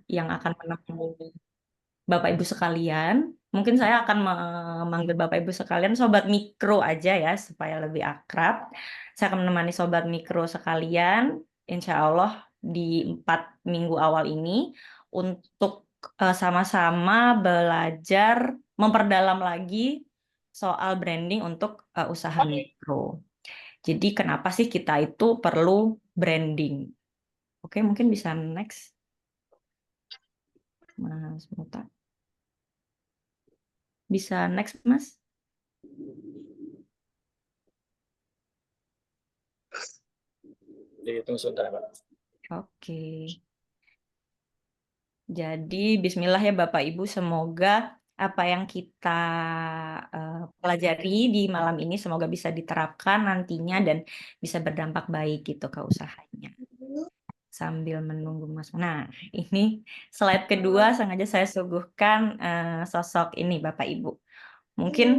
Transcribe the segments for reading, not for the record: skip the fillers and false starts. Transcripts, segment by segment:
yang akan menemani Bapak Ibu sekalian. Mungkin saya akan memanggil Bapak Ibu sekalian Sobat Mikro aja ya, supaya lebih akrab. Saya akan menemani Sobat Mikro sekalian, insya Allah di 4 minggu awal ini, untuk sama-sama belajar, memperdalam lagi soal branding untuk usaha mikro. Jadi kenapa sih kita itu perlu branding? Oke, mungkin bisa next, Mas Muta. Bisa next, Mas? Dihitung sebentar, Pak. Oke. Jadi bismillah ya Bapak Ibu, semoga apa yang kita pelajari di malam ini semoga bisa diterapkan nantinya dan bisa berdampak baik gitu ke usahanya. Sambil menunggu Mas. Nah, ini slide kedua sengaja saya suguhkan sosok ini Bapak Ibu. Mungkin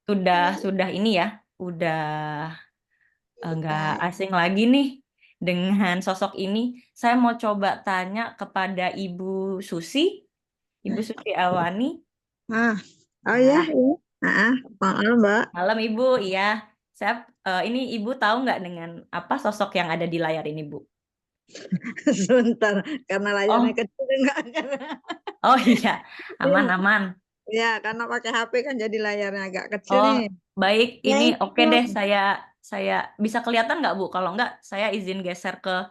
sudah ini ya, udah nggak asing lagi nih dengan sosok ini. Saya mau coba tanya kepada Ibu Susi. Ibu Susi Elwani. Oh iya, Nah, maaf Mbak. malam Ibu, iya. Saya ini Ibu tahu nggak dengan apa sosok yang ada di layar ini, Bu? Sebentar, karena layarnya Oh, kecil enggak. oh iya, aman-aman. Ya, karena pakai HP kan jadi layarnya agak kecil Oh, nih. baik. Ya, Ini itu. oke deh. Saya bisa kelihatan nggak, Bu? Kalau nggak, saya izin geser ke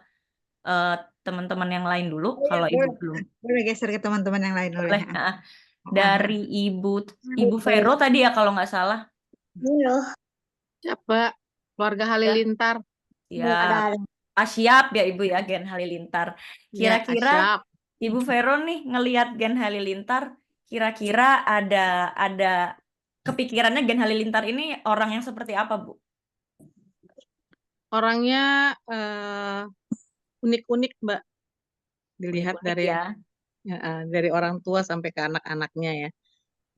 eh, teman-teman yang lain dulu. Oh iya, Kalau Ibu boleh. belum Boleh geser ke teman-teman yang lain boleh. boleh. Nah, dari Ibu Oke. Vero tadi ya, kalau nggak salah. Halo. Siapa? Keluarga Ya, Halilintar. ya. Ada. Siap ya Ibu ya, Gen Halilintar. Ya, Kira-kira siap. Ibu Vero nih ngelihat Gen Halilintar, kira-kira ada kepikirannya Gen Halilintar ini orang yang seperti apa, Bu? Orangnya unik-unik, Mbak. Dilihat Unik-unik dari ya. dari orang tua sampai ke anak-anaknya ya.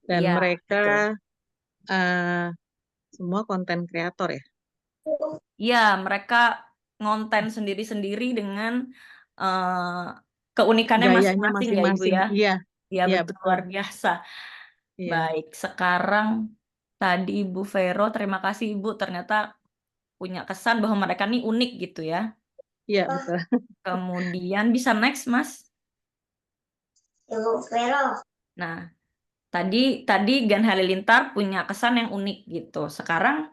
Dan Iya, mereka betul. semua konten kreator ya. Iya, mereka ngonten sendiri-sendiri dengan eh, keunikannya Gayanya masing-masing ya, Ibu masing-masing. ya. Iya, Iya, iya betul, betul. luar biasa. Iya. Baik, sekarang tadi Ibu Vero, terima kasih Ibu, ternyata punya kesan bahwa mereka ini unik gitu ya. Iya, betul. Kemudian bisa next, Mas. Nah, tadi Gen Halilintar punya kesan yang unik gitu. Sekarang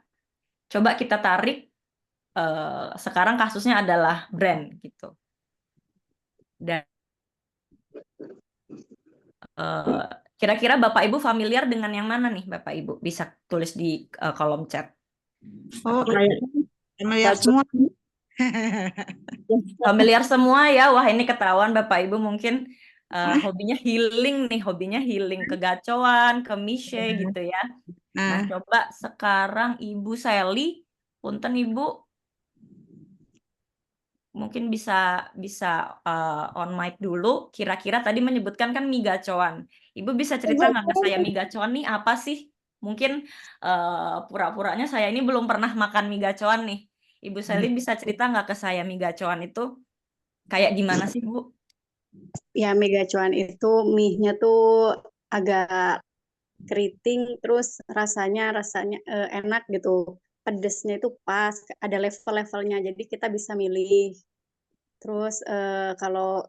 coba kita tarik, sekarang kasusnya adalah brand gitu. Dan kira-kira Bapak Ibu familiar dengan yang mana nih, Bapak Ibu? Bisa tulis di kolom chat. Oh, familiar semua. Familiar semua ya. Wah, ini ketahuan Bapak Ibu mungkin hobinya healing nih, hobinya healing, kegacoan, ke Mishe gitu ya. Nah, Nah, coba sekarang Ibu Sally, punten Ibu, mungkin bisa bisa on mic dulu. Kira-kira tadi menyebutkan kan mie gacoan. Ibu bisa cerita nggak ke saya mie gacoan nih apa sih? Mungkin pura-puranya saya ini belum pernah makan mie gacoan nih. Ibu Sally bisa cerita nggak ke saya mie gacoan itu kayak gimana sih, Bu? Ya, mie gacoan itu mie-nya tuh agak keriting, terus rasanya enak gitu. Pedesnya itu pas, ada level-levelnya, jadi kita bisa milih. Terus kalau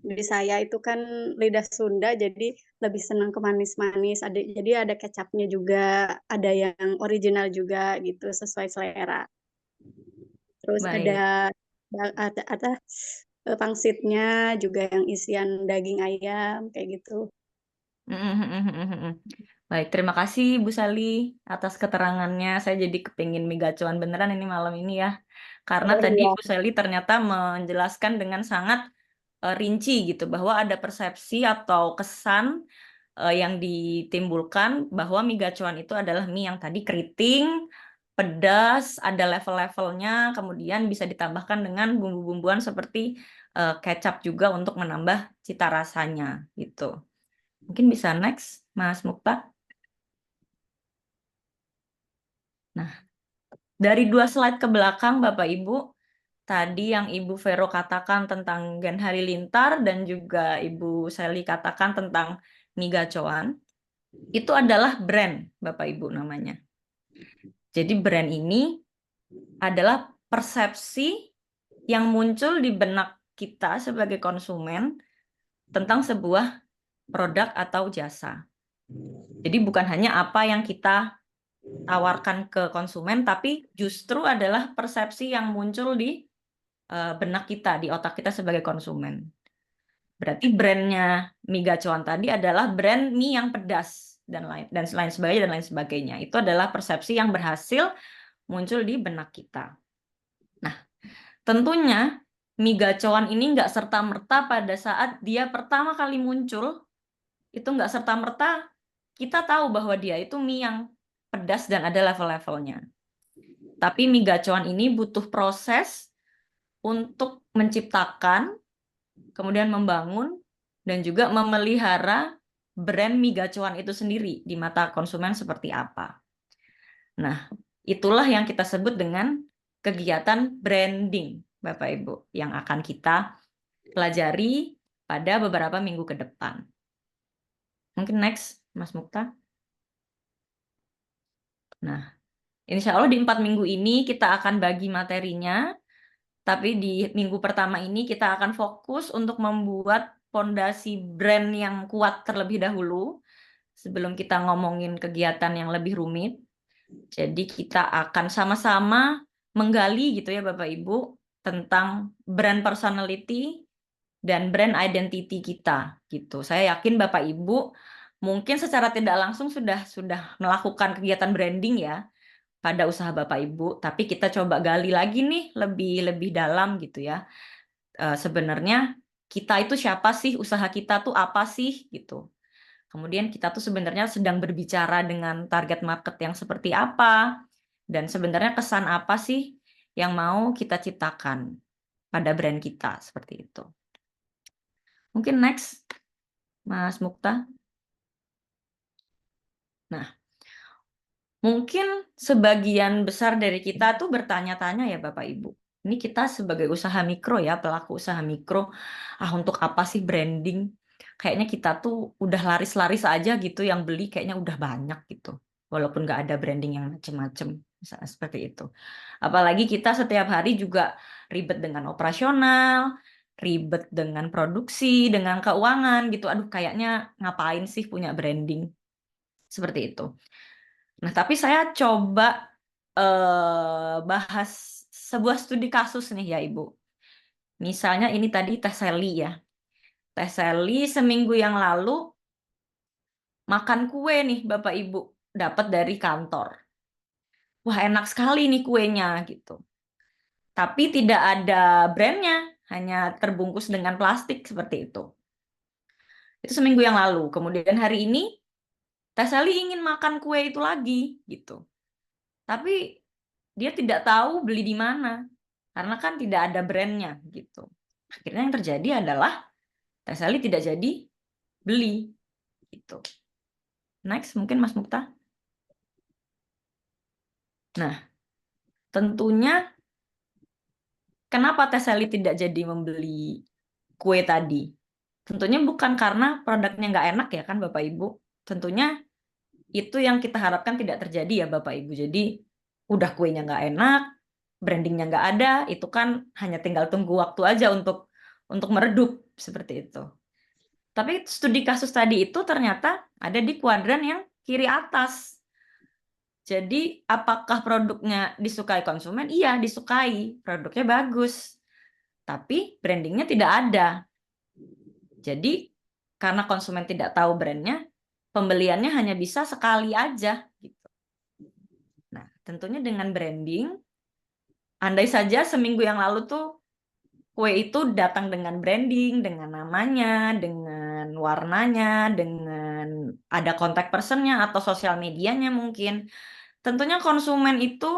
di saya itu kan lidah Sunda, jadi lebih senang ke manis-manis. Jadi ada kecapnya juga, ada yang original juga gitu, sesuai selera. Terus Baik. ada pangsitnya juga yang isian daging ayam kayak gitu. Baik, terima kasih Bu Sali atas keterangannya. Saya jadi kepingin mie gacoan beneran ini malam ini ya. Karena tadi Iya. Bu Sali ternyata menjelaskan dengan sangat rinci gitu bahwa ada persepsi atau kesan yang ditimbulkan bahwa mie gacoan itu adalah mie yang tadi keriting, pedas, ada level-levelnya, kemudian bisa ditambahkan dengan bumbu-bumbuan seperti kecap juga untuk menambah cita rasanya gitu. Mungkin bisa next, Mas Mukta. Nah, dari 2 slide ke belakang, Bapak Ibu, tadi yang Ibu Vero katakan tentang Gen Halilintar dan juga Ibu Sally katakan tentang mie gacoan, itu adalah brand, Bapak Ibu namanya. Jadi brand ini adalah persepsi yang muncul di benak kita sebagai konsumen tentang sebuah produk atau jasa. Jadi bukan hanya apa yang kita tawarkan ke konsumen, tapi justru adalah persepsi yang muncul di benak kita, di otak kita sebagai konsumen. Berarti brandnya mie gacoan tadi adalah brand mie yang pedas dan lain sebagainya. Itu adalah persepsi yang berhasil muncul di benak kita. Nah, tentunya mie gacoan ini nggak serta-merta pada saat dia pertama kali muncul, itu nggak serta-merta kita tahu bahwa dia itu mie yang pedas dan ada level-levelnya. Tapi mie gacoan ini butuh proses untuk menciptakan, kemudian membangun, dan juga memelihara brand mie gacoan itu sendiri di mata konsumen seperti apa. Nah, itulah yang kita sebut dengan kegiatan branding, Bapak Ibu, yang akan kita pelajari pada beberapa minggu ke depan. Mungkin next, Mas Mukta. Nah, insya Allah di 4 minggu ini kita akan bagi materinya, tapi di minggu pertama ini kita akan fokus untuk membuat fondasi brand yang kuat terlebih dahulu, sebelum kita ngomongin kegiatan yang lebih rumit. Jadi kita akan sama-sama menggali gitu ya Bapak Ibu tentang brand personality dan brand identity kita gitu. Saya yakin Bapak Ibu mungkin secara tidak langsung sudah melakukan kegiatan branding ya pada usaha Bapak Ibu, tapi kita coba gali lagi nih lebih dalam gitu ya. Sebenarnya kita itu siapa sih, usaha kita tuh apa sih gitu. Kemudian kita tuh sebenarnya sedang berbicara dengan target market yang seperti apa, dan sebenarnya kesan apa sih yang mau kita ciptakan pada brand kita, seperti itu. Mungkin next, Mas Mukta. Nah, mungkin sebagian besar dari kita tuh bertanya-tanya ya Bapak Ibu. Ini kita sebagai usaha mikro ya, pelaku usaha mikro, untuk apa sih branding? Kayaknya kita tuh udah laris-laris aja gitu, yang beli kayaknya udah banyak gitu. Walaupun nggak ada branding yang macem-macem, misalnya seperti itu. Apalagi kita setiap hari juga ribet dengan operasional, ribet dengan produksi, dengan keuangan gitu. Aduh, kayaknya ngapain sih punya branding? Seperti itu. Nah, tapi saya coba bahas sebuah studi kasus nih ya Ibu. Misalnya ini tadi Teh Sally ya. Teh Sally seminggu yang lalu makan kue nih Bapak Ibu, dapat dari kantor. Wah, enak sekali nih kuenya gitu. Tapi tidak ada brandnya, hanya terbungkus dengan plastik seperti itu. Itu seminggu yang lalu. Kemudian hari ini Teh Sally ingin makan kue itu lagi gitu. Tapi dia tidak tahu beli di mana karena kan tidak ada brandnya gitu. Akhirnya yang terjadi adalah Teh Sally tidak jadi beli gitu. Next mungkin Mas Mukta. Nah, tentunya kenapa Teh Sally tidak jadi membeli kue tadi? Tentunya bukan karena produknya nggak enak ya kan Bapak Ibu. Tentunya itu yang kita harapkan tidak terjadi ya Bapak Ibu. Jadi udah kuenya nggak enak, brandingnya nggak ada, itu kan hanya tinggal tunggu waktu aja untuk meredup seperti itu. Tapi studi kasus tadi itu ternyata ada di kuadran yang kiri atas. Jadi apakah produknya disukai konsumen? Iya, disukai. Produknya bagus. Tapi brandingnya tidak ada. Jadi karena konsumen tidak tahu brandnya, pembeliannya hanya bisa sekali aja. Gitu. Nah, tentunya dengan branding, andai saja seminggu yang lalu tuh kue itu datang dengan branding, dengan namanya, dengan warnanya, dengan ada kontak personnya atau sosial medianya mungkin. Tentunya konsumen itu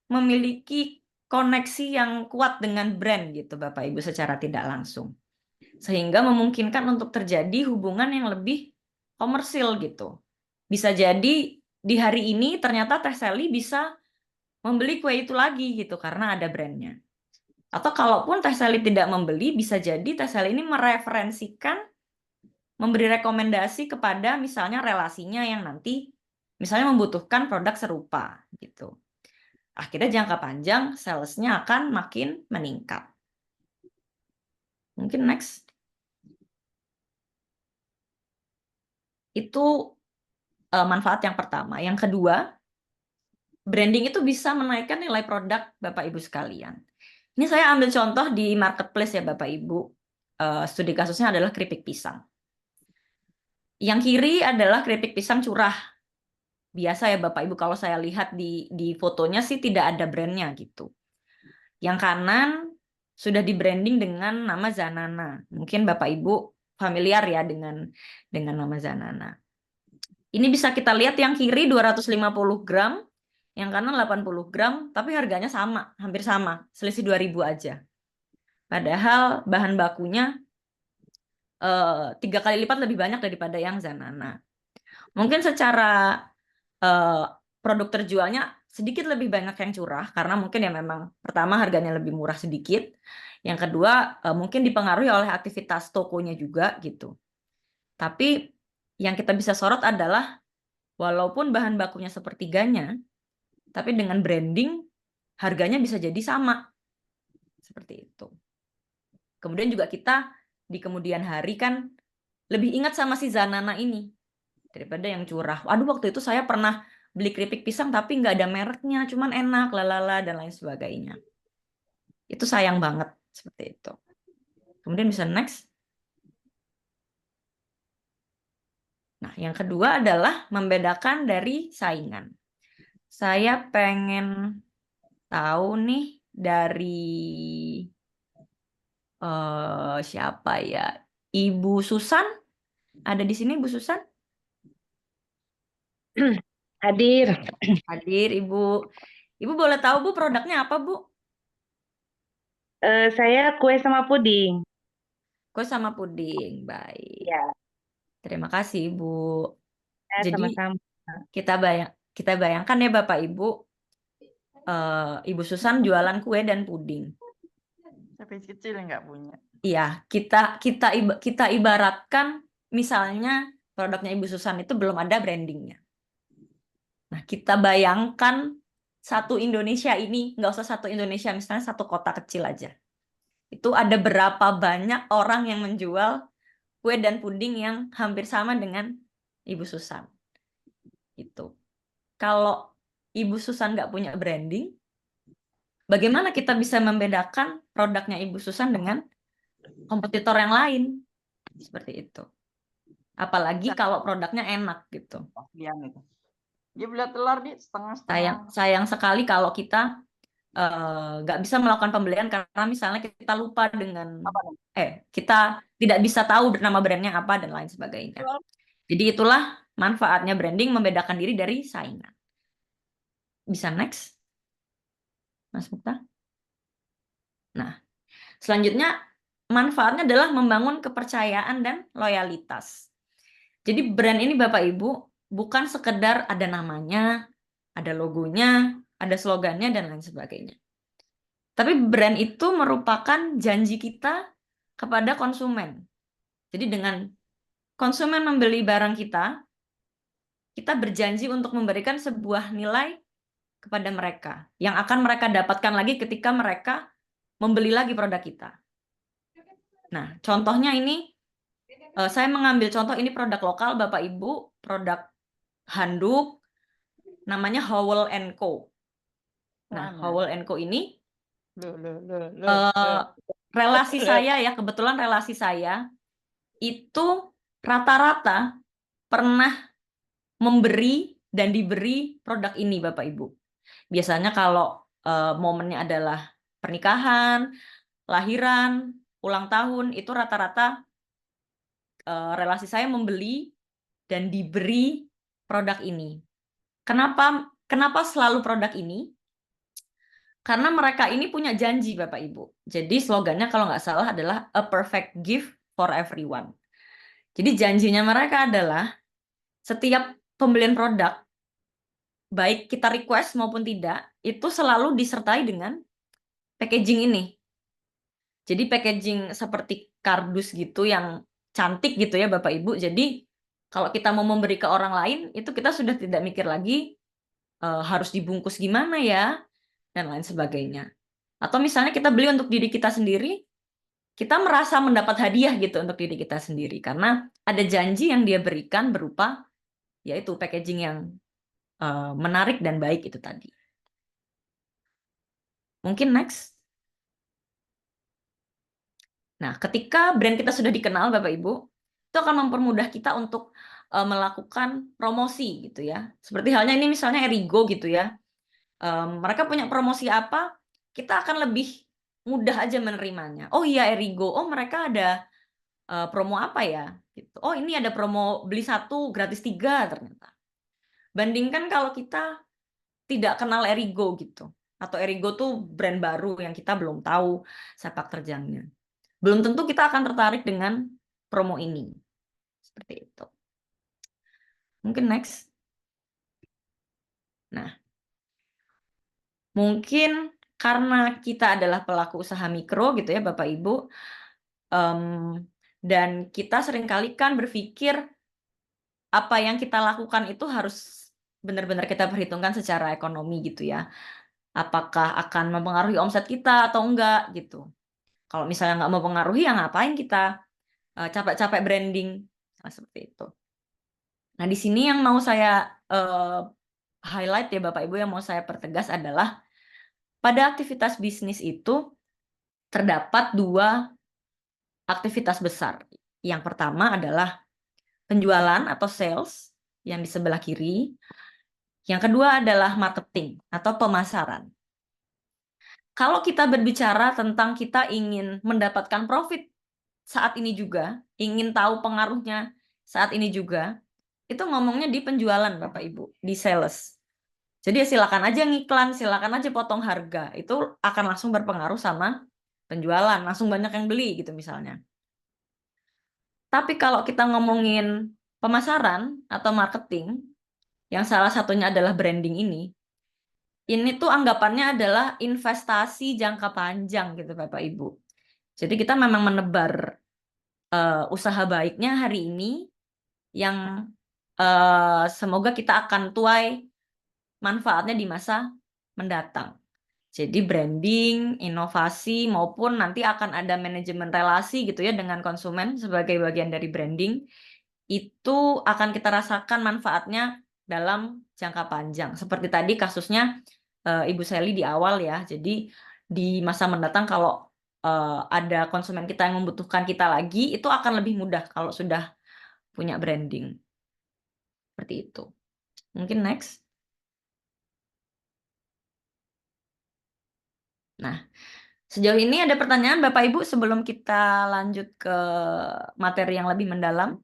memiliki koneksi yang kuat dengan brand gitu Bapak Ibu secara tidak langsung. Sehingga memungkinkan untuk terjadi hubungan yang lebih komersil gitu. Bisa jadi di hari ini ternyata Teh Sally bisa membeli kue itu lagi gitu karena ada brandnya. Atau kalaupun Teh Sally tidak membeli, bisa jadi Teh Sally ini mereferensikan, memberi rekomendasi kepada misalnya relasinya yang nanti misalnya membutuhkan produk serupa gitu. Akhirnya jangka panjang salesnya akan makin meningkat. Mungkin next. Itu manfaat yang pertama. Yang kedua, branding itu bisa menaikkan nilai produk Bapak Ibu sekalian. Ini saya ambil contoh di marketplace ya Bapak Ibu. Studi kasusnya adalah keripik pisang. Yang kiri adalah keripik pisang curah. Biasa ya Bapak Ibu, kalau saya lihat di fotonya sih tidak ada brandnya gitu. Yang kanan sudah di branding dengan nama Zanana. Mungkin Bapak Ibu familiar ya dengan nama Zanana. Ini bisa kita lihat yang kiri 250 gram, yang kanan 80 gram, tapi harganya sama, hampir sama, selisih 2.000 aja. Padahal bahan bakunya 3 kali lipat lebih banyak daripada yang Zanana. Mungkin secara produk terjualnya sedikit lebih banyak yang curah, karena mungkin ya memang pertama harganya lebih murah sedikit, yang kedua mungkin dipengaruhi oleh aktivitas tokonya juga gitu. Tapi yang kita bisa sorot adalah walaupun bahan bakunya sepertiganya, tapi dengan branding harganya bisa jadi sama. Seperti itu. Kemudian juga kita di kemudian hari kan lebih ingat sama si Zanana ini daripada yang curah. Aduh, waktu itu saya pernah beli keripik pisang tapi nggak ada mereknya, cuman enak, lalala, dan lain sebagainya. Itu sayang banget seperti itu. Kemudian bisa next. Nah, yang kedua adalah membedakan dari saingan. Saya pengen tahu nih dari siapa ya? Ibu Susan? Ada di sini Ibu Susan? Hadir. Hadir, Ibu. Ibu boleh tahu Bu produknya apa Bu? Saya kue sama puding. Kue sama puding, baik. Ya, Terima kasih Ibu. Jadi sama-sama. kita bayangkan ya Bapak Ibu, Ibu Susan jualan kue dan puding. Tapi kecil nggak punya. Iya, kita ibaratkan misalnya produknya Ibu Susan itu belum ada brandingnya. Nah, kita bayangkan satu Indonesia ini, nggak usah satu Indonesia, misalnya satu kota kecil aja. Itu ada berapa banyak orang yang menjual kue dan puding yang hampir sama dengan Ibu Susan. Gitu. Kalau Ibu Susan nggak punya branding, bagaimana kita bisa membedakan produknya Ibu Susan dengan kompetitor yang lain? Seperti itu. Apalagi kalau produknya enak gitu. Kasihan itu. Dia beli telur di setengah-setengah. Sayang sekali kalau kita nggak bisa melakukan pembelian karena misalnya kita lupa dengan kita tidak bisa tahu nama brandnya apa dan lain sebagainya. Jadi itulah manfaatnya branding, membedakan diri dari saingan. Bisa next, Mas Mukhtar? Nah, selanjutnya manfaatnya adalah membangun kepercayaan dan loyalitas. Jadi brand ini Bapak Ibu bukan sekedar ada namanya, ada logonya, ada slogannya, dan lain sebagainya. Tapi brand itu merupakan janji kita kepada konsumen. Jadi dengan konsumen membeli barang kita berjanji untuk memberikan sebuah nilai kepada mereka yang akan mereka dapatkan lagi ketika mereka membeli lagi produk kita. Nah, contohnya ini, saya mengambil contoh ini produk lokal Bapak Ibu, produk handuk, namanya Howell & Co. Nah, Howell & Co ini relasi saya ya, kebetulan relasi saya itu rata-rata pernah memberi dan diberi produk ini Bapak Ibu. Biasanya kalau momennya adalah pernikahan, lahiran, ulang tahun, itu rata-rata relasi saya membeli dan diberi produk ini. Kenapa selalu produk ini? Karena mereka ini punya janji Bapak Ibu. Jadi slogannya kalau nggak salah adalah a perfect gift for everyone. Jadi janjinya mereka adalah setiap pembelian produk, baik kita request maupun tidak, itu selalu disertai dengan packaging ini. Jadi packaging seperti kardus gitu yang cantik gitu ya Bapak Ibu. Jadi kalau kita mau memberi ke orang lain, itu kita sudah tidak mikir lagi harus dibungkus gimana ya, dan lain sebagainya. Atau misalnya kita beli untuk diri kita sendiri, kita merasa mendapat hadiah gitu untuk diri kita sendiri. Karena ada janji yang dia berikan berupa yaitu packaging yang menarik dan baik itu tadi. Mungkin next. Nah, ketika brand kita sudah dikenal, Bapak Ibu, itu akan mempermudah kita untuk melakukan promosi gitu ya. Seperti halnya ini misalnya Erigo gitu ya. Mereka punya promosi apa, kita akan lebih mudah aja menerimanya. Oh iya Erigo, oh mereka ada promo apa ya? Gitu. Oh ini ada promo beli 1 gratis 3 ternyata. Bandingkan kalau kita tidak kenal Erigo gitu. Atau Erigo tuh brand baru yang kita belum tahu sepak terjangnya. Belum tentu kita akan tertarik dengan promo ini. Seperti itu. Mungkin next. Nah, mungkin karena kita adalah pelaku usaha mikro gitu ya Bapak Ibu, dan kita seringkali kan berpikir apa yang kita lakukan itu harus benar-benar kita perhitungkan secara ekonomi gitu ya. Apakah akan mempengaruhi omset kita atau enggak gitu. Kalau misalnya nggak mempengaruhi, ya ngapain kita capek-capek branding. Nah, seperti itu. Nah, di sini yang mau saya highlight ya Bapak Ibu, yang mau saya pertegas adalah pada aktivitas bisnis itu terdapat 2 aktivitas besar. Yang pertama adalah penjualan atau sales yang di sebelah kiri. Yang kedua adalah marketing atau pemasaran. Kalau kita berbicara tentang kita ingin mendapatkan profit saat ini juga, ingin tahu pengaruhnya saat ini juga, itu ngomongnya di penjualan Bapak Ibu, di sales. Jadi silakan aja ngiklan, silakan aja potong harga. Itu akan langsung berpengaruh sama penjualan, langsung banyak yang beli gitu misalnya. Tapi kalau kita ngomongin pemasaran atau marketing, yang salah satunya adalah branding ini tuh anggapannya adalah investasi jangka panjang gitu Bapak Ibu. Jadi kita memang menebar usaha baiknya hari ini yang semoga kita akan tuai manfaatnya di masa mendatang. Jadi branding, inovasi maupun nanti akan ada manajemen relasi gitu ya dengan konsumen sebagai bagian dari branding. Itu akan kita rasakan manfaatnya dalam jangka panjang. Seperti tadi kasusnya Ibu Sally di awal ya. Jadi di masa mendatang kalau ada konsumen kita yang membutuhkan kita lagi, itu akan lebih mudah kalau sudah punya branding. Seperti itu. Mungkin next. Nah, sejauh ini ada pertanyaan Bapak Ibu sebelum kita lanjut ke materi yang lebih mendalam?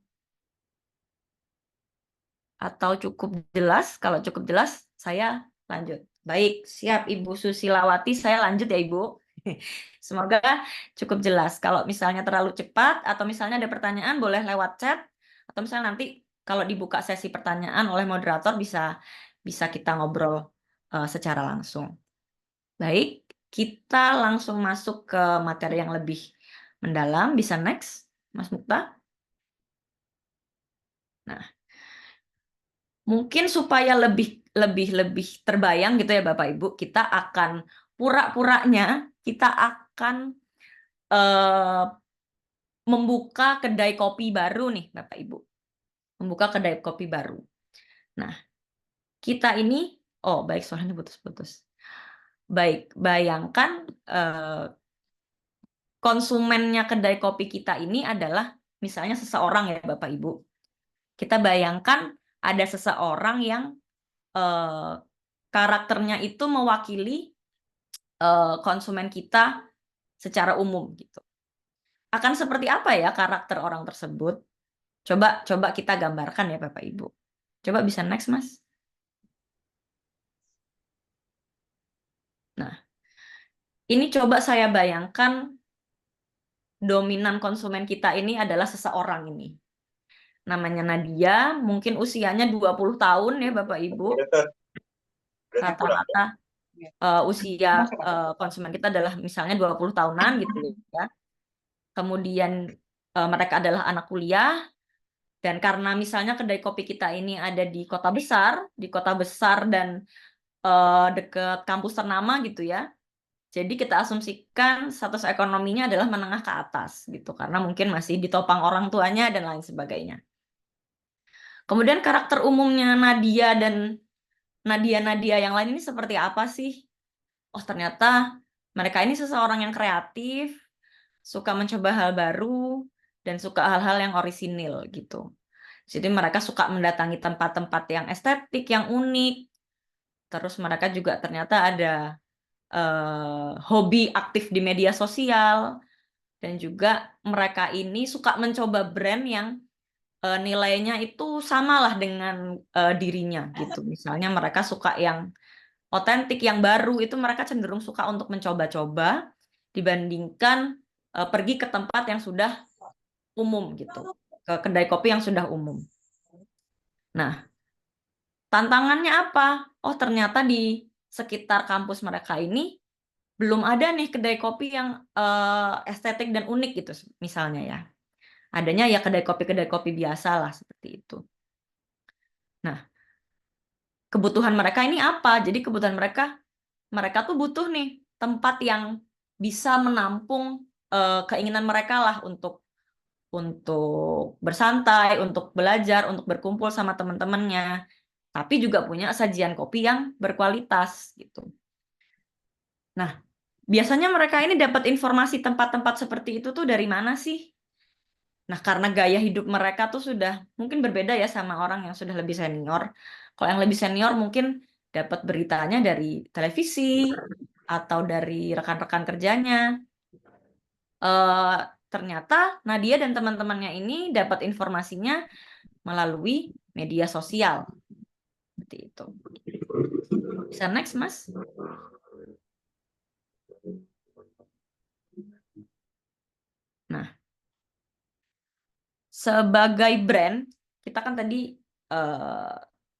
Atau cukup jelas? Kalau cukup jelas, saya lanjut. Baik, siap Ibu Susilawati, saya lanjut ya Ibu. Semoga cukup jelas. Kalau misalnya terlalu cepat atau misalnya ada pertanyaan boleh lewat chat atau misalnya nanti kalau dibuka sesi pertanyaan oleh moderator bisa kita ngobrol secara langsung. Baik, kita langsung masuk ke materi yang lebih mendalam. Bisa next, Mas Mukta. Nah, mungkin supaya lebih terbayang gitu ya Bapak Ibu, kita akan pura-puranya kita akan membuka kedai kopi baru nih Bapak Ibu. Membuka kedai kopi baru. Nah, kita ini, oh baik suaranya putus-putus. Baik, bayangkan konsumennya kedai kopi kita ini adalah misalnya seseorang ya Bapak Ibu. Kita bayangkan ada seseorang yang karakternya itu mewakili konsumen kita secara umum gitu. Akan seperti apa ya karakter orang tersebut? Coba kita gambarkan ya Bapak Ibu. Coba bisa next Mas. Nah, ini coba saya bayangkan dominan konsumen kita ini adalah seseorang ini. Namanya Nadia, mungkin usianya 20 tahun ya Bapak Ibu. Rata-rata usia konsumen kita adalah misalnya 20 tahunan gitu ya. Kemudian mereka adalah anak kuliah, dan karena misalnya kedai kopi kita ini ada di kota besar dan dekat kampus ternama gitu ya. Jadi kita asumsikan status ekonominya adalah menengah ke atas gitu, karena mungkin masih ditopang orang tuanya dan lain sebagainya. Kemudian karakter umumnya Nadia dan Nadia yang lain ini seperti apa sih? Oh, ternyata mereka ini seseorang yang kreatif, suka mencoba hal baru, dan suka hal-hal yang orisinil gitu. Jadi mereka suka mendatangi tempat-tempat yang estetik, yang unik. Terus mereka juga ternyata ada hobi aktif di media sosial, dan juga mereka ini suka mencoba brand yang nilainya itu samalah dengan dirinya gitu. Misalnya mereka suka yang otentik, yang baru, itu mereka cenderung suka untuk mencoba-coba dibandingkan pergi ke tempat yang sudah umum gitu, ke kedai kopi yang sudah umum. Nah, tantangannya apa? Oh, ternyata di sekitar kampus mereka ini belum ada nih kedai kopi yang estetik dan unik gitu misalnya ya. Adanya ya kedai kopi biasa lah seperti itu. Nah, kebutuhan mereka ini apa? Jadi kebutuhan mereka tuh butuh nih tempat yang bisa menampung keinginan mereka lah untuk bersantai, untuk belajar, untuk berkumpul sama teman-temannya, tapi juga punya sajian kopi yang berkualitas gitu. Nah, biasanya mereka ini dapat informasi tempat-tempat seperti itu tuh dari mana sih? Nah, karena gaya hidup mereka tuh sudah mungkin berbeda ya sama orang yang sudah lebih senior. Kalau yang lebih senior mungkin dapat beritanya dari televisi atau dari rekan-rekan kerjanya. Ternyata Nadia dan teman-temannya ini dapat informasinya melalui media sosial. Seperti itu. Bisa next, Mas? Nah, sebagai brand, kita kan tadi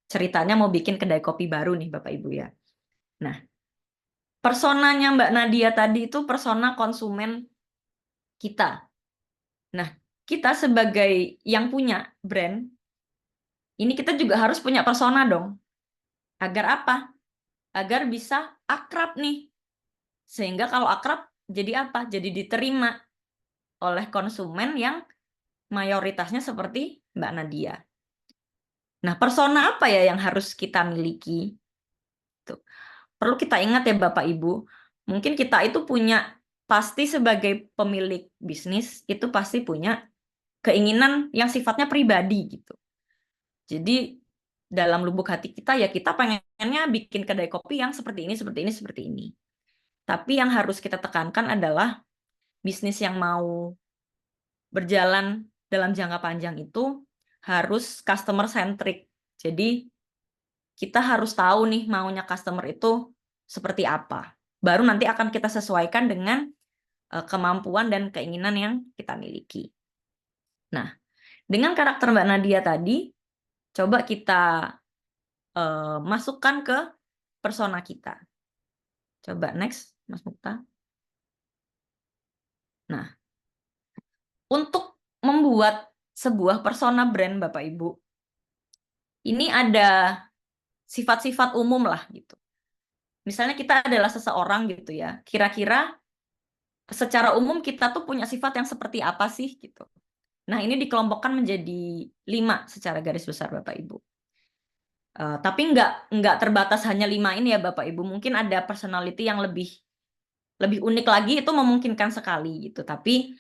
ceritanya mau bikin kedai kopi baru nih, Bapak Ibu ya. Nah, personanya Mbak Nadia tadi itu persona konsumen kita. Nah, kita sebagai yang punya brand, ini kita juga harus punya persona dong. Agar apa? Agar bisa akrab nih. Sehingga kalau akrab, jadi apa? Jadi diterima oleh konsumen yang mayoritasnya seperti Mbak Nadia. Nah, persona apa ya yang harus kita miliki? Tuh. Perlu kita ingat ya Bapak Ibu, mungkin kita itu punya, pasti sebagai pemilik bisnis, itu pasti punya keinginan yang sifatnya pribadi gitu. Jadi dalam lubuk hati kita ya kita pengennya bikin kedai kopi yang seperti ini, seperti ini, seperti ini. Tapi yang harus kita tekankan adalah bisnis yang mau berjalan dalam jangka panjang itu harus customer centric. Jadi kita harus tahu nih maunya customer itu seperti apa. Baru nanti akan kita sesuaikan dengan kemampuan dan keinginan yang kita miliki. Nah, dengan karakter Mbak Nadia tadi, coba kita masukkan ke persona kita. Coba next, Mas Mukta. Nah, untuk membuat sebuah persona brand, Bapak Ibu, ini ada sifat-sifat umum lah gitu. Misalnya kita adalah seseorang gitu ya, kira-kira secara umum kita tuh punya sifat yang seperti apa sih gitu. Nah, ini dikelompokkan menjadi 5 secara garis besar Bapak Ibu. Tapi nggak terbatas hanya 5 ini ya Bapak Ibu. Mungkin ada personality yang lebih unik lagi, itu memungkinkan sekali gitu. Tapi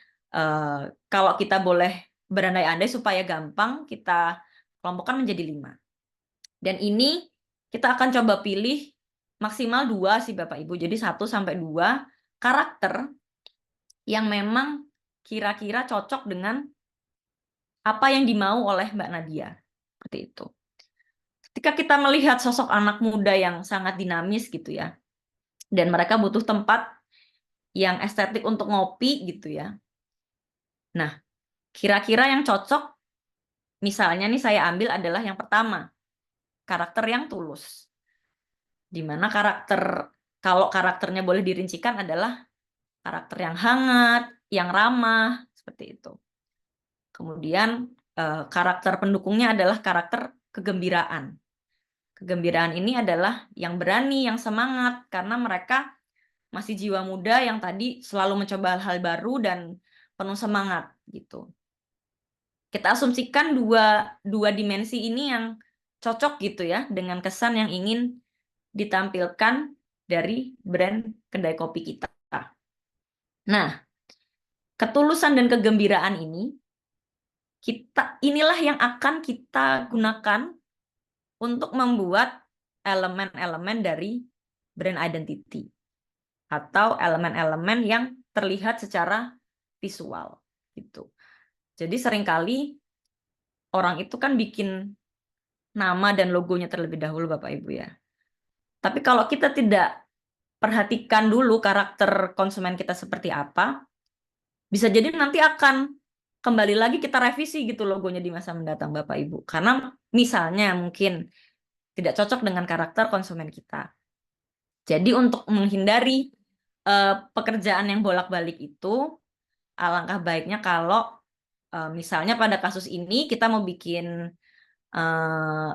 kalau kita boleh berandai-andai supaya gampang, kita kelompokkan menjadi 5. Dan ini kita akan coba pilih maksimal 2 sih Bapak Ibu. Jadi 1-2 karakter yang memang kira-kira cocok dengan apa yang dimau oleh Mbak Nadia. Seperti itu. Ketika kita melihat sosok anak muda yang sangat dinamis gitu ya, dan mereka butuh tempat yang estetik untuk ngopi gitu ya. Nah, kira-kira yang cocok, misalnya nih saya ambil adalah yang pertama, karakter yang tulus. Di mana karakter Kalau karakternya boleh dirincikan adalah karakter yang hangat, yang ramah, seperti itu. Kemudian karakter pendukungnya adalah karakter kegembiraan. Kegembiraan ini adalah yang berani, yang semangat, karena mereka masih jiwa muda yang tadi selalu mencoba hal-hal baru dan penuh semangat gitu. Kita asumsikan dua dimensi ini yang cocok gitu ya dengan kesan yang ingin ditampilkan dari brand kedai kopi kita. Nah, ketulusan dan kegembiraan ini inilah yang akan kita gunakan untuk membuat elemen-elemen dari brand identity atau elemen-elemen yang terlihat secara visual gitu. Jadi seringkali orang itu kan bikin nama dan logonya terlebih dahulu Bapak Ibu ya. Tapi kalau kita tidak perhatikan dulu karakter konsumen kita seperti apa, bisa jadi nanti akan kembali lagi kita revisi gitu logonya di masa mendatang Bapak Ibu. Karena misalnya mungkin tidak cocok dengan karakter konsumen kita. Jadi untuk menghindari pekerjaan yang bolak-balik itu, alangkah baiknya kalau misalnya pada kasus ini kita mau bikin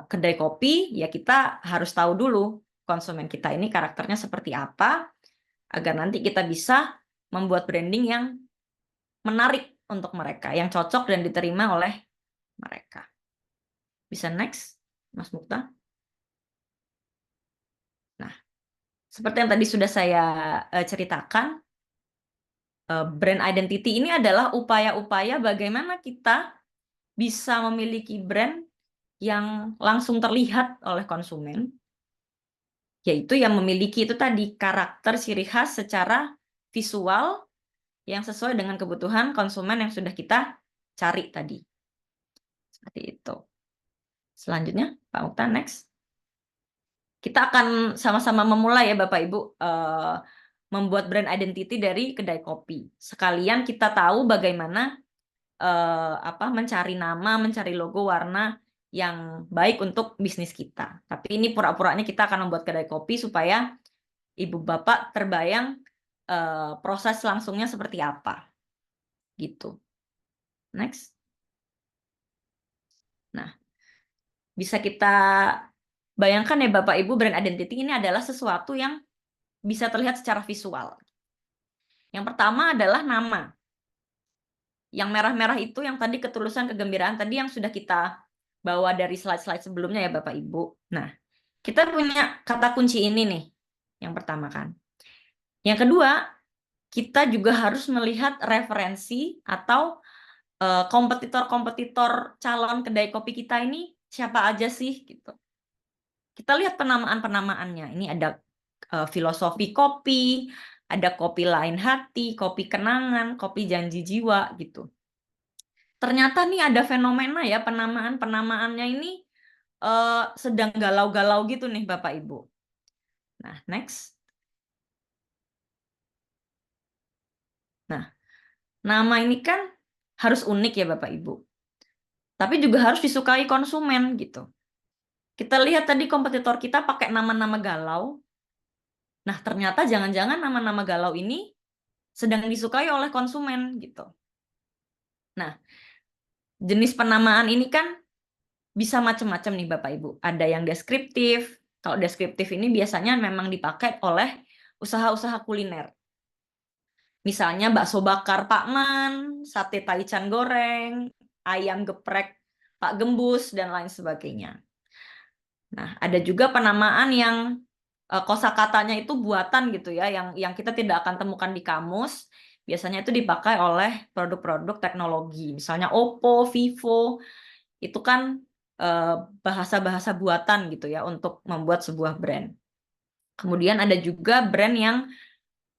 kedai kopi, ya kita harus tahu dulu konsumen kita ini karakternya seperti apa, agar nanti kita bisa membuat branding yang menarik untuk mereka, yang cocok dan diterima oleh mereka. Bisa next, Mas Mukta? Nah, seperti yang tadi sudah saya ceritakan, brand identity ini adalah upaya-upaya bagaimana kita bisa memiliki brand yang langsung terlihat oleh konsumen, yaitu yang memiliki itu tadi karakter ciri khas secara visual yang sesuai dengan kebutuhan konsumen yang sudah kita cari tadi. Seperti itu. Selanjutnya, Pak Mukta, next. Kita akan sama-sama memulai ya Bapak Ibu membuat brand identity dari kedai kopi. Sekalian kita tahu bagaimana mencari nama, mencari logo, warna yang baik untuk bisnis kita. Tapi ini pura-puranya kita akan membuat kedai kopi supaya Ibu Bapak terbayang proses langsungnya seperti apa. Gitu. Next. Nah, bisa kita bayangkan ya Bapak Ibu, brand identity ini adalah sesuatu yang bisa terlihat secara visual. Yang pertama adalah nama. Yang merah-merah itu yang tadi ketulusan, kegembiraan tadi yang sudah kita bawa dari slide-slide sebelumnya ya Bapak Ibu. Nah, kita punya kata kunci ini nih, yang pertama kan. Yang kedua, kita juga harus melihat referensi atau kompetitor-kompetitor calon kedai kopi kita ini siapa aja sih gitu. Kita lihat penamaan-penamaannya. Ini ada filosofi kopi, ada kopi lain hati, kopi kenangan, kopi janji jiwa gitu. Ternyata nih ada fenomena ya, penamaan-penamaannya ini sedang galau-galau gitu nih Bapak Ibu. Nah, next. Nah, nama ini kan harus unik ya Bapak Ibu. Tapi juga harus disukai konsumen gitu. Kita lihat tadi kompetitor kita pakai nama-nama galau. Nah, ternyata jangan-jangan nama-nama galau ini sedang disukai oleh konsumen gitu. Nah, jenis penamaan ini kan bisa macam-macam nih Bapak Ibu. Ada yang deskriptif. Kalau deskriptif ini biasanya memang dipakai oleh usaha-usaha kuliner. Misalnya bakso bakar Pak Man, sate taichan goreng, ayam geprek Pak Gembus, dan lain sebagainya. Nah, ada juga penamaan yang kosakatanya itu buatan gitu ya, yang kita tidak akan temukan di kamus. Biasanya itu dipakai oleh produk-produk teknologi. Misalnya Oppo, Vivo, itu kan bahasa-bahasa buatan gitu ya untuk membuat sebuah brand. Kemudian ada juga brand yang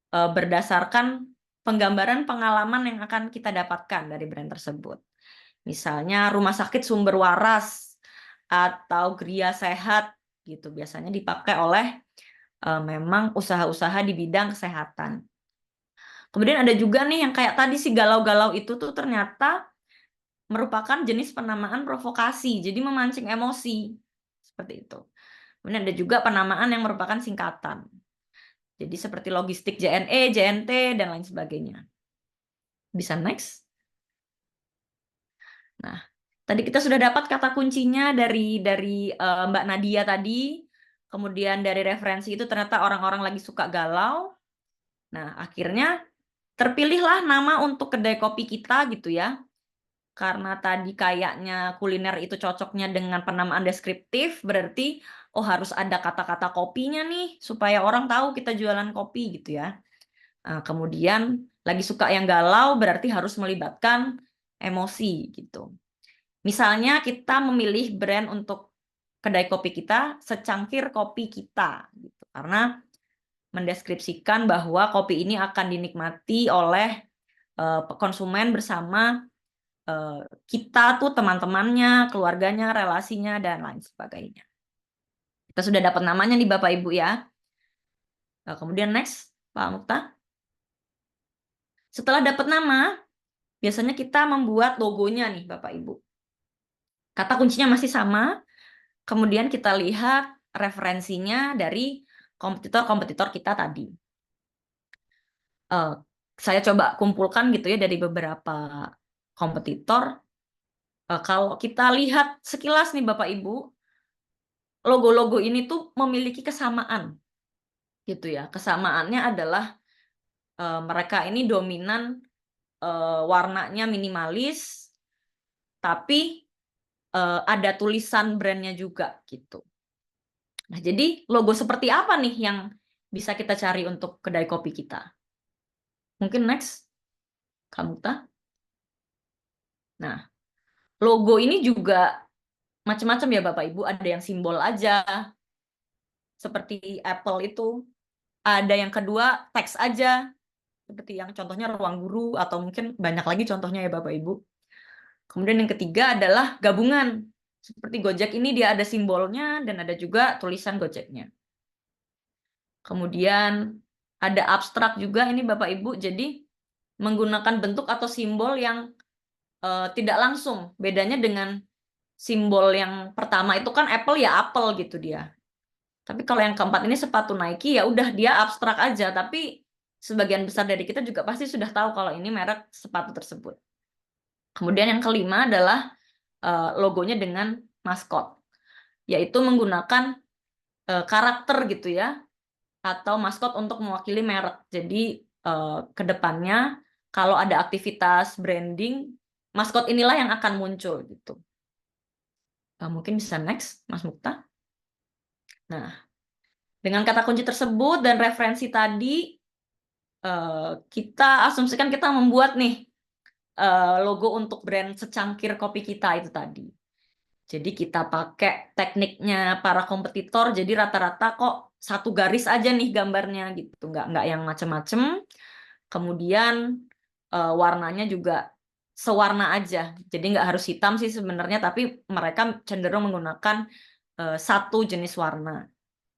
berdasarkan penggambaran pengalaman yang akan kita dapatkan dari brand tersebut. Misalnya Rumah Sakit Sumber Waras atau Gria Sehat gitu, biasanya dipakai oleh memang usaha-usaha di bidang kesehatan. Kemudian ada juga nih yang kayak tadi si galau-galau itu tuh ternyata merupakan jenis penamaan provokasi, jadi memancing emosi seperti itu. Kemudian ada juga penamaan yang merupakan singkatan. Jadi seperti logistik JNE, JNT, dan lain sebagainya. Bisa next. Nah, tadi kita sudah dapat kata kuncinya dari Mbak Nadia tadi. Kemudian dari referensi itu ternyata orang-orang lagi suka galau. Nah, akhirnya terpilihlah nama untuk kedai kopi kita gitu ya. Karena tadi kayaknya kuliner itu cocoknya dengan penamaan deskriptif, berarti oh harus ada kata-kata kopinya nih supaya orang tahu kita jualan kopi gitu ya. Nah, kemudian lagi suka yang galau berarti harus melibatkan emosi gitu. Misalnya kita memilih brand untuk kedai kopi kita, secangkir kopi kita gitu. Karena mendeskripsikan bahwa kopi ini akan dinikmati oleh konsumen bersama kita tuh teman-temannya, keluarganya, relasinya, dan lain sebagainya. Kita sudah dapat namanya nih Bapak Ibu ya. Nah, kemudian next, Pak Mukta. Setelah dapat nama, biasanya kita membuat logonya nih Bapak Ibu. Kata kuncinya masih sama, kemudian kita lihat referensinya dari kompetitor-kompetitor kita tadi. Saya coba kumpulkan gitu ya dari beberapa kompetitor. Kalau kita lihat sekilas nih Bapak Ibu, logo-logo ini tuh memiliki kesamaan gitu ya. Kesamaannya adalah mereka ini dominan warnanya minimalis, tapi ada tulisan brandnya juga gitu. Nah, jadi logo seperti apa nih yang bisa kita cari untuk kedai kopi kita? Mungkin next, Kamuta. Nah, logo ini juga macam-macam ya Bapak Ibu, ada yang simbol aja, seperti Apple itu. Ada yang kedua, teks aja, seperti yang contohnya ruang guru, atau mungkin banyak lagi contohnya ya Bapak Ibu. Kemudian yang ketiga adalah gabungan. Seperti Gojek ini dia ada simbolnya dan ada juga tulisan Gojeknya. Kemudian ada abstrak juga ini Bapak Ibu, jadi menggunakan bentuk atau simbol yang tidak langsung. Bedanya dengan simbol yang pertama itu kan Apple ya Apple gitu dia. Tapi kalau yang keempat ini sepatu Nike ya udah dia abstrak aja, tapi sebagian besar dari kita juga pasti sudah tahu kalau ini merek sepatu tersebut. Kemudian yang kelima adalah logonya dengan maskot, yaitu menggunakan karakter gitu ya, atau maskot untuk mewakili merek. Jadi ke depannya kalau ada aktivitas branding, maskot inilah yang akan muncul gitu. Mungkin bisa next, Mas Mukta. Nah, dengan kata kunci tersebut dan referensi tadi, kita asumsikan kita membuat nih logo untuk brand secangkir kopi kita itu tadi. Jadi kita pakai tekniknya para kompetitor, jadi rata-rata kok satu garis aja nih gambarnya gitu, nggak yang macem-macem. Kemudian warnanya juga sewarna aja, jadi nggak harus hitam sih sebenarnya, tapi mereka cenderung menggunakan satu jenis warna,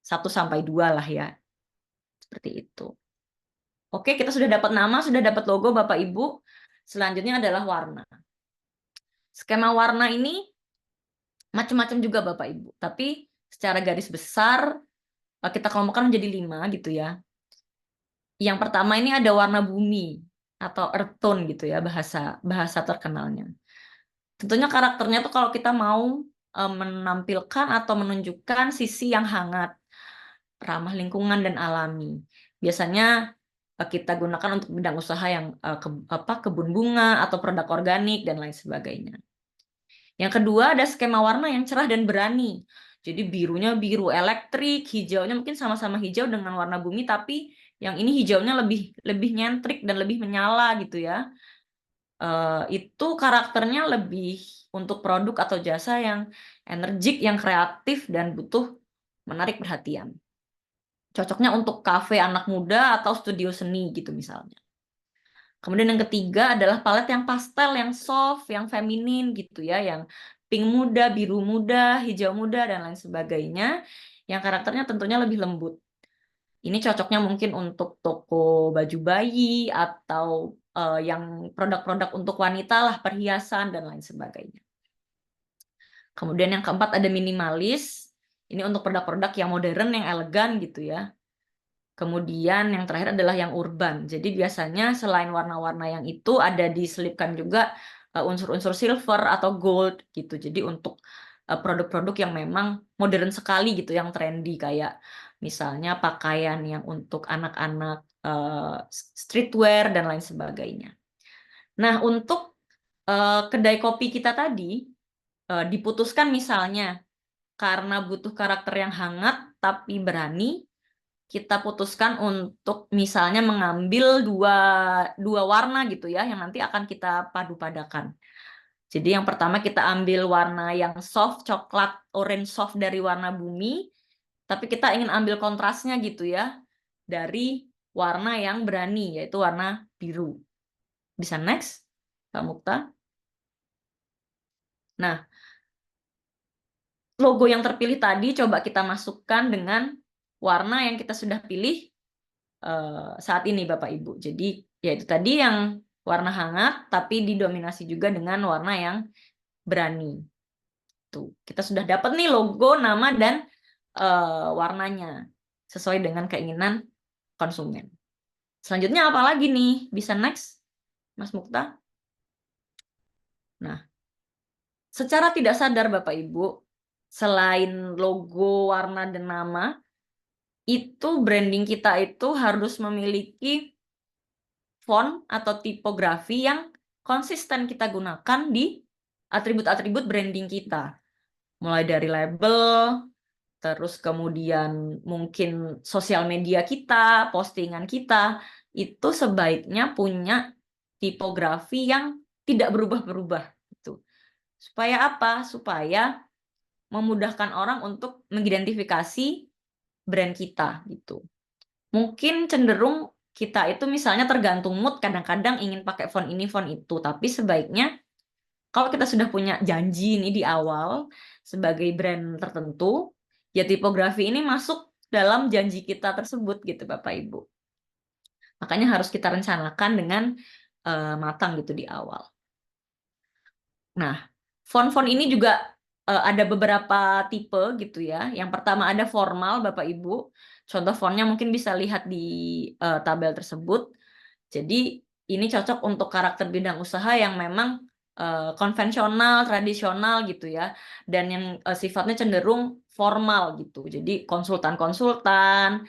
1-2 lah ya, seperti itu. Oke, kita sudah dapat nama, sudah dapat logo Bapak Ibu. Selanjutnya adalah warna. Skema warna ini macam-macam juga Bapak Ibu, tapi secara garis besar kita kelompokkan menjadi 5 gitu ya. Yang pertama ini ada warna bumi atau earth tone gitu ya, bahasa terkenalnya. Tentunya karakternya tuh kalau kita mau menampilkan atau menunjukkan sisi yang hangat, ramah lingkungan dan alami. Biasanya kita gunakan untuk bidang usaha yang kebun bunga atau produk organik dan lain sebagainya. Yang kedua ada skema warna yang cerah dan berani. Jadi birunya biru elektrik, hijaunya mungkin sama-sama hijau dengan warna bumi, tapi yang ini hijaunya lebih nyentrik dan lebih menyala gitu ya. Itu karakternya lebih untuk produk atau jasa yang energik, yang kreatif dan butuh menarik perhatian. Cocoknya untuk kafe anak muda atau studio seni gitu misalnya. Kemudian yang ketiga adalah palet yang pastel, yang soft, yang feminin gitu ya, yang pink muda, biru muda, hijau muda, dan lain sebagainya, yang karakternya tentunya lebih lembut. Ini cocoknya mungkin untuk toko baju bayi atau yang produk-produk untuk wanita lah, perhiasan, dan lain sebagainya. Kemudian yang keempat ada minimalis, ini untuk produk-produk yang modern, yang elegan gitu ya. Kemudian yang terakhir adalah yang urban. Jadi biasanya selain warna-warna yang itu ada diselipkan juga unsur-unsur silver atau gold gitu. Jadi untuk produk-produk yang memang modern sekali gitu, yang trendy kayak misalnya pakaian yang untuk anak-anak, streetwear dan lain sebagainya. Nah, untuk kedai kopi kita tadi diputuskan misalnya karena butuh karakter yang hangat tapi berani, kita putuskan untuk misalnya mengambil dua warna gitu ya, yang nanti akan kita padu-padakan. Jadi yang pertama kita ambil warna yang soft, coklat, orange soft dari warna bumi, tapi kita ingin ambil kontrasnya gitu ya, dari warna yang berani, yaitu warna biru. Bisa next, Kak Mukta? Nah, logo yang terpilih tadi coba kita masukkan dengan warna yang kita sudah pilih saat ini Bapak Ibu. Jadi yaitu tadi yang warna hangat tapi didominasi juga dengan warna yang berani. Tuh, kita sudah dapat nih logo, nama dan warnanya sesuai dengan keinginan konsumen. Selanjutnya apa lagi nih? Bisa next, Mas Mukta? Nah, secara tidak sadar Bapak Ibu, selain logo, warna dan nama, itu branding kita itu harus memiliki font atau tipografi yang konsisten kita gunakan di atribut-atribut branding kita. Mulai dari label, terus kemudian mungkin sosial media kita, postingan kita, itu sebaiknya punya tipografi yang tidak berubah-berubah. Gitu. Supaya apa? Supaya memudahkan orang untuk mengidentifikasi brand kita. Gitu. Mungkin cenderung kita itu misalnya tergantung mood, kadang-kadang ingin pakai font ini, font itu. Tapi sebaiknya kalau kita sudah punya janji ini di awal sebagai brand tertentu, ya tipografi ini masuk dalam janji kita tersebut gitu Bapak Ibu. Makanya harus kita rencanakan dengan matang gitu di awal. Nah, font-font ini juga ada beberapa tipe gitu ya. Yang pertama ada formal Bapak Ibu. Contoh fontnya mungkin bisa lihat di tabel tersebut. Jadi ini cocok untuk karakter bidang usaha yang memang konvensional, tradisional gitu ya, dan yang sifatnya cenderung formal gitu. Jadi konsultan-konsultan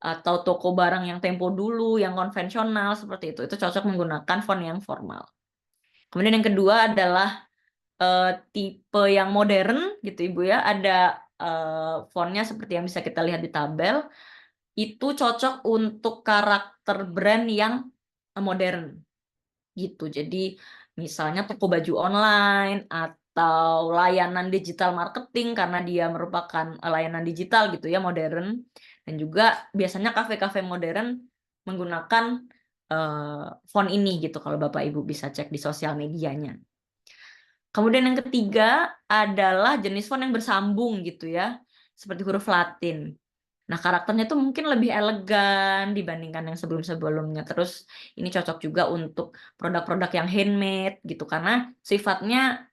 atau toko barang yang tempo dulu, yang konvensional seperti itu cocok menggunakan font yang formal. Kemudian yang kedua adalah tipe yang modern gitu Ibu ya, ada fontnya seperti yang bisa kita lihat di tabel. Itu cocok untuk karakter brand yang modern gitu. Jadi misalnya toko baju online atau layanan digital marketing karena dia merupakan layanan digital gitu ya, modern. Dan juga biasanya kafe-kafe modern menggunakan font ini gitu kalau Bapak Ibu bisa cek di sosial medianya. Kemudian yang ketiga adalah jenis font yang bersambung gitu ya, seperti huruf Latin. Nah, karakternya tuh mungkin lebih elegan dibandingkan yang sebelum-sebelumnya. Terus ini cocok juga untuk produk-produk yang handmade gitu, karena sifatnya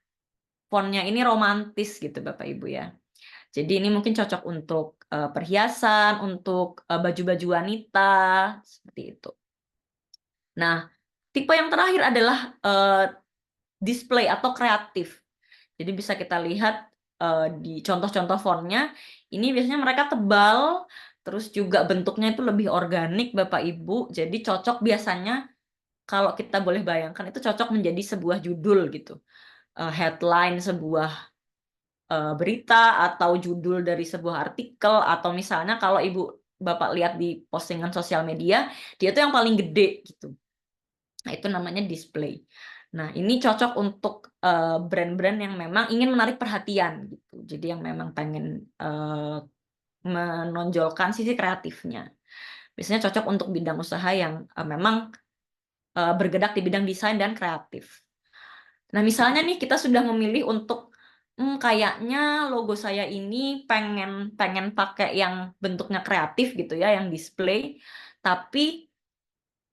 fontnya ini romantis gitu Bapak Ibu ya. Jadi ini mungkin cocok untuk perhiasan, untuk baju-baju wanita, seperti itu. Nah, tipe yang terakhir adalah display atau kreatif. Jadi bisa kita lihat di contoh-contoh fontnya, ini biasanya mereka tebal, terus juga bentuknya itu lebih organik Bapak Ibu, jadi cocok biasanya kalau kita boleh bayangkan itu cocok menjadi sebuah judul gitu, headline sebuah berita atau judul dari sebuah artikel, atau misalnya kalau Ibu Bapak lihat di postingan sosial media, dia itu yang paling gede gitu. Nah, itu namanya display. Nah, ini cocok untuk brand-brand yang memang ingin menarik perhatian gitu. Jadi yang memang pengen menonjolkan sisi kreatifnya. Biasanya cocok untuk bidang usaha yang memang bergerak di bidang desain dan kreatif. Nah, misalnya nih kita sudah memilih untuk kayaknya logo saya ini pengen pakai yang bentuknya kreatif gitu ya, yang display, tapi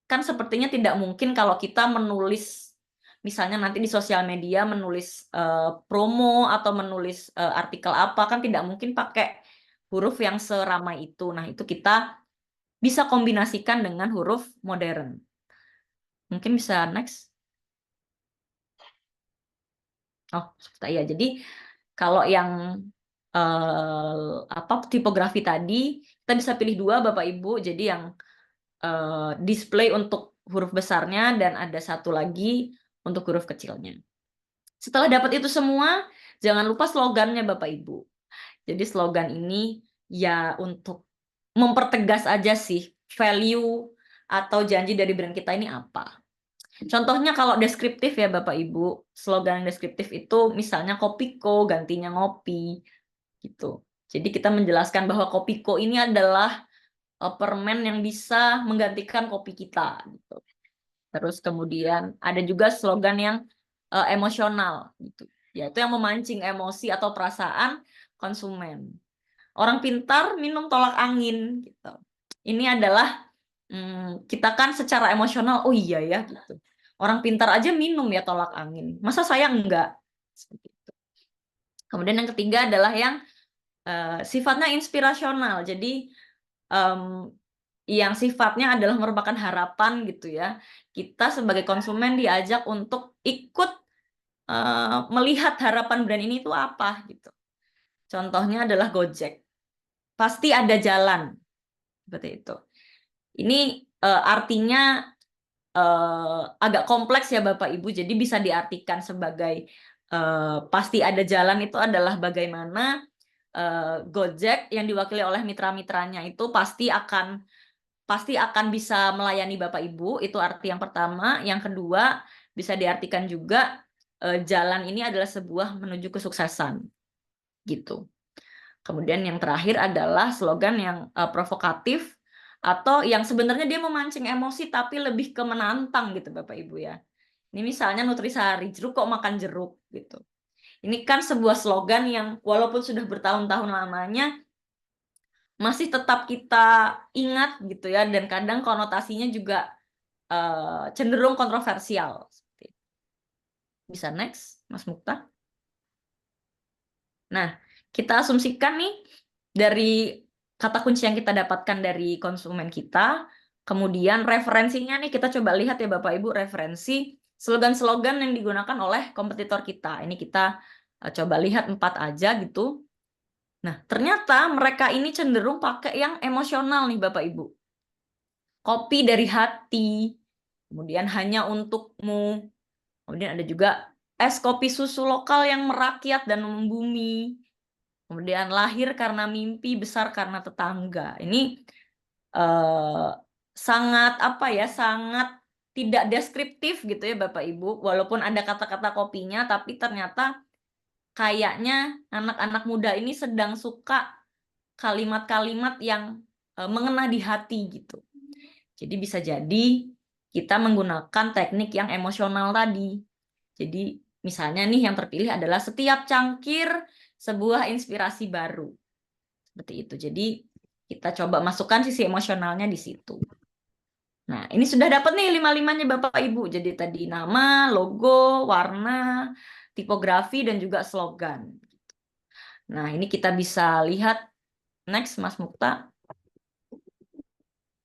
kan sepertinya tidak mungkin kalau kita menulis misalnya nanti di sosial media menulis promo atau menulis artikel apa, kan tidak mungkin pakai huruf yang seramai itu. Nah, itu kita bisa kombinasikan dengan huruf modern. Mungkin bisa next. Oh, ya. Jadi kalau yang tipografi tadi kita bisa pilih 2 Bapak Ibu. Jadi yang display untuk huruf besarnya dan ada satu lagi untuk huruf kecilnya. Setelah dapat itu semua, jangan lupa slogannya Bapak Ibu. Jadi slogan ini ya untuk mempertegas aja sih value atau janji dari brand kita ini apa. Contohnya kalau deskriptif ya Bapak Ibu, slogan deskriptif itu misalnya Kopiko gantinya ngopi gitu. Jadi kita menjelaskan bahwa Kopiko ini adalah permen yang bisa menggantikan kopi kita gitu. Terus kemudian ada juga slogan yang emosional gitu. Yaitu yang memancing emosi atau perasaan konsumen. Orang pintar minum tolak angin gitu. Ini adalah kita kan secara emosional, oh iya ya gitu. Orang pintar aja minum ya tolak angin. Masa saya enggak? Seperti itu. Kemudian yang ketiga adalah yang sifatnya inspirasional. Jadi yang sifatnya adalah merupakan harapan gitu ya. Kita sebagai konsumen diajak untuk ikut melihat harapan brand ini itu apa gitu. Contohnya adalah Gojek. Pasti ada jalan. Seperti itu. Ini artinya agak kompleks ya Bapak Ibu. Jadi bisa diartikan sebagai pasti ada jalan itu adalah bagaimana Gojek yang diwakili oleh mitra-mitranya itu pasti akan bisa melayani Bapak Ibu, itu arti yang pertama. Yang kedua, bisa diartikan juga jalan ini adalah sebuah menuju kesuksesan. Gitu. Kemudian yang terakhir adalah slogan yang provokatif atau yang sebenarnya dia memancing emosi tapi lebih ke menantang gitu Bapak Ibu ya. Ini misalnya Nutrisari, jeruk kok makan jeruk gitu. Ini kan sebuah slogan yang walaupun sudah bertahun-tahun lamanya masih tetap kita ingat gitu ya, dan kadang konotasinya juga cenderung kontroversial. Bisa next, Mas Mukta. Nah, kita asumsikan nih dari kata kunci yang kita dapatkan dari konsumen kita, kemudian referensinya nih kita coba lihat ya Bapak Ibu, referensi slogan-slogan yang digunakan oleh kompetitor kita. Ini kita coba lihat 4 aja gitu. Nah, ternyata mereka ini cenderung pakai yang emosional nih Bapak Ibu. Kopi dari hati, kemudian hanya untukmu. Kemudian ada juga es kopi susu lokal yang merakyat dan membumi. Kemudian lahir karena mimpi, besar karena tetangga. Ini sangat sangat tidak deskriptif gitu ya Bapak Ibu. Walaupun ada kata-kata kopinya, tapi ternyata kayaknya anak-anak muda ini sedang suka kalimat-kalimat yang mengena di hati gitu. Jadi bisa jadi kita menggunakan teknik yang emosional tadi. Jadi misalnya nih yang terpilih adalah setiap cangkir sebuah inspirasi baru. Seperti itu. Jadi kita coba masukkan sisi emosionalnya di situ. Nah, ini sudah dapat nih 5-5-nya Bapak Ibu. Jadi tadi nama, logo, warna, tipografi, dan juga slogan. Nah, ini kita bisa lihat next, Mas Mukta.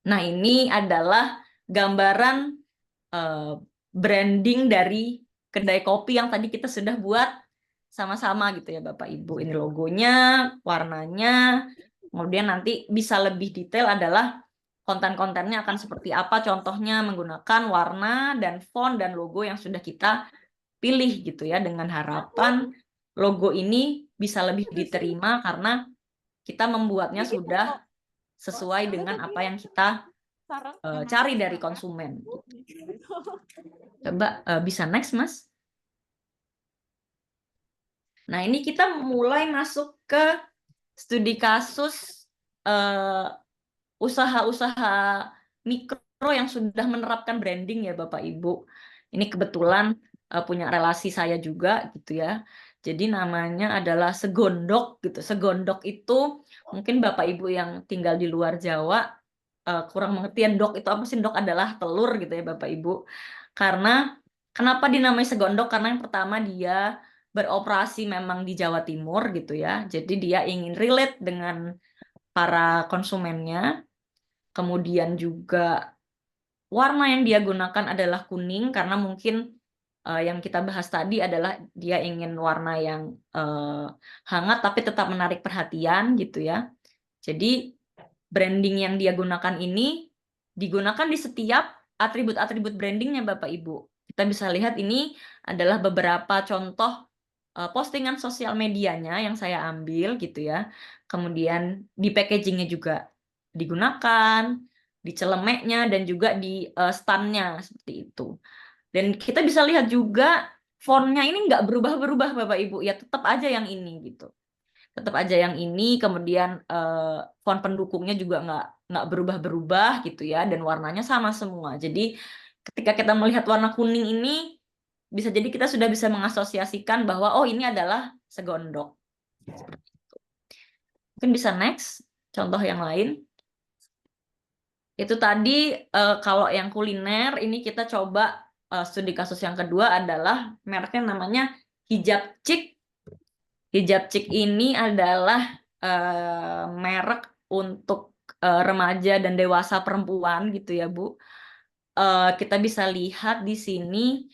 Nah, ini adalah gambaran branding dari kedai kopi yang tadi kita sudah buat sama-sama gitu ya Bapak Ibu. Ini logonya, warnanya, kemudian nanti bisa lebih detail adalah konten-kontennya akan seperti apa. Contohnya menggunakan warna dan font dan logo yang sudah kita pilih gitu ya, dengan harapan logo ini bisa lebih diterima karena kita membuatnya sudah sesuai dengan apa yang kita cari dari konsumen. Coba bisa next, Mas. Nah, ini kita mulai masuk ke studi kasus usaha-usaha mikro yang sudah menerapkan branding ya Bapak Ibu. Ini kebetulan punya relasi saya juga gitu ya. Jadi namanya adalah Segondok gitu. Segondok itu mungkin Bapak Ibu yang tinggal di luar Jawa kurang mengerti dok itu apa sih. Dok adalah telur gitu ya Bapak Ibu. Karena kenapa dinamai Segondok? Karena yang pertama dia beroperasi memang di Jawa Timur gitu ya. Jadi dia ingin relate dengan para konsumennya. Kemudian juga warna yang dia gunakan adalah kuning karena mungkin yang kita bahas tadi adalah dia ingin warna yang hangat tapi tetap menarik perhatian gitu ya. Jadi branding yang dia gunakan ini digunakan di setiap atribut-atribut brandingnya Bapak Ibu. Kita bisa lihat ini adalah beberapa contoh postingan sosial medianya yang saya ambil gitu ya. Kemudian di packagingnya juga digunakan, di celemeknya dan juga di stand-nya seperti itu. Dan kita bisa lihat juga fontnya ini nggak berubah-berubah Bapak Ibu, ya tetap aja yang ini gitu. Tetap aja yang ini, kemudian font pendukungnya juga nggak berubah-berubah gitu ya, dan warnanya sama semua. Jadi ketika kita melihat warna kuning ini, bisa jadi kita sudah bisa mengasosiasikan bahwa oh ini adalah segondok. Seperti itu. Mungkin bisa next, contoh yang lain. Itu tadi kalau yang kuliner, ini kita coba studi kasus yang kedua adalah mereknya namanya Hijab Chic. Hijab Chic ini adalah merek untuk remaja dan dewasa perempuan gitu ya Bu. Kita bisa lihat di sini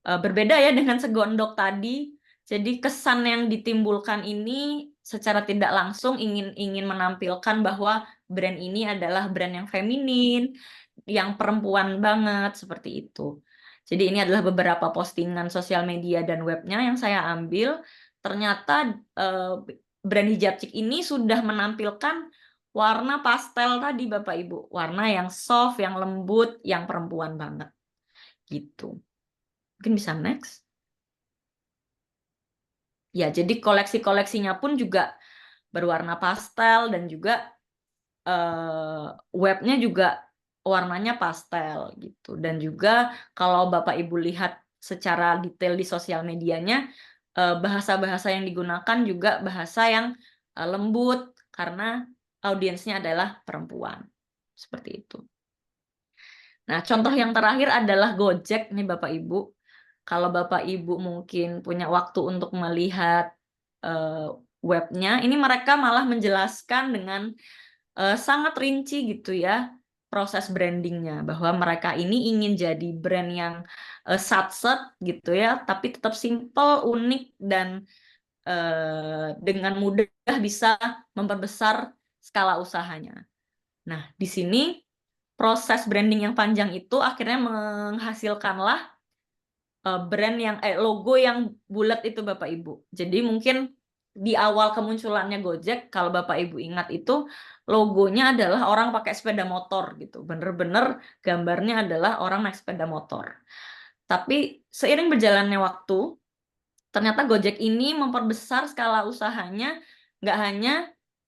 berbeda ya dengan segondok tadi. Jadi kesan yang ditimbulkan ini secara tidak langsung ingin menampilkan bahwa brand ini adalah brand yang feminin, yang perempuan banget seperti itu. Jadi ini adalah beberapa postingan sosial media dan webnya yang saya ambil. Ternyata brand Hijab Chic ini sudah menampilkan warna pastel tadi Bapak Ibu. Warna yang soft, yang lembut, yang perempuan banget. Gitu. Mungkin bisa next. Ya, jadi koleksi-koleksinya pun juga berwarna pastel dan juga webnya juga warnanya pastel gitu. Dan juga kalau Bapak Ibu lihat secara detail di sosial medianya, bahasa-bahasa yang digunakan juga bahasa yang lembut karena audiensnya adalah perempuan. Seperti itu. Nah, contoh yang terakhir adalah Gojek nih Bapak Ibu. Kalau Bapak Ibu mungkin punya waktu untuk melihat webnya, ini mereka malah menjelaskan dengan sangat rinci gitu ya proses brandingnya, bahwa mereka ini ingin jadi brand yang satset gitu ya, tapi tetap simple, unik dan dengan mudah bisa memperbesar skala usahanya. Nah, di sini proses branding yang panjang itu akhirnya menghasilkanlah brand yang logo yang bulat itu Bapak Ibu. Jadi mungkin di awal kemunculannya Gojek, kalau Bapak Ibu ingat itu logonya adalah orang pakai sepeda motor gitu. Bener-bener gambarnya adalah orang naik sepeda motor. Tapi seiring berjalannya waktu, ternyata Gojek ini memperbesar skala usahanya, nggak hanya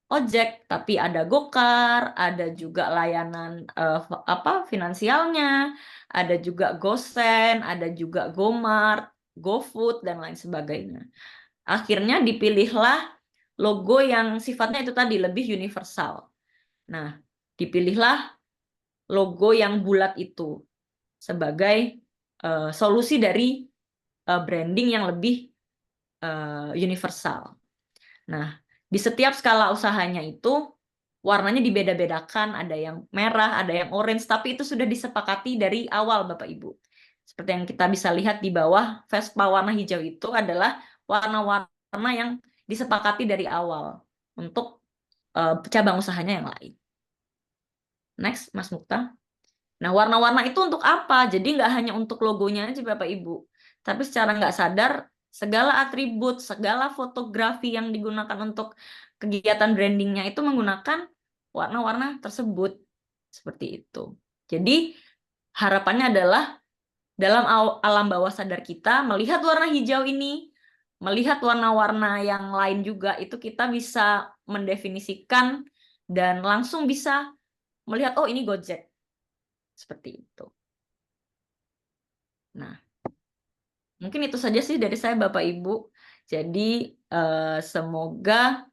ojek, tapi ada Gokar, ada juga layanan finansialnya, ada juga GoSend, ada juga GoMart, GoFood dan lain sebagainya. Akhirnya dipilihlah logo yang sifatnya itu tadi lebih universal. Nah, dipilihlah logo yang bulat itu sebagai solusi dari branding yang lebih universal. Nah, di setiap skala usahanya itu warnanya dibeda-bedakan, ada yang merah, ada yang orange, tapi itu sudah disepakati dari awal Bapak Ibu. Seperti yang kita bisa lihat di bawah, Vespa warna hijau itu adalah warna-warna yang disepakati dari awal untuk cabang usahanya yang lain. Next, Mas Mukta. Nah, warna-warna itu untuk apa? Jadi nggak hanya untuk logonya aja Bapak Ibu, tapi secara nggak sadar segala atribut, segala fotografi yang digunakan untuk kegiatan brandingnya itu menggunakan warna-warna tersebut. Seperti itu. Jadi harapannya adalah dalam alam bawah sadar kita melihat warna hijau ini, melihat warna-warna yang lain juga, itu kita bisa mendefinisikan dan langsung bisa melihat, oh ini Gojek. Seperti itu. Nah, mungkin itu saja sih dari saya Bapak Ibu. Jadi semoga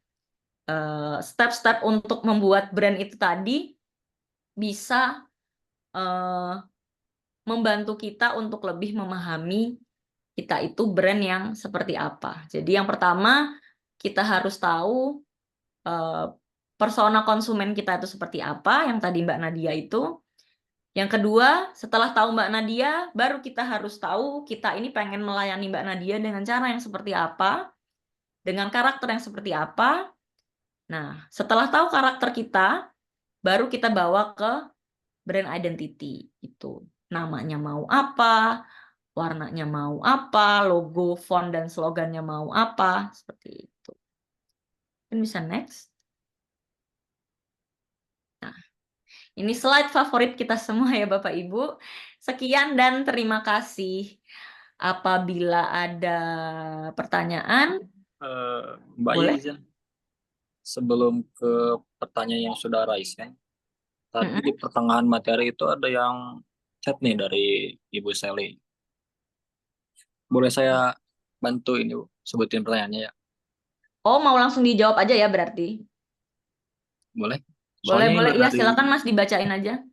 step-step untuk membuat brand itu tadi bisa membantu kita untuk lebih memahami kita itu brand yang seperti apa. Jadi yang pertama kita harus tahu persona konsumen kita itu seperti apa, yang tadi Mbak Nadia itu. Yang kedua, setelah tahu Mbak Nadia, baru kita harus tahu kita ini pengen melayani Mbak Nadia dengan cara yang seperti apa, dengan karakter yang seperti apa. Nah, setelah tahu karakter kita, baru kita bawa ke brand identity. Itu namanya mau apa, warnanya mau apa, logo, font, dan slogannya mau apa, seperti itu. Mungkin bisa next. Nah, ini slide favorit kita semua ya Bapak Ibu. Sekian dan terima kasih. Apabila ada pertanyaan, Mbak boleh. izin sebelum ke pertanyaan yang sudah raise kan, tadi di pertengahan materi itu ada yang chat nih dari Ibu Sally. Boleh saya bantu ini Bu, sebutin pertanyaannya ya? Oh, mau langsung dijawab aja ya berarti? Boleh? Boleh, Soalnya ini boleh. Iya, dari silakan Mas dibacain aja.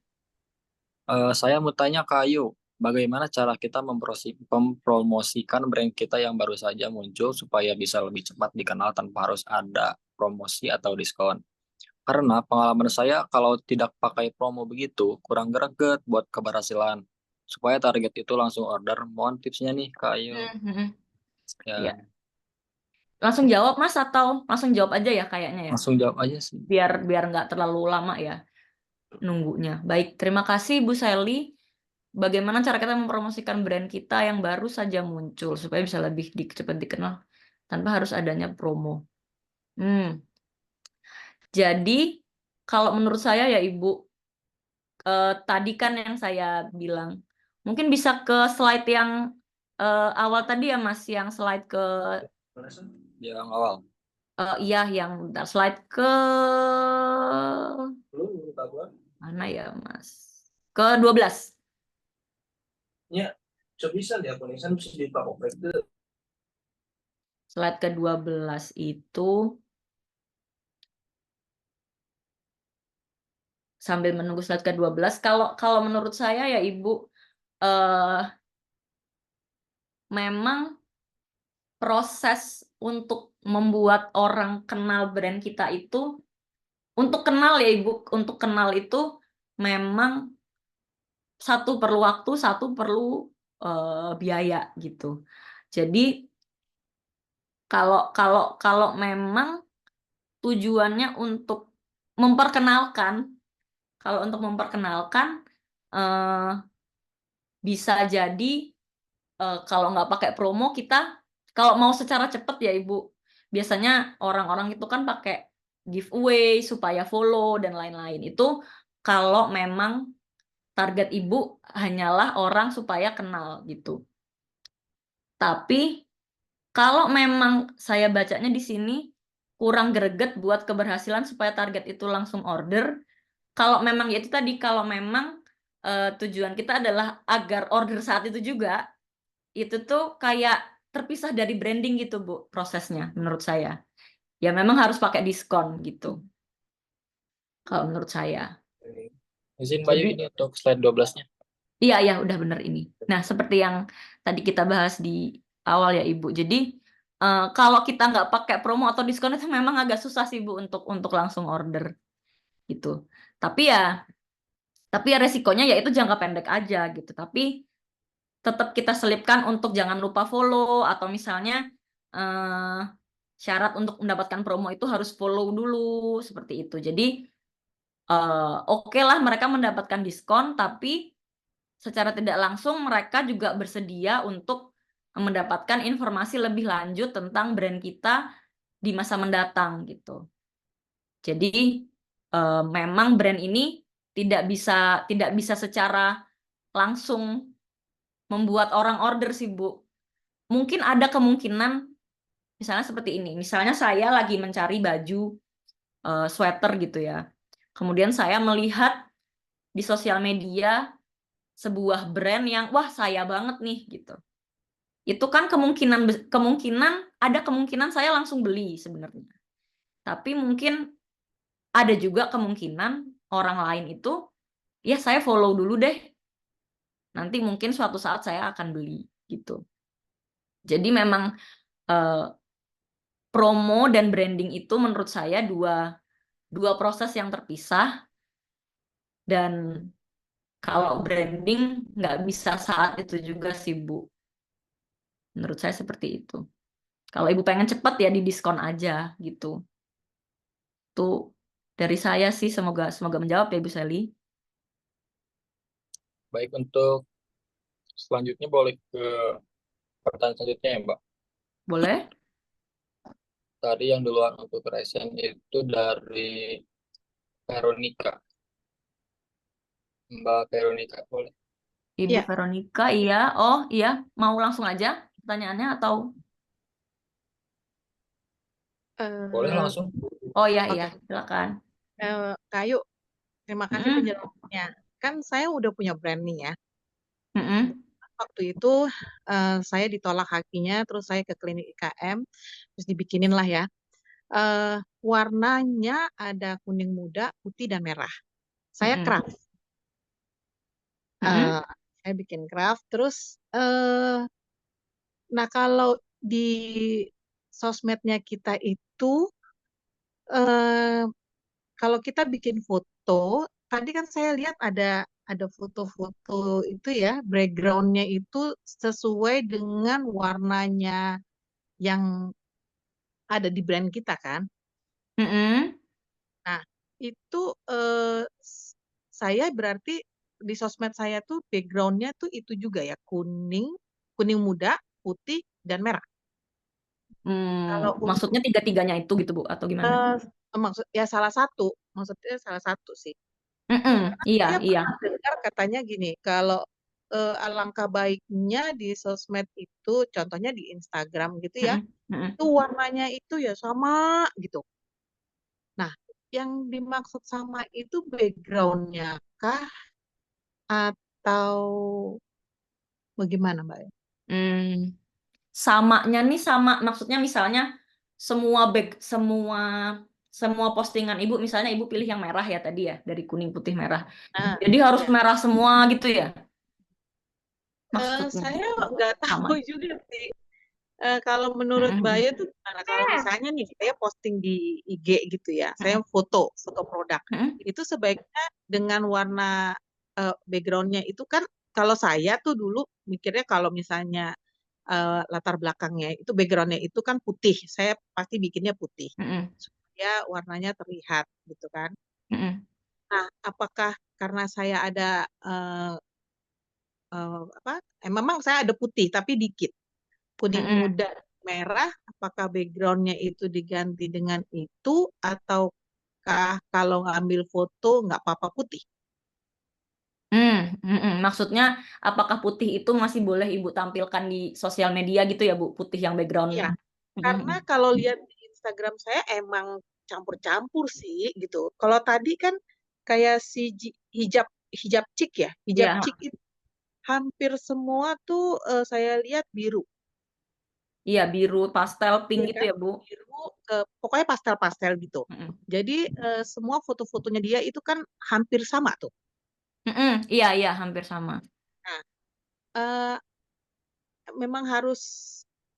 saya mau tanya ke Ayu, bagaimana cara kita mempromosikan brand kita yang baru saja muncul supaya bisa lebih cepat dikenal tanpa harus ada promosi atau diskon? Karena pengalaman saya kalau tidak pakai promo begitu, kurang greget buat keberhasilan. Supaya target itu langsung order. Mohon tipsnya nih, Kak Ayu. Ya, Iya. Langsung jawab Mas atau langsung jawab aja ya kayaknya ya? langsung jawab aja sih. Biar nggak terlalu lama ya nunggunya. Baik, terima kasih Bu Sally. Bagaimana cara kita mempromosikan brand kita yang baru saja muncul supaya bisa lebih cepat dikenal tanpa harus adanya promo? Jadi kalau menurut saya ya Ibu, tadi kan yang saya bilang, mungkin bisa ke slide yang awal tadi ya Mas, yang slide ke Yang awal. iya yang bentar, slide ke mana ya Mas? Ke 12. Slide ke 12 itu sambil menunggu slide ke 12, kalau menurut saya ya Ibu, memang proses untuk membuat orang kenal brand kita itu, untuk kenal ya Ibu, untuk kenal itu memang satu perlu waktu, satu perlu biaya gitu. Jadi kalau memang tujuannya untuk memperkenalkan, kalau untuk memperkenalkan bisa jadi kalau nggak pakai promo, kita kalau mau secara cepat ya Ibu, biasanya orang-orang itu kan pakai giveaway supaya follow dan lain-lain. Itu kalau memang target Ibu hanyalah orang supaya kenal gitu. Tapi kalau memang saya bacanya di sini kurang greget buat keberhasilan supaya target itu langsung order, kalau memang ya itu tadi, kalau memang tujuan kita adalah agar order saat itu juga, itu tuh kayak terpisah dari branding gitu Bu, prosesnya menurut saya. Ya memang harus pakai diskon gitu. Kalau menurut saya. Izin Mbak Ayu ini untuk slide 12-nya. Iya, udah bener ini. Nah, seperti yang tadi kita bahas di awal ya Ibu. Jadi, kalau kita nggak pakai promo atau diskon itu memang agak susah sih Bu untuk langsung order gitu. Tapi ya resikonya ya itu jangka pendek aja gitu. Tapi tetap kita selipkan untuk jangan lupa follow, atau misalnya syarat untuk mendapatkan promo itu harus follow dulu, seperti itu. Jadi oke lah mereka mendapatkan diskon, tapi secara tidak langsung mereka juga bersedia untuk mendapatkan informasi lebih lanjut tentang brand kita di masa mendatang gitu. Jadi memang brand ini tidak bisa secara langsung membuat orang order sih Bu. Mungkin ada kemungkinan misalnya seperti ini. Misalnya saya lagi mencari baju sweater gitu ya. Kemudian saya melihat di sosial media sebuah brand yang wah saya banget nih gitu. Itu kan ada kemungkinan saya langsung beli sebenarnya. Tapi mungkin ada juga kemungkinan orang lain itu ya saya follow dulu deh. Nanti mungkin suatu saat saya akan beli gitu. Jadi memang promo dan branding itu menurut saya dua dua proses yang terpisah, dan kalau branding nggak bisa saat itu juga sih, Bu. Menurut saya seperti itu. Kalau Ibu pengen cepat ya di diskon aja gitu. Tuh dari saya sih, semoga semoga menjawab ya Ibu Sally. Baik, untuk selanjutnya boleh ke pertanyaan selanjutnya ya, Mbak. Boleh? Tadi yang duluan untuk resen itu dari Veronica. Mbak Veronica, boleh? Ibu Ya, Veronica, iya. Oh iya, mau langsung aja pertanyaannya atau? Boleh eh, langsung. Oh iya, iya, oke. silakan. Kak Ayu, terima kasih Mm-mm, penjelasannya. Kan saya udah punya brand nih ya. mm-mm, Waktu itu saya ditolak kakinya, terus saya ke klinik IKM, terus dibikinin lah ya. Warnanya ada kuning muda, putih, dan merah. Saya mm-mm, craft. mm-mm, Eh, saya bikin craft. Terus, nah kalau di sosmednya kita itu, eh, kalau kita bikin foto, tadi kan saya lihat ada foto-foto itu ya, backgroundnya itu sesuai dengan warnanya yang ada di brand kita kan. mm-mm, Nah, itu saya berarti di sosmed saya tuh backgroundnya tuh itu juga ya, kuning, kuning muda, putih, dan merah. Kalau untuk Maksudnya tiga-tiganya itu gitu Bu, atau gimana? maksud ya salah satu, maksudnya salah satu sih. Mm-mm, iya, Saya iya. pernah dengar katanya gini, kalau alangkah baiknya di sosmed itu, contohnya di Instagram gitu ya, Mm-mm, mm-mm. itu warnanya itu ya sama gitu. Nah, yang dimaksud sama itu backgroundnya kah atau bagaimana Mbak ya? Hmm, Samanya nih sama, maksudnya misalnya semua semua postingan Ibu, misalnya Ibu pilih yang merah ya tadi ya, dari kuning putih merah. Nah, Jadi harus ya. merah semua gitu ya maksudnya. Saya nggak Sama. tahu juga sih. Kalau menurut Mbak Mm-mm, Ayu tuh gimana? Kalau misalnya nih saya posting di IG gitu ya, saya mm-mm, foto produk. mm-mm, Itu sebaiknya dengan warna backgroundnya itu kan kalau saya tuh dulu mikirnya kalau misalnya latar belakangnya itu backgroundnya itu kan putih, saya pasti bikinnya putih mm-mm, supaya warnanya terlihat gitu kan. mm-mm, Nah, apakah karena saya ada apa? Memang saya ada putih tapi dikit. Kuning mm-mm. muda merah, apakah backgroundnya itu diganti dengan itu ataukah kalau ngambil foto nggak apa-apa putih? Maksudnya apakah putih itu masih boleh Ibu tampilkan di sosial media gitu ya Bu, putih yang backgroundnya? Iya, karena Mm-mm, kalau lihat di Instagram saya emang campur-campur sih gitu. Kalau tadi kan kayak si hijab hijab chic ya, hijab iya, chic itu hampir semua tuh saya lihat biru, iya biru, pastel, pink ya gitu kan? ya Bu. Biru, pokoknya pastel-pastel gitu. Mm-mm, Jadi semua foto-fotonya dia itu kan hampir sama tuh. mm-mm, iya, iya, hampir sama. Nah, eh, memang harus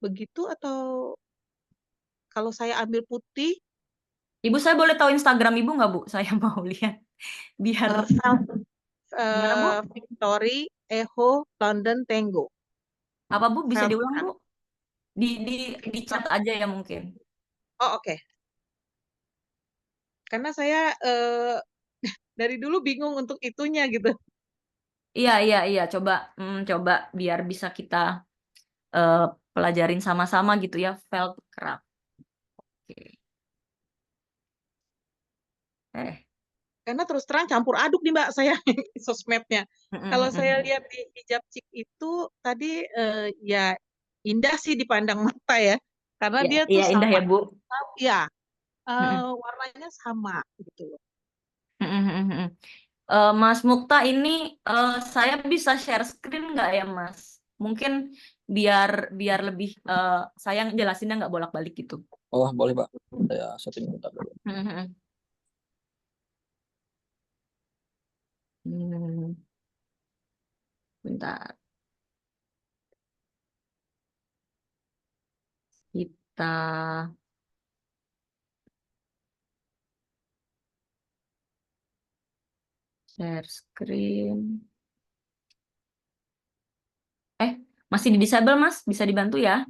begitu atau kalau saya ambil putih, Ibu, saya boleh tahu Instagram Ibu nggak Bu? Saya mau lihat. Biar gimana Bu? Victory Echo London Tango. Apa Bu? Bisa Velvet diulang kan? Bu? Di chat aja ya mungkin. Oh, oke. Karena saya dari dulu bingung untuk itunya gitu. Iya, iya, iya. Coba biar bisa kita eh, pelajarin sama-sama gitu ya. Felt craft. Oke. Karena terus terang campur aduk nih Mbak saya sosmednya. Kalau saya Mm-mm. lihat di hijab chic itu tadi ya indah sih dipandang mata ya. Karena Ya, dia tuh iya indah sama, ya Bu. ya Mm-mm. warnanya sama gitu loh. Mm-mm. Mas Mukta ini saya bisa share screen nggak ya Mas? Mungkin biar biar lebih saya jelasinnya nggak bolak-balik gitu. Oh, boleh, Pak. Saya setting bentar dulu. Mm-mm. Hmm, Bentar. Kita Share screen. Masih di disable, Mas? Bisa dibantu ya?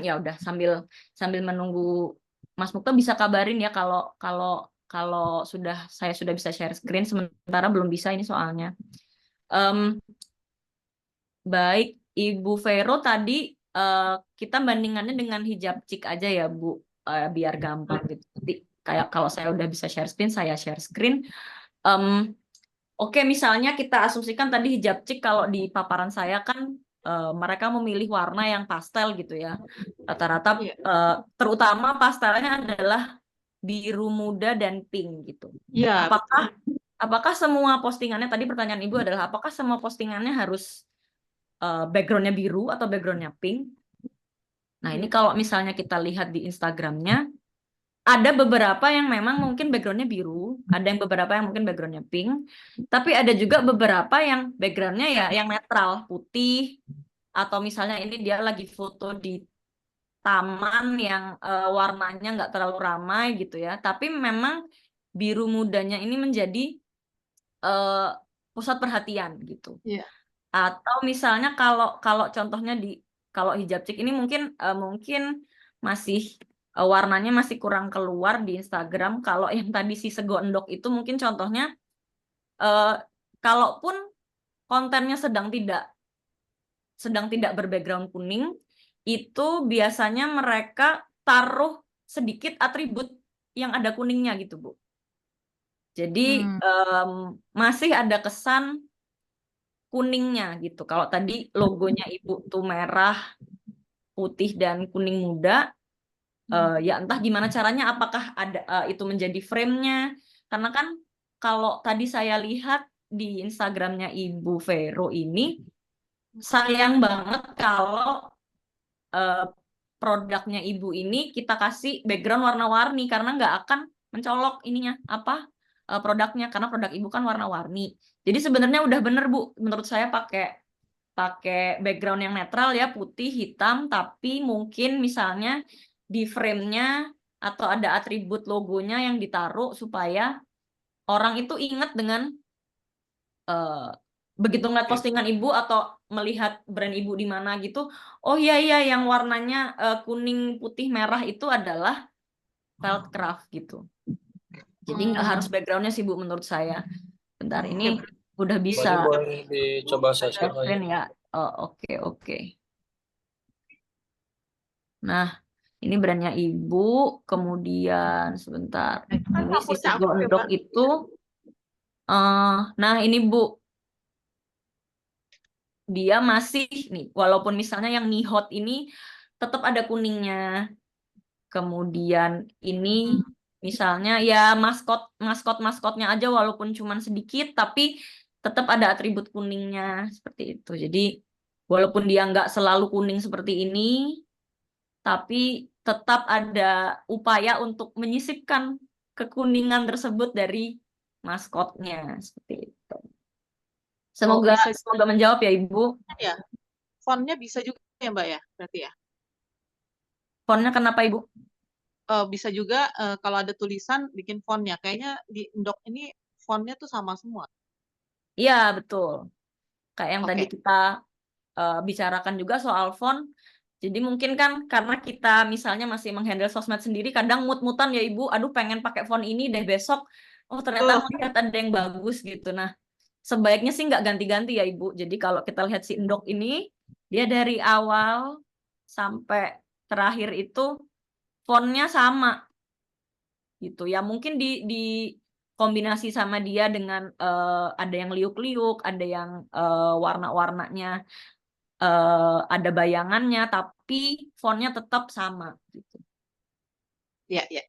Ya udah sambil menunggu Mas Mukto bisa kabarin ya kalau kalau saya sudah bisa share screen, sementara belum bisa ini soalnya. Em, Baik, Ibu Vero tadi kita bandingannya dengan hijab cik aja ya Bu, biar gampang gitu. Nanti kayak kalau saya udah bisa share screen, saya share screen. Em, Oke, misalnya kita asumsikan tadi hijab cik kalau di paparan saya kan mereka memilih warna yang pastel gitu ya. Rata-rata Iya. terutama pastelnya adalah biru muda dan pink gitu. Iya, Apakah semua postingannya, tadi pertanyaan Ibu adalah apakah semua postingannya harus backgroundnya biru atau backgroundnya pink? Nah, ini kalau misalnya kita lihat di Instagramnya, ada beberapa yang memang mungkin backgroundnya biru, ada yang beberapa yang mungkin backgroundnya pink, tapi ada juga beberapa yang backgroundnya ya yang netral, putih, atau misalnya ini dia lagi foto di taman yang warnanya nggak terlalu ramai gitu ya, tapi memang biru mudanya ini menjadi pusat perhatian gitu. Iya. Atau misalnya kalau contohnya kalau hijab cik ini mungkin masih warnanya masih kurang keluar di Instagram. Kalau yang tadi si segondok itu mungkin contohnya kalaupun kontennya sedang tidak berbackground kuning, itu biasanya mereka taruh sedikit atribut yang ada kuningnya gitu, Bu. Jadi masih ada kesan kuningnya gitu. Kalau tadi logonya Ibu tuh merah, putih dan kuning muda, ya entah gimana caranya, apakah ada itu menjadi frame-nya. Karena kan kalau tadi saya lihat di Instagramnya Ibu Vero ini, sayang banget kalau produknya Ibu ini kita kasih background warna-warni karena nggak akan mencolok ininya apa produknya, karena produk Ibu kan warna-warni. Jadi sebenarnya udah bener Bu, menurut saya pakai background yang netral ya, putih, hitam, tapi mungkin misalnya di frame-nya atau ada atribut logonya yang ditaruh supaya orang itu ingat dengan begitu ngeliat postingan Ibu atau melihat brand Ibu di mana gitu, oh iya yang warnanya kuning, putih, merah itu adalah Feldcraft gitu. Jadi nggak harus backgroundnya sih Bu menurut saya. Bentar, ini udah bisa Boleh dicoba saya share lagi. screen ya. Oh, oke. Nah, ini brandnya Ibu, kemudian sebentar. Ini si segondok itu. Nah, ini Bu, dia masih nih, walaupun misalnya yang Mihot ini tetap ada kuningnya. Kemudian ini misalnya ya maskotnya aja walaupun cuman sedikit, tapi tetap ada atribut kuningnya seperti itu. Jadi walaupun dia nggak selalu kuning seperti ini, tapi tetap ada upaya untuk menyisipkan kekuningan tersebut dari maskotnya seperti itu. Semoga menjawab ya Ibu. Ya, fontnya bisa juga ya Mbak ya, berarti ya. Fontnya kenapa Ibu? Bisa juga kalau ada tulisan bikin fontnya. Kayaknya di Endok ini fontnya tuh sama semua. Iya betul. Kayak yang tadi Oke. kita bicarakan juga soal font. Jadi mungkin kan karena kita misalnya masih menghandle sosmed sendiri, kadang mut-mutan ya Ibu, aduh pengen pakai font ini deh besok, oh ternyata melihat ada yang bagus gitu. Nah, sebaiknya sih nggak ganti-ganti ya Ibu. Jadi kalau kita lihat si Endok ini, dia dari awal sampai terakhir itu fontnya sama gitu. Ya mungkin di kombinasi sama dia dengan ada yang liuk-liuk, ada yang warna-warnanya ada bayangannya, tapi fontnya tetap sama gitu. Iya.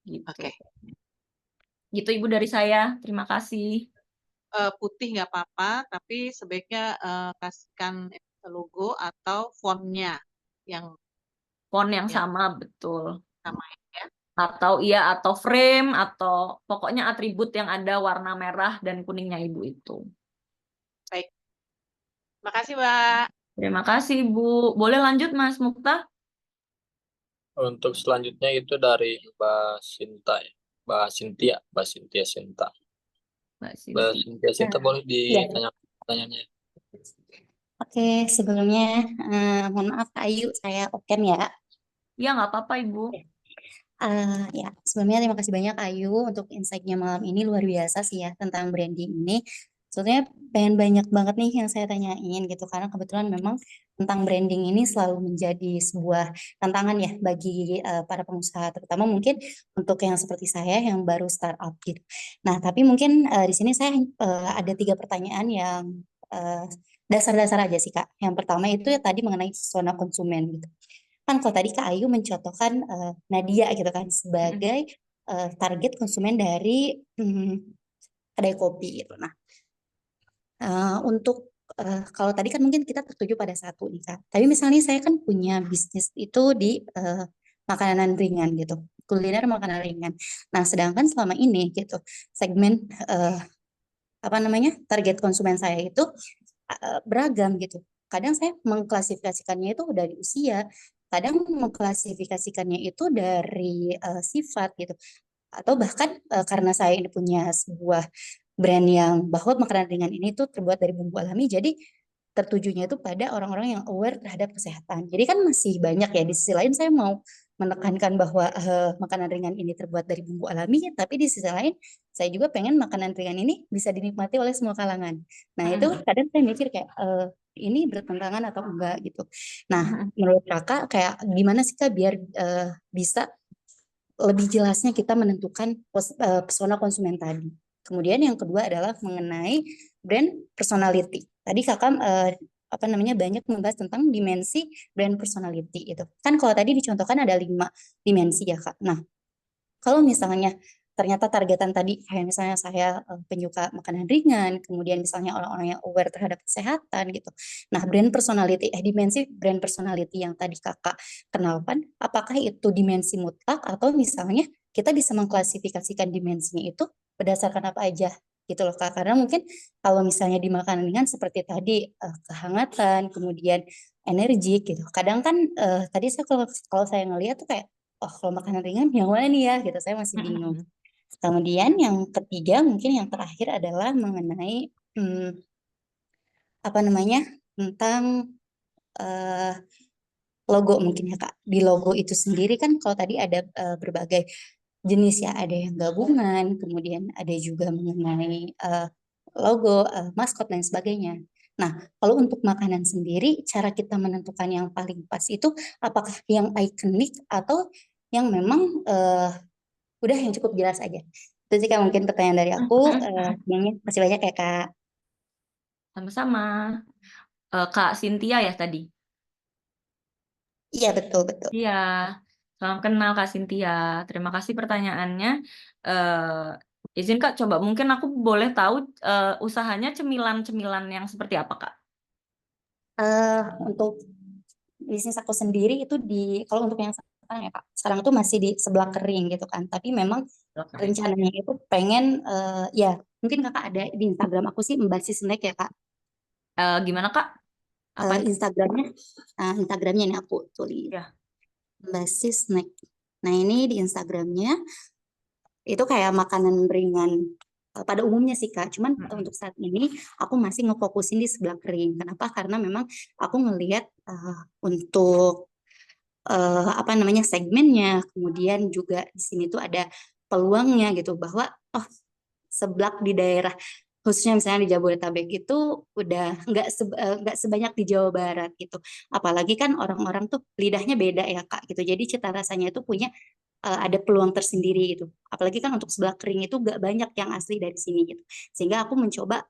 Gitu. Oke. Gitu Ibu dari saya. Terima kasih. Putih nggak apa-apa, tapi sebaiknya kasihkan logo atau fontnya yang Font yang Ya. sama betul. sama ya. Atau frame atau pokoknya atribut yang ada warna merah dan kuningnya Ibu itu. Baik. Makasih, Mbak. Terima kasih, Ibu. Boleh lanjut, Mas Mukta? Untuk selanjutnya itu dari Mbak Sinta ya. Mbak Sintia Sinta. Mbak Mbak Siti. Sintia Sinta boleh Iya. ditanya pertanyaannya. Oke, sebelumnya mohon maaf Kak Ayu, saya Oken ya. Ya, nggak apa-apa, Ibu. Ya, sebelumnya terima kasih banyak Ayu untuk insight-nya malam ini, luar biasa sih ya tentang branding ini. Sebetulnya pengen banyak banget nih yang saya tanyain gitu, karena kebetulan memang tentang branding ini selalu menjadi sebuah tantangan ya bagi para pengusaha, terutama mungkin untuk yang seperti saya yang baru startup gitu. Nah, tapi mungkin di sini saya ada 3 pertanyaan yang eh, dasar-dasar aja sih Kak. Yang pertama itu ya tadi mengenai persona konsumen gitu. Kan kalau tadi Kak Ayu mencontohkan Nadia gitu kan sebagai target konsumen dari kedai kopi gitu. Nah, untuk kalau tadi kan mungkin kita tertuju pada satu nih Kak. Tapi misalnya saya kan punya bisnis itu di makanan ringan gitu, kuliner makanan ringan. Nah, sedangkan selama ini gitu segmen apa namanya target konsumen saya itu beragam gitu. Kadang saya mengklasifikasikannya itu dari usia, kadang mengklasifikasikannya itu dari sifat gitu, atau bahkan karena saya ini punya sebuah brand yang bahwa makanan ringan ini tuh terbuat dari bumbu alami, jadi tertujunya itu pada orang-orang yang aware terhadap kesehatan. Jadi kan masih banyak ya. Di sisi lain saya mau menekankan bahwa makanan ringan ini terbuat dari bumbu alami, tapi di sisi lain saya juga pengen makanan ringan ini bisa dinikmati oleh semua kalangan. Nah itu kadang saya mikir kayak ini bertentangan atau enggak gitu. Nah menurut kakak kayak gimana sih kak biar bisa lebih jelasnya kita menentukan persona konsumen tadi. Kemudian yang kedua adalah mengenai brand personality. Tadi kakak apa namanya banyak membahas tentang dimensi brand personality itu. Kan kalau tadi dicontohkan ada 5 dimensi ya kak. Nah kalau misalnya ternyata targetan tadi kayak misalnya saya penyuka makanan ringan, kemudian misalnya orang-orang yang aware terhadap kesehatan gitu. Nah, dimensi brand personality yang tadi kakak kenalkan, apakah itu dimensi mutlak atau misalnya kita bisa mengklasifikasikan dimensinya itu berdasarkan apa aja gitu loh kak. Karena mungkin kalau misalnya di makanan ringan seperti tadi kehangatan, kemudian energi gitu. Kadang kan tadi saya kalau saya ngelihat tuh kayak oh kalau makanan ringan yang mana nih ya gitu saya masih bingung. Kemudian yang ketiga mungkin yang terakhir adalah mengenai apa namanya tentang logo mungkin ya Kak. Di logo itu sendiri kan kalau tadi ada berbagai jenis ya, ada yang gabungan, kemudian ada juga mengenai logo, maskot dan sebagainya. Nah, kalau untuk makanan sendiri, cara kita menentukan yang paling pas itu apakah yang ikonik atau yang memang udah yang cukup jelas aja. Itu sih Kak mungkin pertanyaan dari aku. Masih banyak ya Kak. Sama-sama. Kak Cynthia ya tadi? Iya betul betul. Iya. Salam kenal Kak Cynthia. Terima kasih pertanyaannya. Izin Kak, coba mungkin aku boleh tahu usahanya cemilan-cemilan yang seperti apa Kak? Untuk bisnis aku sendiri itu kalau untuk yang sekarang ya Kak, sekarang itu masih di sebelah kering gitu kan. Tapi memang rencananya itu pengen ya mungkin Kakak ada di Instagram aku sih Mbak Snack ya Kak. Gimana Kak? Apa? Instagramnya ini aku tulis. Ya. Mbak Snack. Nah ini di Instagramnya itu kayak makanan ringan pada umumnya sih Kak. Cuman untuk saat ini aku masih ngefokusin di sebelah kering. Kenapa? Karena memang aku ngelihat untuk apa namanya segmennya, kemudian juga di sini tuh ada peluangnya gitu bahwa oh seblak di daerah khususnya misalnya di Jabodetabek itu udah nggak sebanyak di Jawa Barat gitu. Apalagi kan orang-orang tuh lidahnya beda ya Kak gitu. Jadi cita rasanya itu punya ada peluang tersendiri gitu. Apalagi kan untuk seblak kering itu nggak banyak yang asli dari sini gitu. Sehingga aku mencoba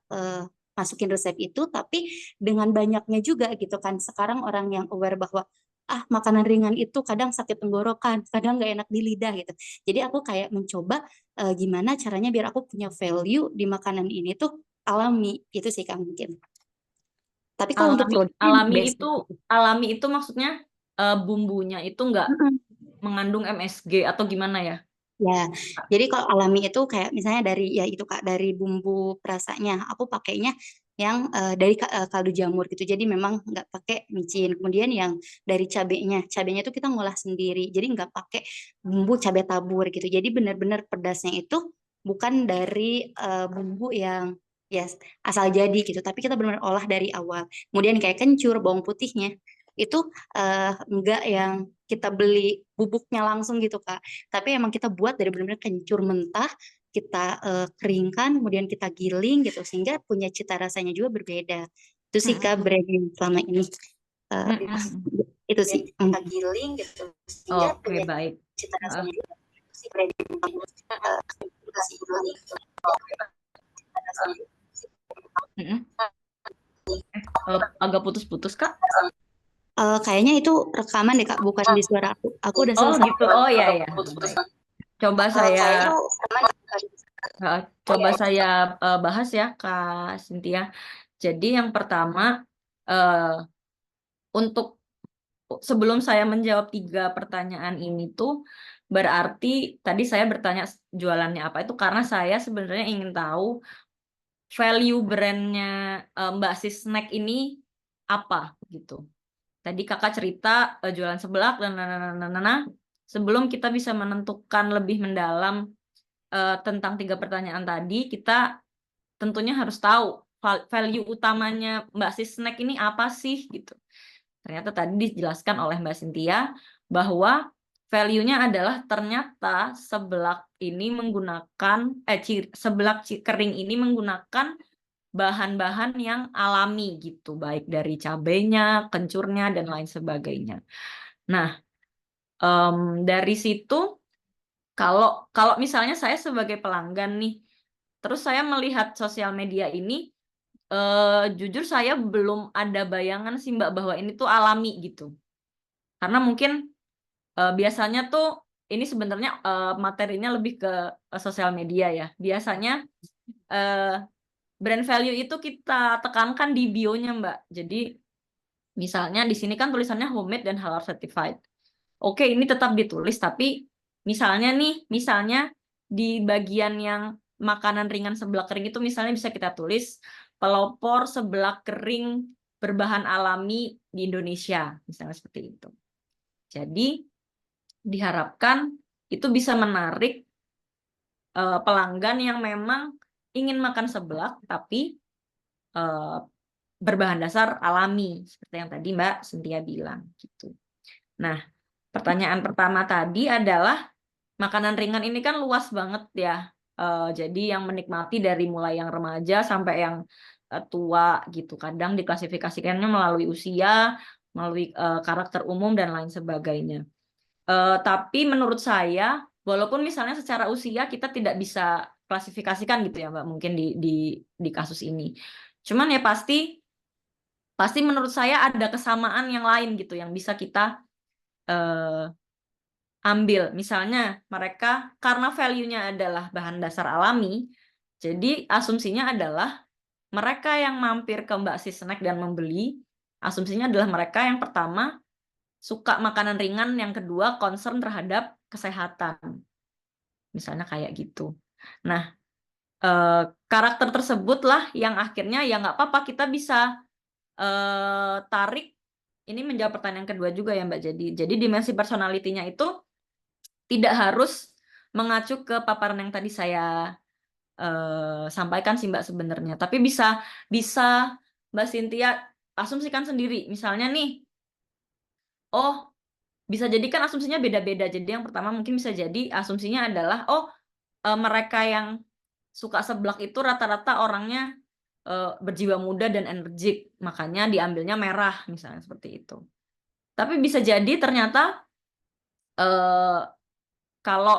masukin resep itu, tapi dengan banyaknya juga gitu kan. Sekarang orang yang aware bahwa makanan ringan itu kadang sakit tenggorokan, kadang nggak enak di lidah gitu. Jadi aku kayak mencoba gimana caranya biar aku punya value di makanan ini tuh alami gitu sih Kang mungkin. Tapi kalau untuk alami itu maksudnya bumbunya itu nggak mengandung MSG atau gimana ya? Ya, jadi kalau alami itu kayak misalnya dari ya itu Kak dari bumbu perasanya aku pakainya yang dari kaldu jamur gitu. Jadi memang nggak pakai micin. Kemudian yang dari cabenya itu kita ngolah sendiri. Jadi nggak pakai bumbu cabai tabur gitu. Jadi benar-benar pedasnya itu bukan dari bumbu yang ya asal jadi gitu. Tapi kita benar-benar olah dari awal. Kemudian kayak kencur, bawang putihnya itu enggak yang kita beli bubuknya langsung gitu Kak. Tapi emang kita buat dari benar-benar kencur mentah, kita keringkan, kemudian kita giling gitu sehingga punya cita rasanya juga berbeda. Itu sih Kak brand yang selama ini itu sih kita giling gitu sehingga Oke, punya baik. cita rasanya juga. Itu sih brand Agak putus-putus, Kak. kayaknya itu rekaman deh Kak, bukan di suara aku. Aku udah Oh, selesai. gitu. Oh, iya, ya. Coba saya bahas ya, Kak Cynthia. Jadi yang pertama, untuk sebelum saya menjawab 3 pertanyaan ini tuh, berarti tadi saya bertanya jualannya apa itu karena saya sebenarnya ingin tahu value brandnya Mbak Sis Snack ini apa gitu. Tadi kakak cerita jualan seblak dan sebelum kita bisa menentukan lebih mendalam tentang 3 pertanyaan tadi, kita tentunya harus tahu value utamanya Mbak Sis Snack ini apa sih gitu. Ternyata tadi dijelaskan oleh Mbak Cynthia bahwa value-nya adalah ternyata seblak ini menggunakan seblak kering ini menggunakan bahan-bahan yang alami gitu, baik dari cabenya, kencurnya dan lain sebagainya. Nah, dari situ kalau misalnya saya sebagai pelanggan nih, terus saya melihat sosial media ini, jujur saya belum ada bayangan sih Mbak bahwa ini tuh alami gitu. Karena mungkin biasanya tuh ini sebenarnya materinya lebih ke sosial media ya. Biasanya brand value itu kita tekankan di bio-nya Mbak. Jadi misalnya di sini kan tulisannya homemade dan halal certified. Oke, ini tetap ditulis, tapi misalnya di bagian yang makanan ringan seblak kering itu misalnya bisa kita tulis pelopor seblak kering berbahan alami di Indonesia, misalnya seperti itu. Jadi diharapkan itu bisa menarik pelanggan yang memang ingin makan seblak tapi berbahan dasar alami seperti yang tadi Mbak Cynthia bilang gitu. Nah, pertanyaan pertama tadi adalah makanan ringan ini kan luas banget ya. Jadi yang menikmati dari mulai yang remaja sampai yang tua gitu. Kadang diklasifikasikannya melalui usia, melalui karakter umum dan lain sebagainya. Tapi menurut saya, walaupun misalnya secara usia kita tidak bisa klasifikasikan gitu ya Mbak, mungkin di kasus ini. Cuman ya pasti menurut saya ada kesamaan yang lain gitu yang bisa kita ambil. Misalnya mereka karena value-nya adalah bahan dasar alami, jadi asumsinya adalah mereka yang mampir ke Mbak Sis Snack dan membeli, asumsinya adalah mereka yang pertama suka makanan ringan, yang kedua concern terhadap kesehatan. Misalnya kayak gitu. Nah, karakter tersebutlah yang akhirnya ya nggak apa-apa kita bisa tarik. Ini menjawab pertanyaan kedua juga ya Mbak. Jadi dimensi personality-nya itu tidak harus mengacu ke paparan yang tadi saya sampaikan sih Mbak sebenarnya. Tapi bisa Mbak Cynthia asumsikan sendiri. Misalnya nih, oh bisa jadi kan asumsinya beda-beda. Jadi yang pertama mungkin bisa jadi asumsinya adalah mereka yang suka seblak itu rata-rata orangnya berjiwa muda dan energik, makanya diambilnya merah misalnya seperti itu. Tapi bisa jadi ternyata kalau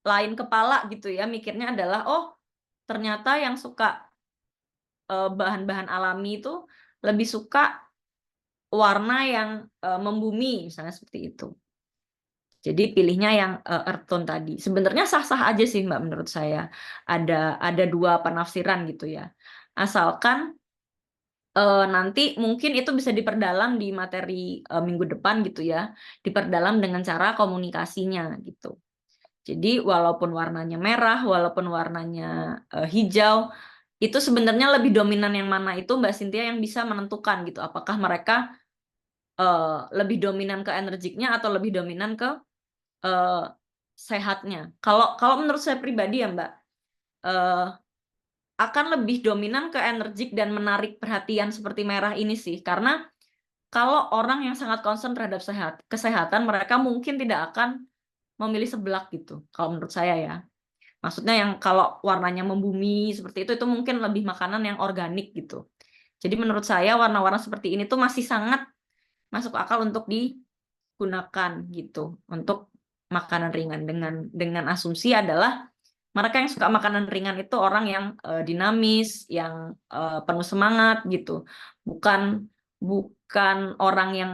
lain kepala gitu ya mikirnya adalah ternyata yang suka bahan-bahan alami itu lebih suka warna yang membumi misalnya seperti itu. Jadi pilihnya yang earth tone tadi. Sebenarnya sah-sah aja sih Mbak menurut saya. Ada 2 penafsiran gitu ya. Asalkan nanti mungkin itu bisa diperdalam di materi minggu depan gitu ya. Diperdalam dengan cara komunikasinya gitu. Jadi walaupun warnanya merah, walaupun warnanya hijau, itu sebenarnya lebih dominan yang mana itu Mbak Cynthia yang bisa menentukan gitu. Apakah mereka lebih dominan ke energiknya atau lebih dominan ke eh, sehatnya. Kalau menurut saya pribadi ya Mbak, eh, akan lebih dominan ke energik dan menarik perhatian seperti merah ini sih. Karena kalau orang yang sangat concern terhadap kesehatan, mereka mungkin tidak akan memilih seblak gitu. Kalau menurut saya ya. Maksudnya yang kalau warnanya membumi seperti itu mungkin lebih makanan yang organik gitu. Jadi menurut saya warna-warna seperti ini tuh masih sangat masuk akal untuk digunakan gitu untuk makanan ringan dengan asumsi adalah mereka yang suka makanan ringan itu orang yang dinamis, yang penuh semangat gitu. Bukan bukan orang yang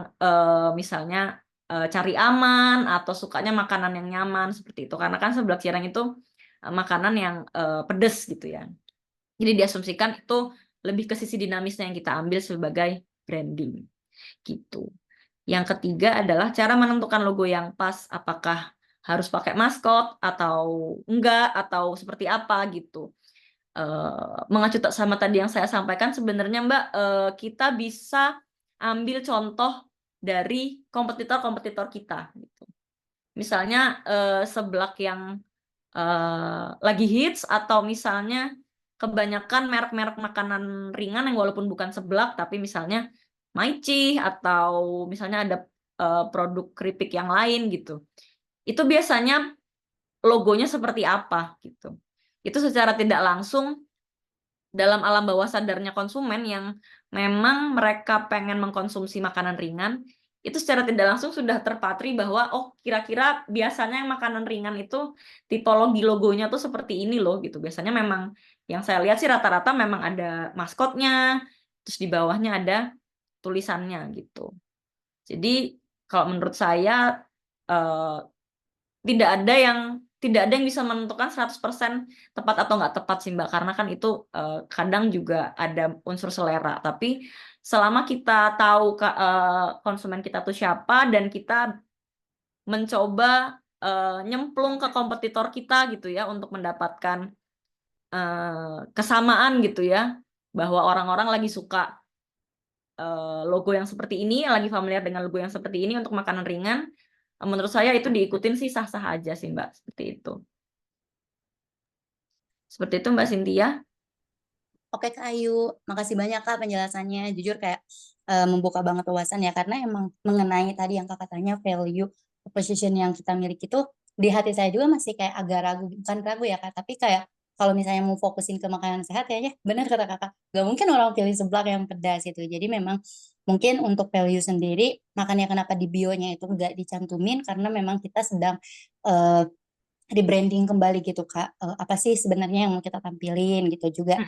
misalnya cari aman atau sukanya makanan yang nyaman seperti itu. Karena kan seblak cireng itu makanan yang pedes gitu ya. Jadi diasumsikan itu lebih ke sisi dinamisnya yang kita ambil sebagai branding gitu. Yang ketiga adalah cara menentukan logo yang pas, apakah harus pakai maskot atau enggak atau seperti apa gitu. Mengacu sama tadi yang saya sampaikan sebenarnya Mbak, kita bisa ambil contoh dari kompetitor-kompetitor kita gitu. Misalnya seblak yang lagi hits atau misalnya kebanyakan merek-merek makanan ringan yang walaupun bukan seblak tapi misalnya Maici atau misalnya ada produk keripik yang lain gitu. Itu biasanya logonya seperti apa gitu. Itu secara tidak langsung dalam alam bawah sadarnya konsumen yang memang mereka pengen mengkonsumsi makanan ringan, itu secara tidak langsung sudah terpatri bahwa oh kira-kira biasanya yang makanan ringan itu tipologi logonya tuh seperti ini loh gitu. Biasanya memang yang saya lihat sih rata-rata memang ada maskotnya, terus di bawahnya ada tulisannya gitu. Jadi kalau menurut saya eh, tidak ada yang bisa menentukan 100% tepat atau nggak tepat sih Mbak, karena kan itu kadang juga ada unsur selera. Tapi selama kita tahu konsumen kita tuh siapa dan kita mencoba nyemplung ke kompetitor kita gitu ya untuk mendapatkan kesamaan gitu ya, bahwa orang-orang lagi suka logo yang seperti ini, lagi familiar dengan logo yang seperti ini untuk makanan ringan, menurut saya itu diikutin sih sah-sah aja sih Mbak, seperti itu. Seperti itu Mbak Cynthia. Oke Kak Ayu, makasih banyak Kak penjelasannya. Jujur kayak membuka banget wawasan ya, karena emang mengenai tadi yang Kakak tanya value position yang kita miliki itu di hati saya juga masih kayak agak ragu, bukan ragu ya Kak, tapi kayak kalau misalnya mau fokusin ke makanan sehat kayaknya benar kata Kakak, gak mungkin orang pilih seblak yang pedas itu. Jadi memang mungkin untuk value sendiri, makanya kenapa di bio-nya itu gak dicantumin karena memang kita sedang eh, rebranding kembali gitu Kak. Apa sih sebenarnya yang mau kita tampilin gitu juga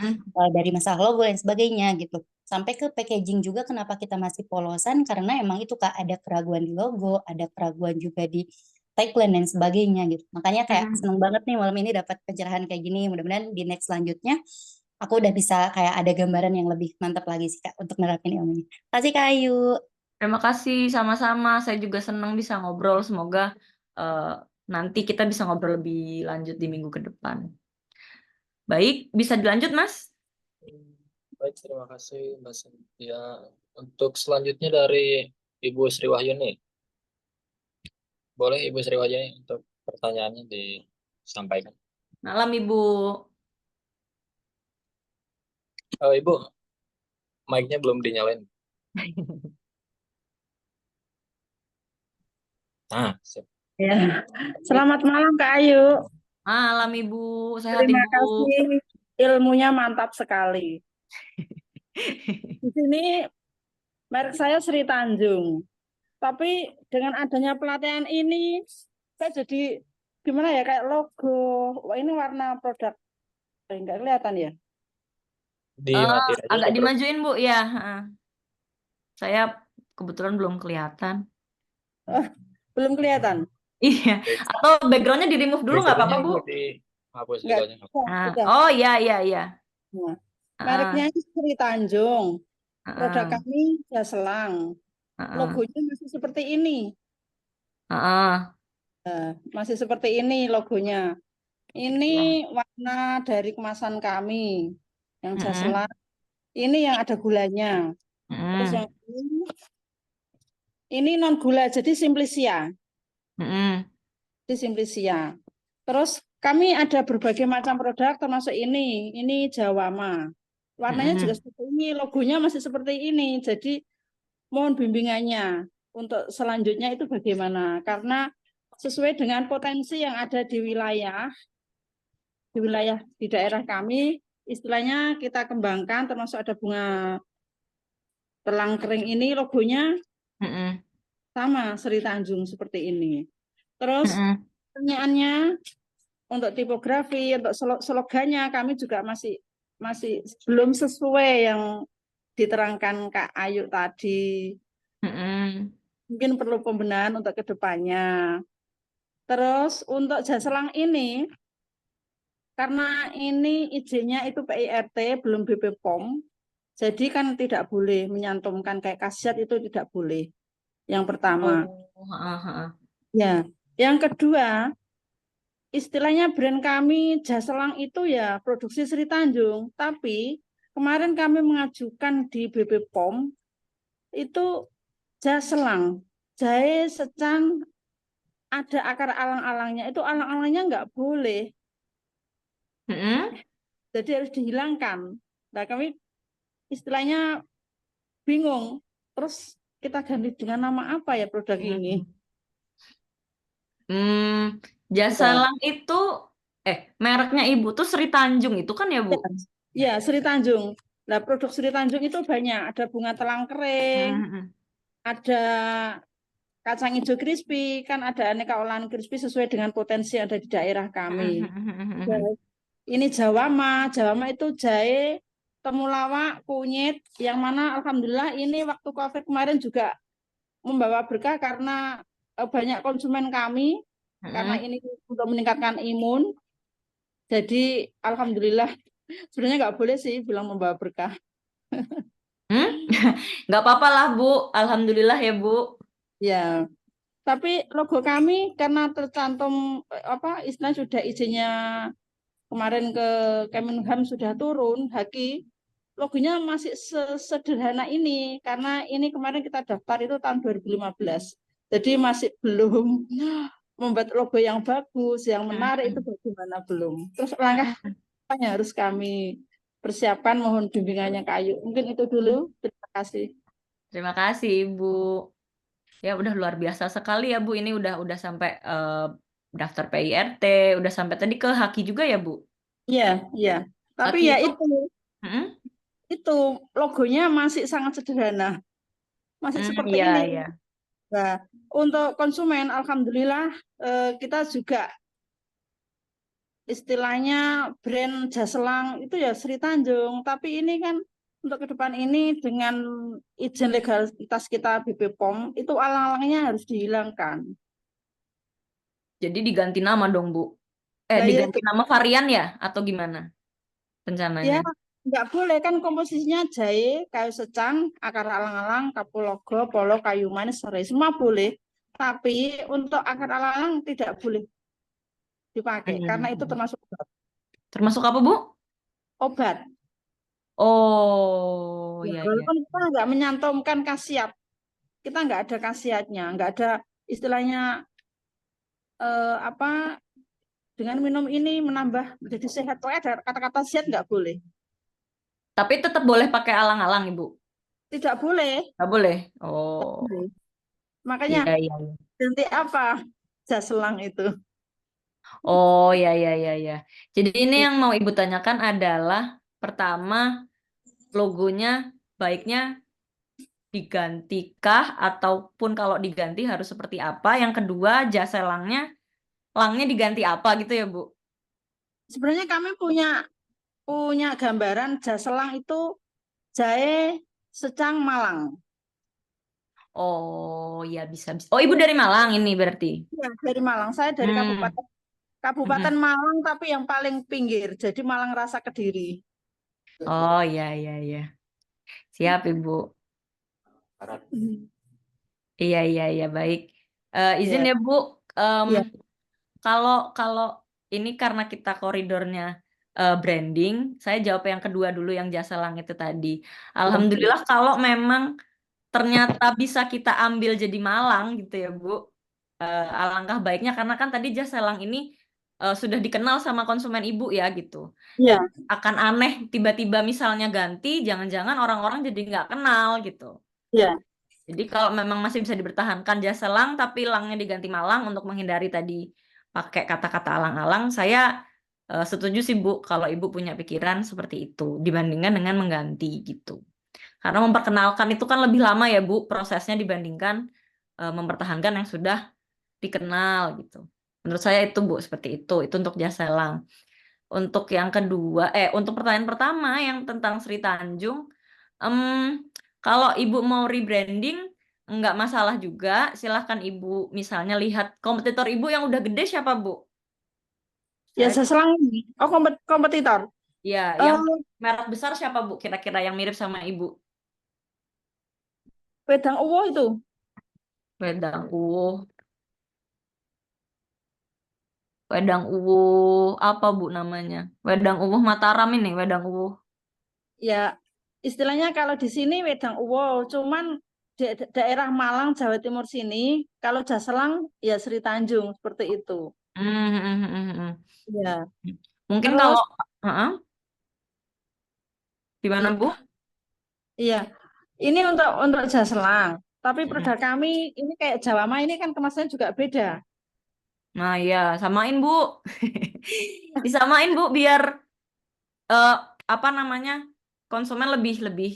dari masalah logo dan sebagainya gitu. Sampai ke packaging juga kenapa kita masih polosan karena emang itu Kak ada keraguan di logo, ada keraguan juga di tagline dan sebagainya gitu. Makanya kayak seneng banget nih malam ini dapat pencerahan kayak gini. Mudah-mudahan di next selanjutnya aku udah bisa kayak ada gambaran yang lebih mantap lagi sih Kak untuk nerapin ilmunya. Kasih Kak Ayu. Terima kasih sama-sama. Saya juga senang bisa ngobrol. Semoga nanti kita bisa ngobrol lebih lanjut di minggu ke depan. Baik, bisa dilanjut Mas? Baik, terima kasih Mbak Cynthia. Untuk selanjutnya dari Ibu Sri Wahyuni. Boleh Ibu Sri Wahyuni untuk pertanyaannya disampaikan. Malam Ibu. Ibu, mic-nya belum dinyalain. Nah, siap. Ya. Selamat malam Kak Ayu. Malam Ibu, sehat Terima Ibu. kasih, ilmunya mantap sekali. Di sini merek saya Sri Tanjung. Tapi dengan adanya pelatihan ini, saya jadi gimana ya kayak logo. Wah, ini warna produk enggak kelihatan ya? Dimatiin aja Agak atau berapa? dimajuin Bu ya. Saya kebetulan belum kelihatan. Oh, belum kelihatan. Iya. Atau backgroundnya di remove dulu nggak apa-apa Bu? Dihapus Enggak. dulu aja. Sudah. Oh iya. Nah, mereknya ini Sri Tanjung. Produk Ah, kami ya selang. Logonya masih seperti ini. ah. Nah, masih seperti ini logonya. Ini warna dari kemasan kami. yang Mm-mm. jaselang. Ini yang ada gulanya. Terus Mm-mm. yang ini non gula, jadi simplisia. Mm-mm. Di Simplisia. Terus kami ada berbagai macam produk termasuk ini Jawama. Warnanya juga Mm-mm. seperti ini, logonya masih seperti ini. Jadi mohon bimbingannya untuk selanjutnya itu bagaimana? Karena sesuai dengan potensi yang ada di wilayah di daerah kami, istilahnya kita kembangkan termasuk ada bunga telang kering ini logonya Mm-mm. sama Sri Tanjung seperti ini. Terus Mm-mm. pertanyaannya untuk tipografi, untuk slogannya kami juga masih belum sesuai yang diterangkan Kak Ayu tadi. Mm-mm. Mungkin perlu pembenahan untuk kedepannya. Terus untuk Jaselang ini, karena ini izinnya itu PIRT, belum BPOM, jadi kan tidak boleh menyantumkan kayak khasiat itu tidak boleh. Yang pertama. Oh, ha-ha. Ya, yang kedua, istilahnya brand kami Jaselang itu ya produksi Sri Tanjung, tapi kemarin kami mengajukan di BPOM itu Jaselang, jahe secang ada akar alang-alangnya, itu alang-alangnya nggak boleh, Mm-mm. jadi harus dihilangkan. Nah kami istilahnya bingung, terus kita ganti dengan nama apa ya produk ini? Hmm, Ya, Jaselang itu mereknya Ibu tuh Sri Tanjung itu kan ya, Bu? ya Sri Tanjung. Nah produk Sri Tanjung itu banyak, ada bunga telang kering, Mm-mm. ada kacang hijau crispy, kan ada aneka olahan crispy sesuai dengan potensi yang ada di daerah kami. Mm-mm. Ini Jawama, Jawama itu jahe, temulawak, kunyit, yang mana alhamdulillah ini waktu COVID kemarin juga membawa berkah karena banyak konsumen kami, karena Mm-mm. ini untuk meningkatkan imun. Jadi alhamdulillah, sebenarnya nggak boleh sih bilang membawa berkah. Hmm? Nggak apa-apa lah, Bu. Alhamdulillah ya, Bu. Ya, tapi logo kami karena tercantum istilah sudah izinnya kemarin ke Kemenham sudah turun, Haki, logonya masih sederhana ini karena ini kemarin kita daftar itu tahun 2015. Jadi masih belum membuat logo yang bagus, yang menarik itu bagaimana belum. Terus langkah apa yang harus kami persiapkan, mohon bimbingannya Kak Ayu. Mungkin itu dulu. Terima kasih. Terima kasih, Ibu. Ya udah luar biasa sekali ya, Bu. Ini udah sampai daftar PIRT, udah sampai tadi ke Haki juga ya, Bu. Iya, iya. Tapi Haki ya itu, itu logonya masih sangat sederhana, masih seperti iya, ini. iya. Nah, untuk konsumen, alhamdulillah kita juga istilahnya brand Jaselang itu ya Sri Tanjung. Tapi ini kan untuk ke depan ini dengan izin legalitas kita BPOM itu alang-alangnya harus dihilangkan. Jadi diganti nama dong, Bu. Nah, ya Diganti itu nama varian ya? Atau gimana rencananya? ya nggak boleh kan komposisinya jahe, kayu secang, akar alang-alang, kapulaga, polo, kayu manis, serai, semua boleh. Tapi untuk akar alang-alang tidak boleh dipakai karena itu Hmm. termasuk obat. Termasuk apa, Bu? Obat. Oh, Ya, iya, iya. walaupun kita nggak menyantumkan khasiat, kita nggak ada khasiatnya, nggak ada istilahnya apa dengan minum ini menambah menjadi sehat. Pokoknya ada kata-kata sehat nggak boleh. Tapi tetap boleh pakai alang-alang, Ibu. Tidak boleh. Nggak boleh. Nggak Oh, boleh. Makanya iya, iya, iya. ganti apa? Jaselang itu. Oh, iya, iya, iya, iya. Jadi ini yang mau Ibu tanyakan adalah pertama, logonya baiknya digantikah ataupun kalau diganti harus seperti apa? Yang kedua, jasa langnya diganti apa gitu ya, Bu? Sebenarnya kami punya gambaran Jaselang itu jahe secang Malang. Oh, ya bisa, bisa. Oh, Ibu dari Malang ini berarti. Ya, dari Malang. Saya dari Hmm. Kabupaten Mm-mm. Malang tapi yang paling pinggir. Jadi Malang Rasa Kediri. Oh, iya, iya, iya. Siap, Ibu. Iya, iya, iya, baik. Izin Ya, ya, Bu. Em, ya. kalau kalau ini karena kita koridornya branding, saya jawab yang kedua dulu yang jasa lang itu tadi. Alhamdulillah kalau memang ternyata bisa kita ambil jadi malang gitu ya Bu. Alangkah baiknya karena kan tadi jasa lang ini sudah dikenal sama konsumen Ibu ya gitu. Iya, Akan aneh tiba-tiba misalnya ganti, jangan-jangan orang-orang jadi nggak kenal gitu. iya. Jadi kalau memang masih bisa dipertahankan jasa lang tapi langnya diganti malang untuk menghindari tadi pakai kata-kata alang-alang, saya setuju sih Bu kalau Ibu punya pikiran seperti itu dibandingkan dengan mengganti gitu. Karena memperkenalkan itu kan lebih lama ya Bu prosesnya dibandingkan mempertahankan yang sudah dikenal gitu. Menurut saya itu Bu seperti itu. Itu untuk jasa lang. Untuk yang kedua, untuk pertanyaan pertama yang tentang Sri Tanjung, em, kalau Ibu mau rebranding, nggak masalah juga. Silahkan Ibu misalnya lihat kompetitor Ibu yang udah gede siapa Bu? Ya, Saya, seselang ini. Oh, kompetitor. ya, Eh, yang merek besar siapa Bu? Kira-kira yang mirip sama Ibu? Wedang Uwo itu. Wedang Uwuh. Wedang Uwuh apa Bu namanya? Wedang Uwuh Mataram ini, Wedang Uwuh. Ya, istilahnya kalau di sini Wedang Uwo, cuman di daerah Malang, Jawa Timur sini, kalau Jaselang ya Sri Tanjung seperti itu. Hmm, hmm, hmm, hmm, hmm. Ya, Mungkin terus kalau, Heeh, gimana Bu? iya, ini untuk Jaselang. Tapi Hmm. produk kami ini kayak Jawama ini kan kemasannya juga beda. Nah ya, samain Bu. Disamain Bu biar eh, apa namanya konsumen lebih lebih.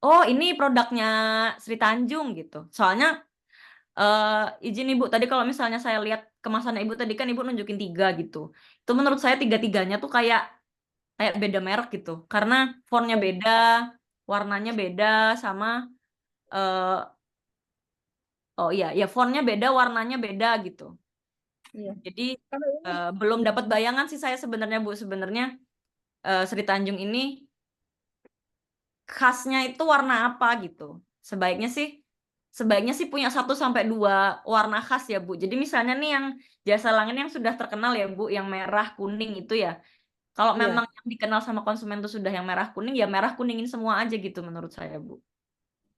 Oh ini produknya Sri Tanjung gitu. Soalnya izin Ibu tadi kalau misalnya saya lihat kemasan Ibu tadi kan Ibu nunjukin 3 gitu. Itu menurut saya tiga-tiganya tuh kayak kayak beda merek gitu. Karena fontnya beda, warnanya beda, sama eh oh iya ya fontnya beda, warnanya beda gitu. Iya. Jadi Kalau ini belum dapat bayangan sih saya sebenarnya Bu. Sebenarnya Sri Tanjung ini khasnya itu warna apa gitu. Sebaiknya sih sebaiknya sih punya 1 sampai 2 warna khas ya Bu. Jadi misalnya nih yang jasa langit yang sudah terkenal ya Bu, yang merah kuning itu ya. Kalau iya. memang yang dikenal sama konsumen itu sudah yang merah kuning ya merah kuningin semua aja gitu menurut saya Bu.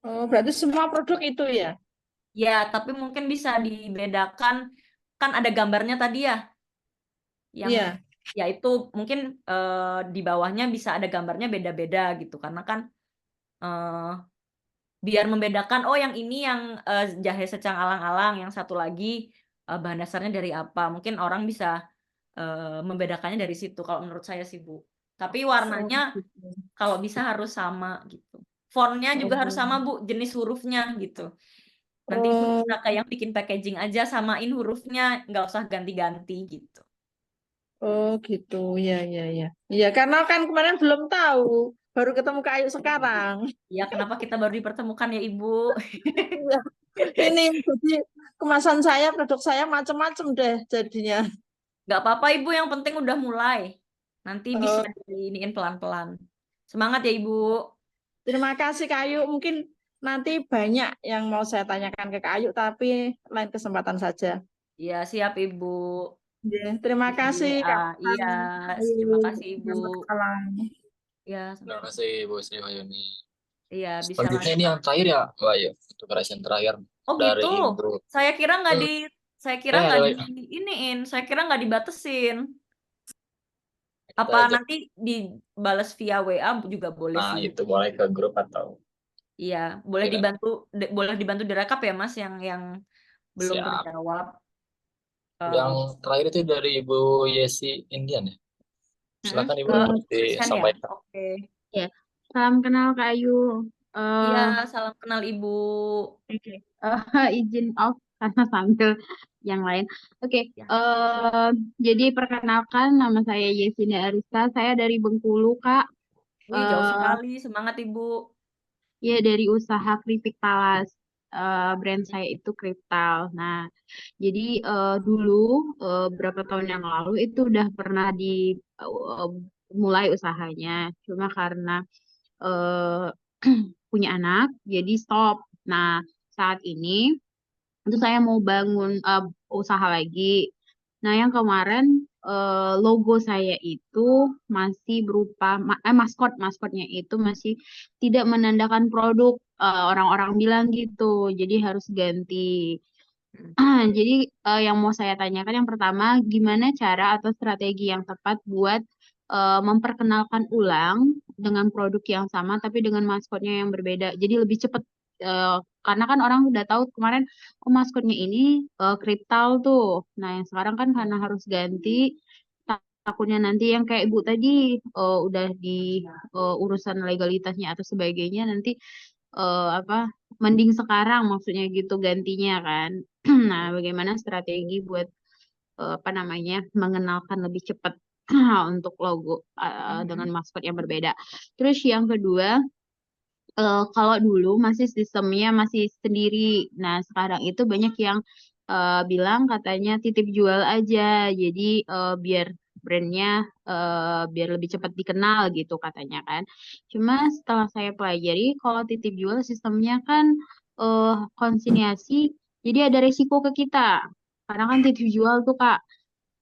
Oh, berarti semua produk itu ya. Ya, tapi mungkin bisa dibedakan kan ada gambarnya tadi ya yang Iya. ya itu mungkin di bawahnya bisa ada gambarnya beda-beda gitu karena kan eh, biar membedakan oh yang ini yang jahe secang alang-alang yang satu lagi bahan dasarnya dari apa mungkin orang bisa membedakannya dari situ kalau menurut saya sih Bu tapi Oh, warnanya gitu. kalau bisa harus sama gitu fontnya juga harus Oh. sama Bu jenis hurufnya gitu nanti Ibu Oh, bisa kayak yang bikin packaging aja samain hurufnya nggak usah ganti-ganti gitu oh gitu. Ya, ya, ya. Iya, karena kan kemarin belum tahu. Baru ketemu Kak Ayu sekarang. ya kenapa kita baru dipertemukan ya Ibu Iya. Ini jadi kemasan saya, produk saya macam-macam deh jadinya. nggak apa-apa Ibu yang penting udah mulai nanti bisa Oh, diiniin pelan-pelan semangat ya Ibu. terima kasih Kak Ayu. Mungkin nanti banyak yang mau saya tanyakan ke Kak Ayu, tapi lain kesempatan saja. Iya, siap Ibu. Ya, terima Bisa di kasih WA. Kak. Iya, Ayu. terima kasih Ibu. Selamat malam. Iya, Terima kasih Bu Sri Wahyuni. iya bisa Selanjutnya lanjut. ini yang terakhir ya, Mbak Ayu, untuk resen terakhir Oh dari gitu. Ibu. Saya kira nggak di, saya kira nggak di Ada iniin, saya kira nggak dibatasin. kita Apa aja. nanti dibalas via WA juga boleh Nah, sih. itu boleh ke grup atau Iya, boleh tidak. dibantu, boleh dibantu direkap ya Mas yang belum Siap. terjawab. Yang Eh, terakhir itu dari Ibu Yesi Indian ya. Silakan Ibu ke untuk Sen ya. disampaikan. Oke. Ya, salam kenal Kak Ayu. Iya, Eh, salam kenal Ibu. Oke. Izin off karena sambil yang lain. Oke, Ya. jadi perkenalkan nama saya Yesinda Arista. Saya dari Bengkulu, Kak. Wih, jauh Eh, sekali. Semangat Ibu. ya dari usaha keripik talas. Brand saya itu Kriptal. Nah, jadi dulu berapa tahun yang lalu itu udah pernah di eh, mulai usahanya. Cuma karena eh, punya anak, jadi stop. Nah, saat ini itu saya mau bangun usaha lagi. Nah, yang kemarin logo saya itu masih berupa maskotnya itu masih tidak menandakan produk. Orang-orang bilang gitu, jadi harus ganti. Jadi yang mau saya tanyakan yang pertama, gimana cara atau strategi yang tepat buat memperkenalkan ulang dengan produk yang sama tapi dengan maskotnya yang berbeda. Jadi lebih cepat karena kan orang udah tahu kemarin oh maskotnya ini Kriptal tuh. Nah, yang sekarang kan karena harus ganti takutnya nanti yang kayak Ibu tadi udah di urusan legalitasnya atau sebagainya nanti apa mending sekarang maksudnya gitu gantinya kan. Nah, bagaimana strategi buat apa namanya mengenalkan lebih cepat untuk logo dengan maskot yang berbeda. Terus yang kedua, kalau dulu masih sistemnya masih sendiri. Nah, sekarang itu banyak yang bilang katanya titip jual aja. Jadi biar brandnya biar lebih cepat dikenal gitu katanya kan. Cuma setelah saya pelajari, kalau titip jual sistemnya kan konsinyasi, jadi ada resiko ke kita. Karena kan titip jual tuh Kak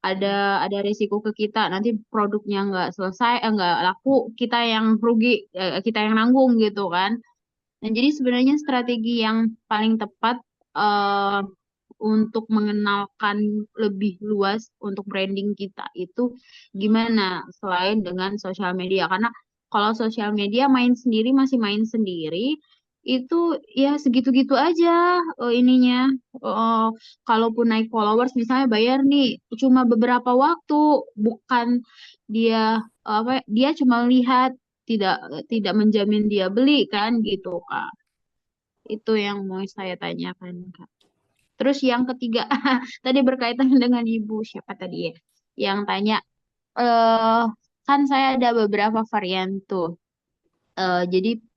ada resiko ke kita nanti produknya nggak selesai nggak laku kita yang rugi kita yang nanggung gitu kan. Nah, jadi sebenarnya strategi yang paling tepat eh, untuk mengenalkan lebih luas untuk branding kita itu gimana selain dengan sosial media. Karena kalau sosial media main sendiri masih main sendiri itu ya segitu-gitu aja ininya. Eh, Kalaupun naik followers misalnya bayar nih cuma beberapa waktu, bukan dia apa dia cuma lihat tidak tidak menjamin dia beli kan gitu Kak. Itu yang mau saya tanyakan Kak. Terus yang ketiga tadi berkaitan dengan Ibu siapa tadi ya yang tanya eh kan saya ada beberapa varian tuh. Jadi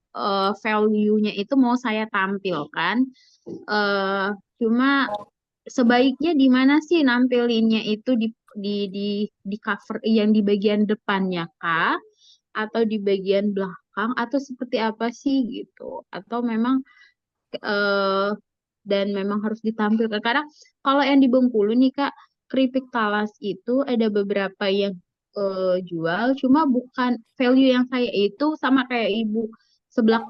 value-nya itu mau saya tampilkan. eh Cuma sebaiknya di mana sih nampilinnya itu di cover yang di bagian depannya kah? Atau di bagian belakang atau seperti apa sih gitu? Atau memang eh, dan memang harus ditampilkan karena kalau yang di Bengkulu nih Kak keripik talas itu ada beberapa yang jual cuma bukan value yang saya itu sama kayak Ibu sebelah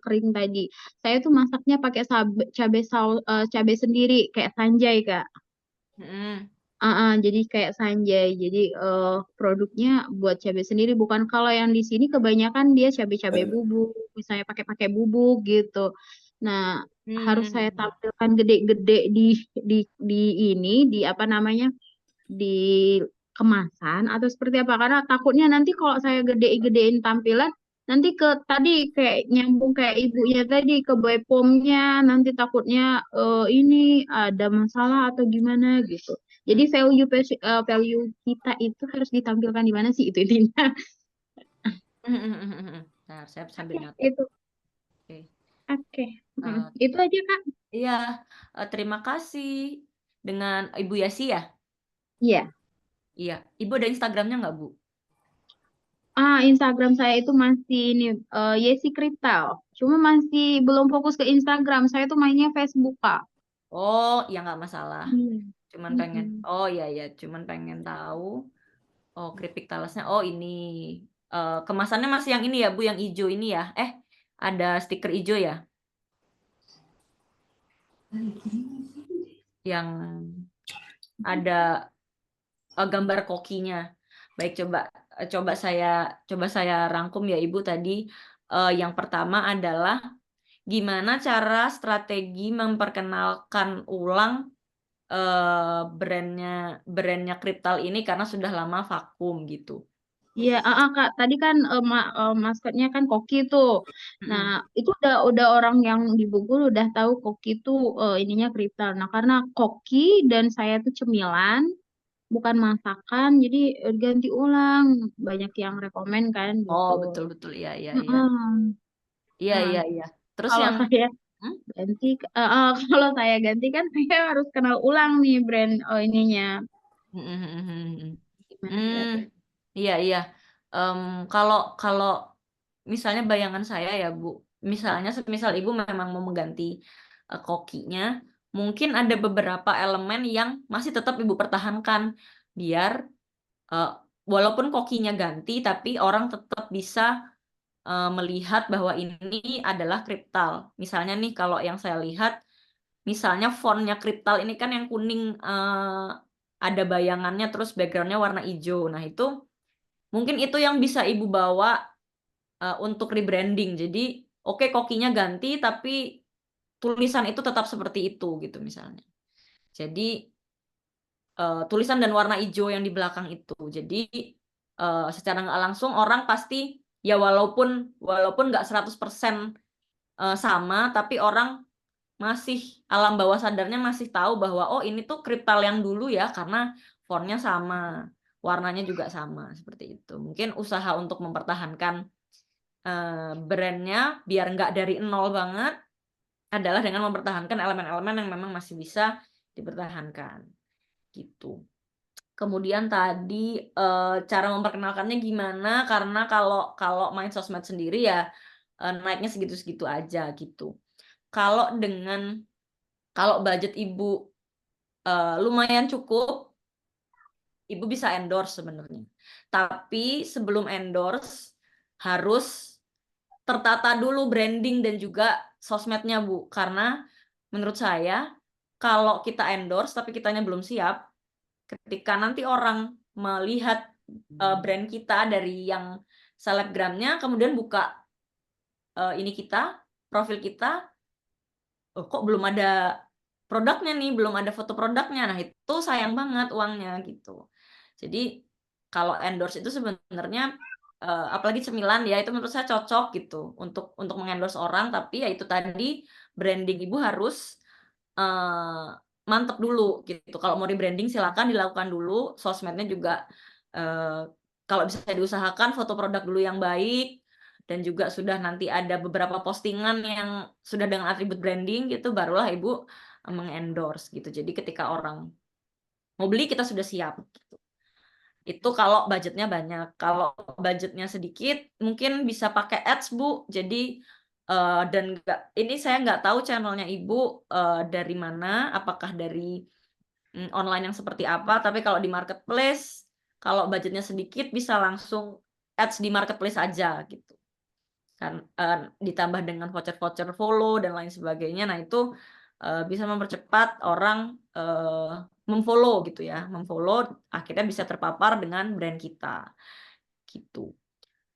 kering tadi saya tuh masaknya pakai cabai sendiri kayak sanjay Kak. Mm-mm. Jadi kayak Sanjay. Jadi produknya buat cabai sendiri. Bukan kalau yang di sini kebanyakan dia cabai-cabai bubuk, misalnya pakai bubuk gitu. Nah, harus saya tampilkan gede-gede di di ini di apa namanya di kemasan atau seperti apa? Karena takutnya nanti kalau saya gede-gedein tampilan nanti ke tadi kayak nyambung kayak ibunya tadi ke Bepomnya nanti takutnya ini ada masalah atau gimana gitu. Jadi value kita itu harus ditampilkan di mana sih itu intinya. Nah, saya sambil nyatet. Itu. Oke. Oke. Itu aja Kak. Iya, terima kasih. Dengan Ibu Yasi ya? Iya. Iya. Ibu ada Instagramnya nggak, Bu? Instagram saya itu masih ini Yesi Kriptal. Cuma masih belum fokus ke Instagram. Saya tuh mainnya Facebook Kak. Oh, ya nggak masalah. Cuman pengen. Mm-mm. Oh iya ya, cuman pengen tahu. Oh, keripik talasnya. Oh ini. Kemasannya masih yang ini ya, Bu, yang hijau ini ya. Ada stiker hijau ya? Yang ada gambar kokinya. Baik, coba saya rangkum ya Ibu tadi. Yang pertama adalah gimana cara strategi memperkenalkan ulang brandnya Kriptal ini karena sudah lama vakum gitu. Iya, Kak. Tadi kan maskotnya kan Koki tuh. Nah, itu udah orang yang di Bogor udah tahu Koki tuh ininya Kriptal. Nah, karena Koki dan saya tuh cemilan, bukan masakan, jadi ganti ulang. Banyak yang rekomen kan Oh, gitu. betul. Iya. Nah, Iya. Terus kalau yang saya ganti, kalau saya ganti kan saya harus kenal ulang nih brand ininya. Gimana Iya. Kalau misalnya bayangan saya ya Bu, misalnya semisal Ibu memang mau mengganti kokinya, mungkin ada beberapa elemen yang masih tetap Ibu pertahankan biar walaupun kokinya ganti tapi orang tetap bisa melihat bahwa ini adalah kriptal. Misalnya nih kalau yang saya lihat, misalnya fontnya kriptal ini kan yang kuning ada bayangannya terus backgroundnya warna hijau. Nah itu mungkin itu yang bisa Ibu bawa untuk rebranding. Jadi oke kokinya ganti tapi tulisan itu tetap seperti itu gitu misalnya. Jadi tulisan dan warna hijau yang di belakang itu. Jadi secara nggak langsung orang pasti ya walaupun nggak 100% sama, tapi orang masih alam bawah sadarnya masih tahu bahwa oh ini tuh kriptal yang dulu ya karena fontnya sama, warnanya juga sama seperti itu. Mungkin usaha untuk mempertahankan brandnya biar nggak dari nol banget adalah dengan mempertahankan elemen-elemen yang memang masih bisa dipertahankan gitu. Kemudian tadi cara memperkenalkannya gimana? Karena kalau main sosmed sendiri ya naiknya segitu-segitu aja gitu. Kalau budget Ibu lumayan cukup, Ibu bisa endorse sebenarnya. Tapi sebelum endorse harus tertata dulu branding dan juga sosmednya Bu. Karena menurut saya kalau kita endorse tapi kitanya belum siap, ketika nanti orang melihat brand kita dari yang selebgramnya, kemudian buka ini kita, profil kita, oh, kok belum ada produknya nih, belum ada foto produknya. Nah itu sayang banget uangnya gitu. Jadi kalau endorse itu sebenarnya apalagi cemilan ya itu menurut saya cocok gitu untuk mengendorse orang, tapi ya itu tadi branding Ibu harus mantep dulu gitu. Kalau mau rebranding silakan dilakukan dulu, sosmednya juga kalau bisa diusahakan foto produk dulu yang baik dan juga sudah nanti ada beberapa postingan yang sudah dengan atribut branding gitu, barulah Ibu mengendorse gitu. Jadi ketika orang mau beli kita sudah siap gitu. Itu kalau budgetnya banyak. Kalau budgetnya sedikit mungkin bisa pakai ads Bu. Jadi dan ini saya nggak tahu channelnya Ibu dari mana, apakah dari online yang seperti apa, tapi kalau di marketplace kalau budgetnya sedikit bisa langsung ads di marketplace aja gitu kan, ditambah dengan voucher-voucher follow dan lain sebagainya. Nah itu bisa mempercepat orang memfollow gitu ya, memfollow akhirnya bisa terpapar dengan brand kita gitu.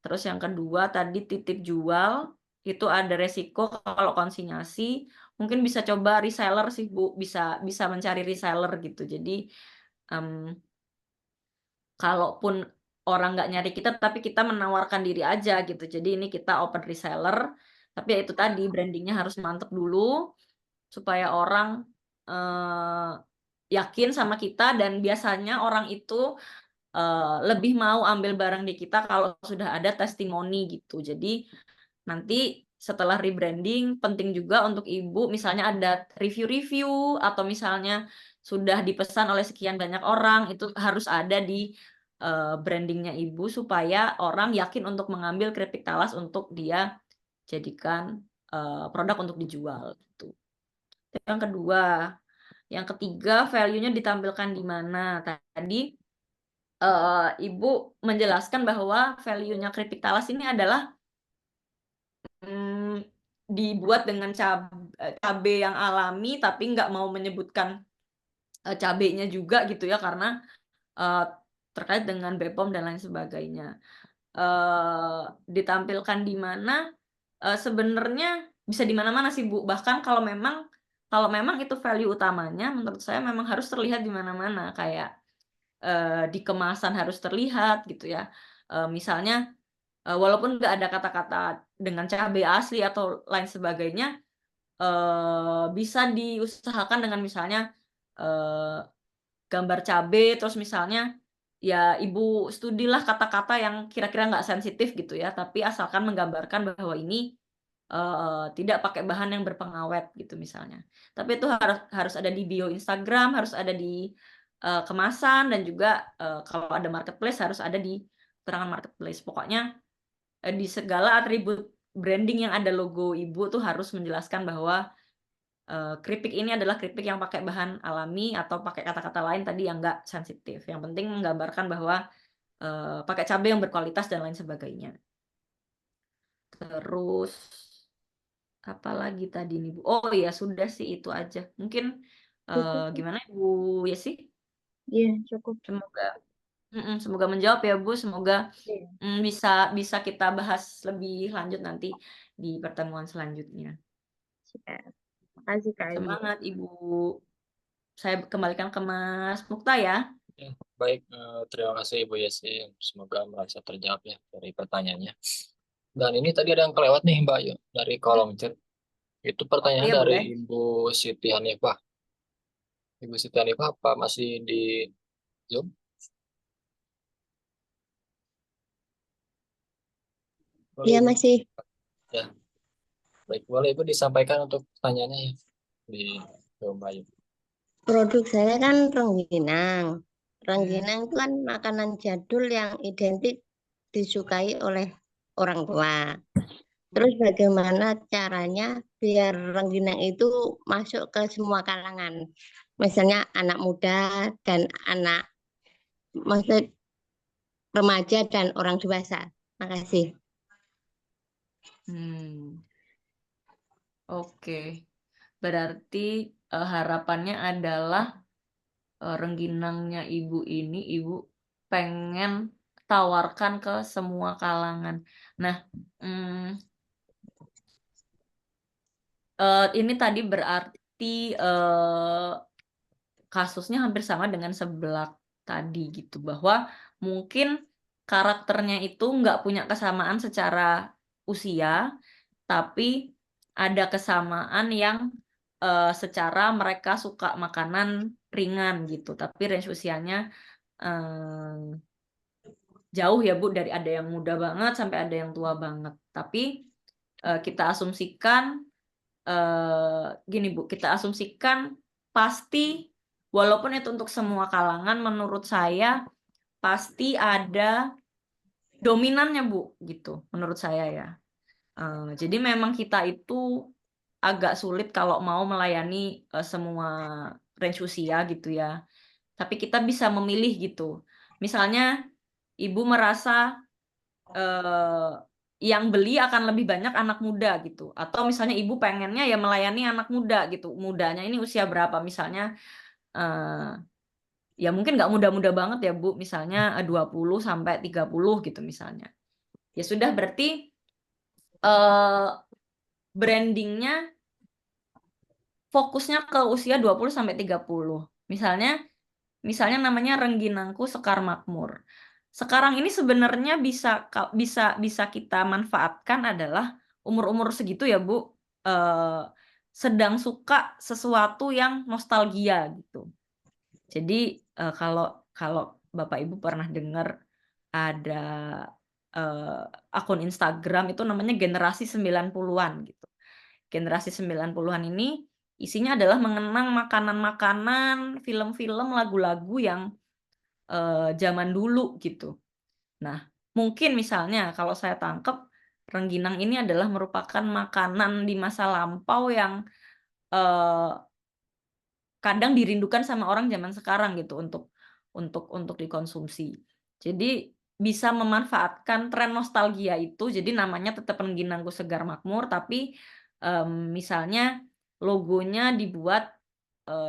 Terus yang kedua tadi titip jual itu ada resiko kalau konsinyasi, mungkin bisa coba reseller sih Bu, bisa mencari reseller gitu. Jadi kalaupun orang nggak nyari kita tapi kita menawarkan diri aja gitu. Jadi ini kita open reseller, tapi ya itu tadi brandingnya harus mantep dulu supaya orang yakin sama kita, dan biasanya orang itu lebih mau ambil barang di kita kalau sudah ada testimoni gitu. Jadi nanti setelah rebranding penting juga untuk Ibu misalnya ada review-review atau misalnya sudah dipesan oleh sekian banyak orang, itu harus ada di brandingnya Ibu supaya orang yakin untuk mengambil keripik talas untuk dia jadikan produk untuk dijual gitu. Itu yang kedua. Yang ketiga, value-nya ditampilkan di mana. Tadi Ibu menjelaskan bahwa value-nya keripik talas ini adalah dibuat dengan cabai yang alami tapi nggak mau menyebutkan cabenya juga gitu ya karena terkait dengan BPOM dan lain sebagainya. Ditampilkan di mana sebenarnya bisa di mana-mana sih Bu. Bahkan kalau memang itu value utamanya, menurut saya memang harus terlihat di mana-mana, kayak di kemasan harus terlihat gitu ya. Misalnya walaupun nggak ada kata-kata dengan cabai asli atau lain sebagainya, bisa diusahakan dengan misalnya gambar cabai, terus misalnya ya Ibu studilah kata-kata yang kira-kira nggak sensitif gitu ya, tapi asalkan menggambarkan bahwa ini tidak pakai bahan yang berpengawet gitu misalnya. Tapi itu harus ada di bio Instagram, harus ada di kemasan, dan juga kalau ada marketplace harus ada di keterangan marketplace. Pokoknya di segala atribut branding yang ada logo Ibu tuh harus menjelaskan bahwa keripik ini adalah keripik yang pakai bahan alami atau pakai kata-kata lain tadi yang nggak sensitif. Yang penting menggambarkan bahwa pakai cabai yang berkualitas dan lain sebagainya. Terus apa lagi tadi nih Bu? Oh iya sudah sih itu aja. Mungkin gimana Bu Yesi? Iya, cukup. Semoga menjawab ya Bu. Semoga Iya. bisa kita bahas lebih lanjut nanti di pertemuan selanjutnya. Siap. Makasih Kak Ayu. Semangat Ibu. Saya kembalikan ke Mas Mukta ya. Ya, baik, terima kasih Ibu Yesi. Semoga merasa terjawab ya dari pertanyaannya. Dan ini tadi ada yang kelewat nih Mbak Ayu dari kolom chat. Itu pertanyaan Iya, dari boleh. Ibu Siti Hanifah. Ibu Siti Hanifah apa masih di Zoom? Boleh, Iya, Ibu? masih. Ya, baik. Boleh Ibu disampaikan untuk pertanyaannya ya di Mbak Ayu. Produk saya kan rengginang. Rengginang itu kan makanan jadul yang identik disukai oleh orang tua. Terus bagaimana caranya biar rengginang itu masuk ke semua kalangan? Misalnya anak muda dan maksud remaja dan orang dewasa. Makasih. Oke. Berarti harapannya adalah rengginangnya Ibu ini Ibu pengen tawarkan ke semua kalangan. Nah, ini tadi berarti kasusnya hampir sama dengan sebelah tadi gitu, bahwa mungkin karakternya itu nggak punya kesamaan secara usia, tapi ada kesamaan yang secara mereka suka makanan ringan gitu, tapi range usianya jauh ya Bu, dari ada yang muda banget sampai ada yang tua banget. Tapi kita asumsikan gini Bu, kita asumsikan pasti walaupun itu untuk semua kalangan, menurut saya pasti ada dominannya Bu, gitu menurut saya ya. Jadi memang kita itu agak sulit kalau mau melayani semua range usia gitu ya. Tapi kita bisa memilih gitu. Misalnya Ibu merasa yang beli akan lebih banyak anak muda gitu. Atau misalnya Ibu pengennya ya melayani anak muda gitu. Mudanya ini usia berapa misalnya ya mungkin nggak muda-muda banget ya Bu, misalnya 20 sampai 30 gitu misalnya. Ya sudah berarti brandingnya fokusnya ke usia 20 sampai 30. Misalnya namanya Rengginangku Sekar Makmur. Sekarang ini sebenarnya bisa kita manfaatkan adalah umur-umur segitu ya Bu, sedang suka sesuatu yang nostalgia gitu. Jadi kalau Bapak Ibu pernah dengar ada akun Instagram itu namanya generasi 90-an gitu. Generasi 90-an ini isinya adalah mengenang makanan-makanan, film-film, lagu-lagu yang zaman dulu gitu. Nah, mungkin misalnya kalau saya tangkep rengginang ini adalah merupakan makanan di masa lampau yang kadang dirindukan sama orang zaman sekarang gitu untuk dikonsumsi. Jadi bisa memanfaatkan tren nostalgia itu, jadi namanya tetap Rengginangku Segar Makmur, tapi misalnya logonya dibuat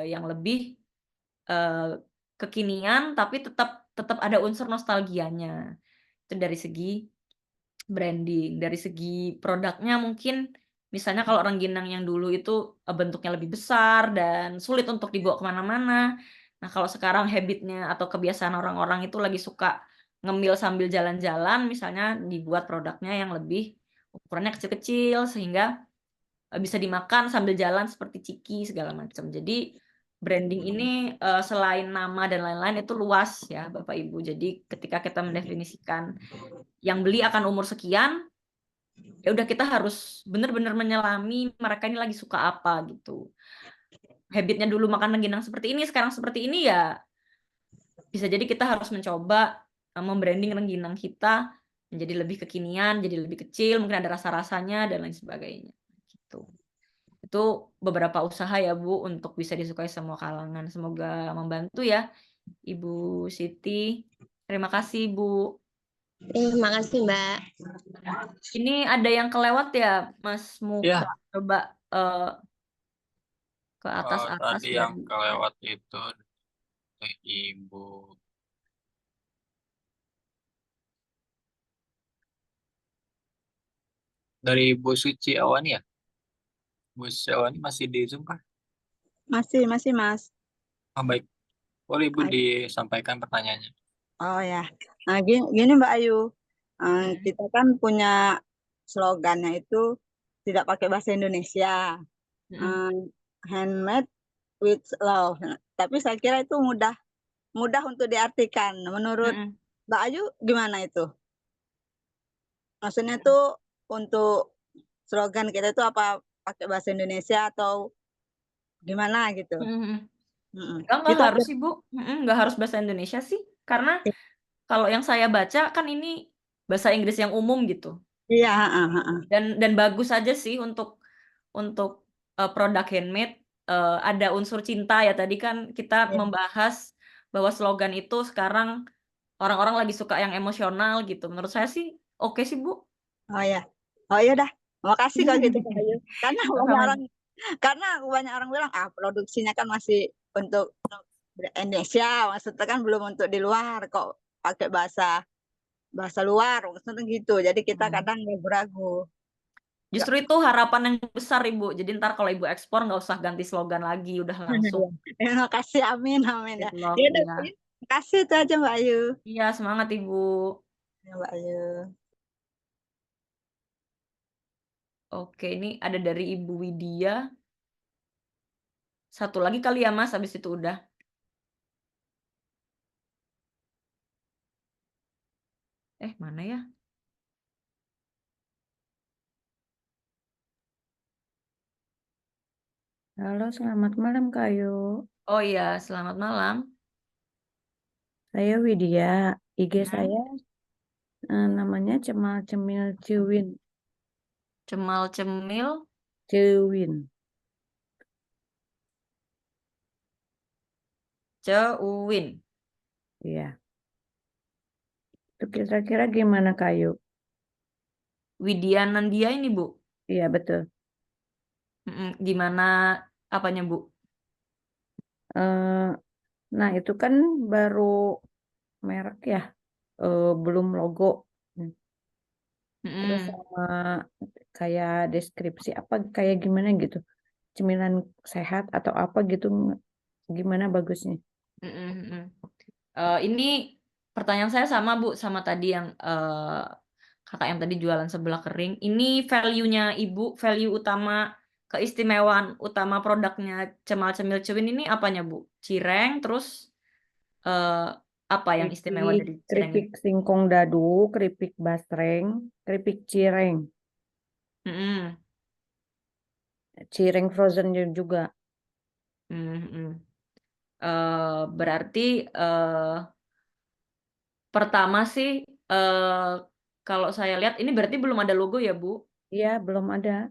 yang lebih kekinian, tapi tetap ada unsur nostalgianya. Itu dari segi branding, dari segi produknya mungkin misalnya kalau rengginang yang dulu itu bentuknya lebih besar dan sulit untuk dibawa kemana-mana. Nah kalau sekarang habitnya atau kebiasaan orang-orang itu lagi suka ngemil sambil jalan-jalan, misalnya dibuat produknya yang lebih ukurannya kecil-kecil sehingga bisa dimakan sambil jalan seperti ciki segala macam. Jadi branding ini selain nama dan lain-lain itu luas ya Bapak Ibu. Jadi ketika kita mendefinisikan yang beli akan umur sekian, ya udah kita harus benar-benar menyelami mereka ini lagi suka apa gitu. Habitnya dulu makan rengginang seperti ini, sekarang seperti ini ya bisa jadi kita harus mencoba membranding rengginang kita menjadi lebih kekinian, jadi lebih kecil, mungkin ada rasa-rasanya dan lain sebagainya. Gitu. Itu beberapa usaha ya Bu untuk bisa disukai semua kalangan. Semoga membantu ya Ibu Siti. Terima kasih Bu. Makasih Mbak. Ini ada yang kelewat ya Mas Muka. Ya, Coba ke atas-atas tadi yang dari kelewat itu Ibu dari Bu Suci Awani ya. Bu Suci Awani masih di Zoom kah? Masih, Mas. Oh, baik. Boleh Ibu Ay- disampaikan pertanyaannya. Oh ya. Nah, gini Mbak Ayu. Kita kan punya slogannya itu tidak pakai bahasa Indonesia. Handmade with love. Nah, tapi saya kira itu mudah untuk diartikan. Menurut Mbak Ayu gimana itu? Maksudnya tuh untuk slogan kita itu apa pakai bahasa Indonesia atau gimana gitu? Enggak Gitu harus aja. sih Bu. Enggak harus bahasa Indonesia sih. Karena kalau yang saya baca kan ini bahasa Inggris yang umum gitu. Iya, Dan bagus aja sih untuk produk handmade. Ada unsur cinta ya. Tadi kan kita Iya. membahas bahwa slogan itu sekarang orang-orang lagi suka yang emosional gitu. Menurut saya sih oke sih Bu. Oh ya. Oh ya dah. Makasih kalau gitu Mbak Ayu. Karena banyak orang bilang produksinya kan masih untuk Indonesia, maksudnya kan belum untuk di luar kok pakai bahasa luar maksudnya gitu. Jadi kita kadang ragu-ragu. Justru itu harapan yang besar Ibu. Jadi ntar kalau Ibu ekspor nggak usah ganti slogan lagi, udah langsung. Terima kasih, amin ya. Deadlock, Ya udah, ya. terima kasih itu aja Mbak Ayu. Iya, semangat Ibu. Ya, Mbak Ayu. Oke, ini ada dari Ibu Widya. Satu lagi kali ya Mas, habis itu udah. Mana ya? Halo, selamat malam Kak Ayu. Oh iya, selamat malam. Saya Widya. IG saya namanya Cemal Cemil Ciwin. Cemal Cemil Ciwin. Cewin. Iya. Itu kira-kira gimana Kak Ayu? Widya Nandia ini Bu. Iya, betul. Gimana apanya Bu? Nah, itu kan baru merek ya. Belum logo. Terus sama kayak deskripsi apa kayak gimana gitu. Cemilan sehat atau apa gitu, gimana bagusnya? Ini pertanyaan saya sama Bu, sama tadi yang kakak yang tadi jualan sebelah kering. Ini value-nya Ibu, value utama, keistimewaan utama produknya Cemal Cemil Cewin ini apanya Bu? Cireng, terus apa yang istimewa dari cireng ini? Keripik singkong dadu, keripik basreng, keripik cireng. Cireng frozen juga. Berarti pertama sih kalau saya lihat ini berarti belum ada logo ya Bu? Iya, belum ada.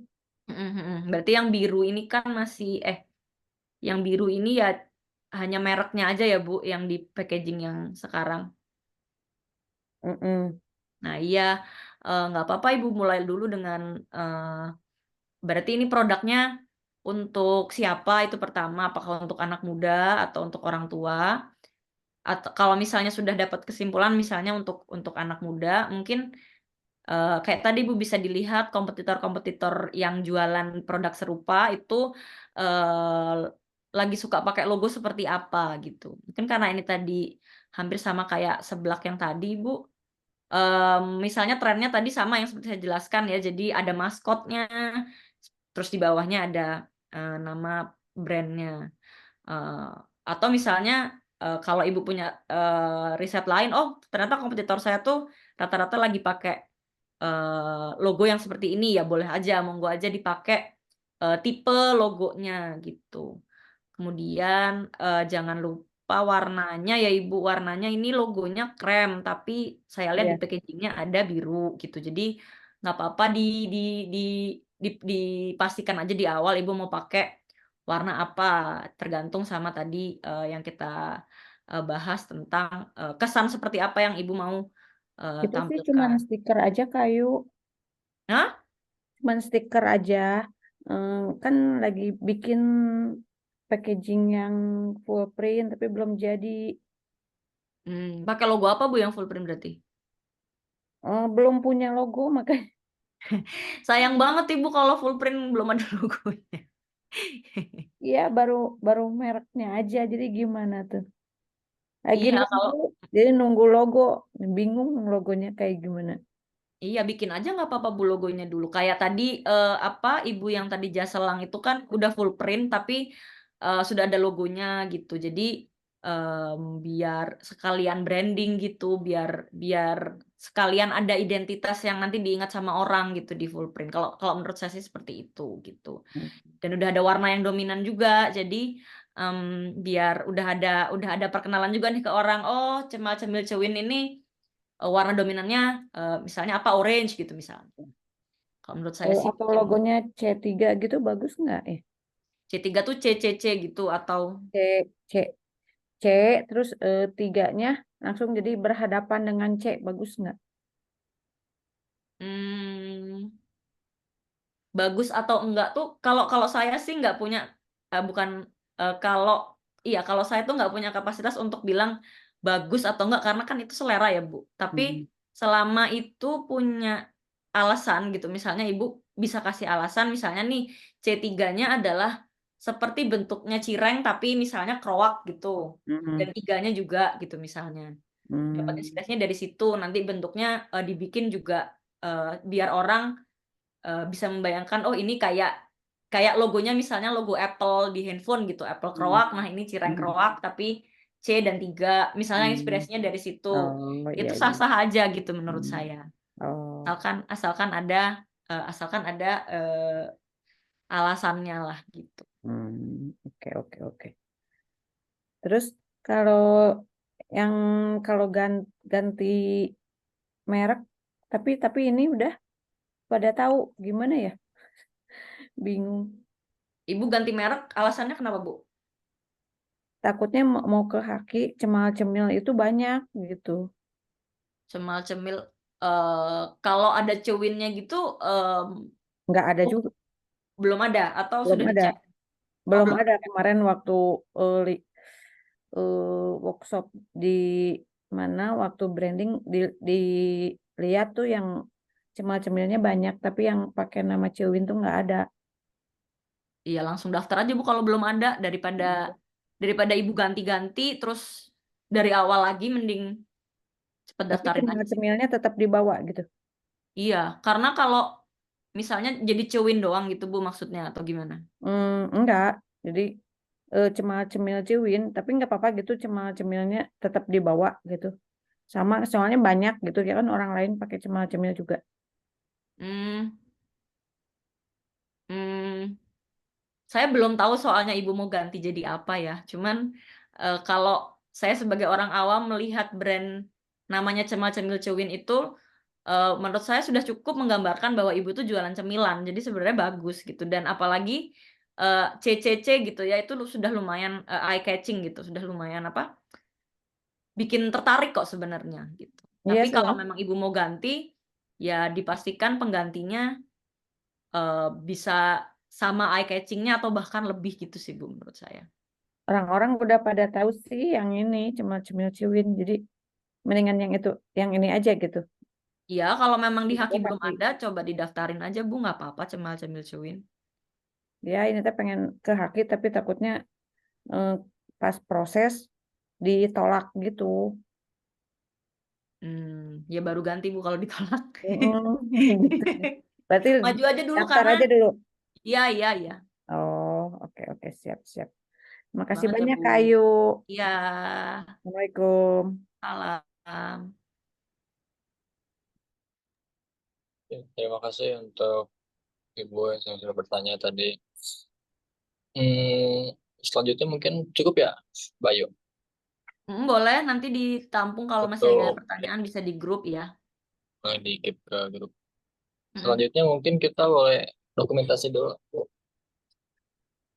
Berarti yang biru ini kan masih yang biru ini ya hanya mereknya aja ya Bu yang di packaging yang sekarang. Nah iya, nggak apa-apa Ibu mulai dulu dengan berarti ini produknya untuk siapa itu pertama, apakah untuk anak muda atau untuk orang tua? Atau kalau misalnya sudah dapat kesimpulan misalnya untuk anak muda, mungkin kayak tadi Bu bisa dilihat kompetitor-kompetitor yang jualan produk serupa itu lagi suka pakai logo seperti apa gitu. Mungkin karena ini tadi hampir sama kayak seblak yang tadi Bu. Misalnya trennya tadi sama yang seperti saya jelaskan ya. Jadi ada maskotnya, terus di bawahnya ada nama brandnya. Atau misalnya kalau Ibu punya riset lain, oh ternyata kompetitor saya tuh rata-rata lagi pakai logo yang seperti ini ya boleh aja, monggo aja dipakai tipe logonya gitu. Kemudian jangan lupa warnanya ya Ibu, warnanya ini logonya krem, tapi saya lihat di packagingnya ada biru gitu. Jadi nggak apa-apa dipastikan aja di awal Ibu mau pakai warna apa, tergantung sama tadi yang kita bahas tentang kesan seperti apa yang Ibu mau Itu sih cuman tampilkan. stiker aja kayu, Hah? cuman stiker aja. Kan lagi bikin packaging yang full print tapi belum jadi. Pakai logo apa Bu yang full print berarti? Belum punya logo makanya. Sayang banget Ibu kalau full print belum ada logonya. Iya baru mereknya aja, jadi gimana tuh? Lagi Iya, kalau jadi nunggu logo, bingung logonya kayak gimana. iya bikin aja nggak apa-apa Bu logonya dulu. Kayak tadi apa Ibu yang tadi jas selang itu kan udah full print tapi sudah ada logonya gitu. Jadi biar sekalian branding gitu, biar biar sekalian ada identitas yang nanti diingat sama orang gitu di full print. Kalau kalau menurut saya sih seperti itu gitu. Dan udah ada warna yang dominan juga. Jadi biar udah ada perkenalan juga nih ke orang. Oh, Cemal Cemil Cewin ini warna dominannya misalnya apa orange gitu misalnya. Kalau menurut saya sih Atau bikin logonya C3 gitu bagus nggak ya? C3 tuh CCC gitu atau C C C terus tiganya langsung jadi berhadapan dengan C, bagus nggak? hmm, bagus atau enggak tuh kalau kalau saya sih nggak punya bukan kalau iya kalau saya tuh nggak punya kapasitas untuk bilang bagus atau enggak karena kan itu selera ya Bu. Tapi selama itu punya alasan gitu misalnya Ibu bisa kasih alasan misalnya nih C3-nya adalah seperti bentuknya cireng tapi misalnya kroak gitu dan tiganya juga gitu misalnya. Dapat inspirasinya dari situ nanti bentuknya dibikin juga biar orang bisa membayangkan oh ini kayak kayak logonya misalnya logo Apple di handphone gitu Apple Kroak nah ini cireng Kroak tapi C dan 3 misalnya inspirasinya dari situ Oh itu iya iya. sah-sah aja gitu menurut saya Oh. asalkan ada alasannya lah gitu. Oke oke oke. Terus kalau yang kalau ganti merek tapi ini udah pada tahu gimana ya? Bingung. Ibu ganti merek alasannya kenapa Bu? Takutnya mau ke Haki cemal-cemil itu banyak gitu. Cemal cemil kalau ada cewinnya gitu Nggak ada juga. belum ada atau Belum sudah ada. dicek? Belum Belum ada kemarin waktu workshop di mana waktu branding dilihat tuh yang cemal-cemilnya banyak tapi yang pakai nama Cewin tuh nggak ada. Iya langsung daftar aja Bu kalau belum ada daripada Ibu ganti-ganti terus dari awal lagi mending cepet Tapi daftarin aja sih. cemal-cemilnya tetap dibawa gitu. Iya, karena kalau misalnya jadi cewin doang gitu Bu maksudnya atau gimana? Enggak. Jadi cemal-cemil Cewin tapi nggak apa-apa gitu cemal-cemilnya tetap dibawa gitu. Sama soalnya banyak gitu ya kan orang lain pakai cemal-cemil juga. Hmm, hmm, saya belum tahu soalnya Ibu mau ganti jadi apa ya. Cuman kalau saya sebagai orang awam melihat brand namanya Cemal Cemil Cewin itu menurut saya sudah cukup menggambarkan bahwa Ibu tuh jualan cemilan. Jadi sebenarnya bagus gitu dan apalagi CCC gitu ya itu sudah lumayan eye catching gitu, sudah lumayan apa? Bikin tertarik kok sebenarnya gitu. Iya Tapi kalau soalnya memang Ibu mau ganti ya dipastikan penggantinya bisa sama eye catching-nya atau bahkan lebih gitu sih Bu menurut saya. orang-orang udah pada tahu sih yang ini cemal-cemil Cewin. Jadi mendingan yang itu, yang ini aja gitu. Iya, kalau memang di Haki Iya, belum Haki. ada, coba didaftarin aja Bu, nggak apa-apa Cemal Cemil Cewin. Ya ini teh pengen ke Haki tapi takutnya eh, pas proses ditolak gitu. Ya baru ganti Bu kalau ditolak. Gitu. Berarti Maju aja dulu daftar karena aja dulu. iya iya iya. Oh, oke oke siap siap. Makasih Bang aja banyak Bu. Kak Ayu. Iya, Assalamualaikum. salam. Terima kasih untuk Ibu yang sudah bertanya tadi. Selanjutnya mungkin cukup ya, Bayu. Boleh nanti ditampung kalau masih ada Untuk pertanyaan bisa di grup ya. di keep ke grup. Selanjutnya mungkin kita boleh dokumentasi dulu.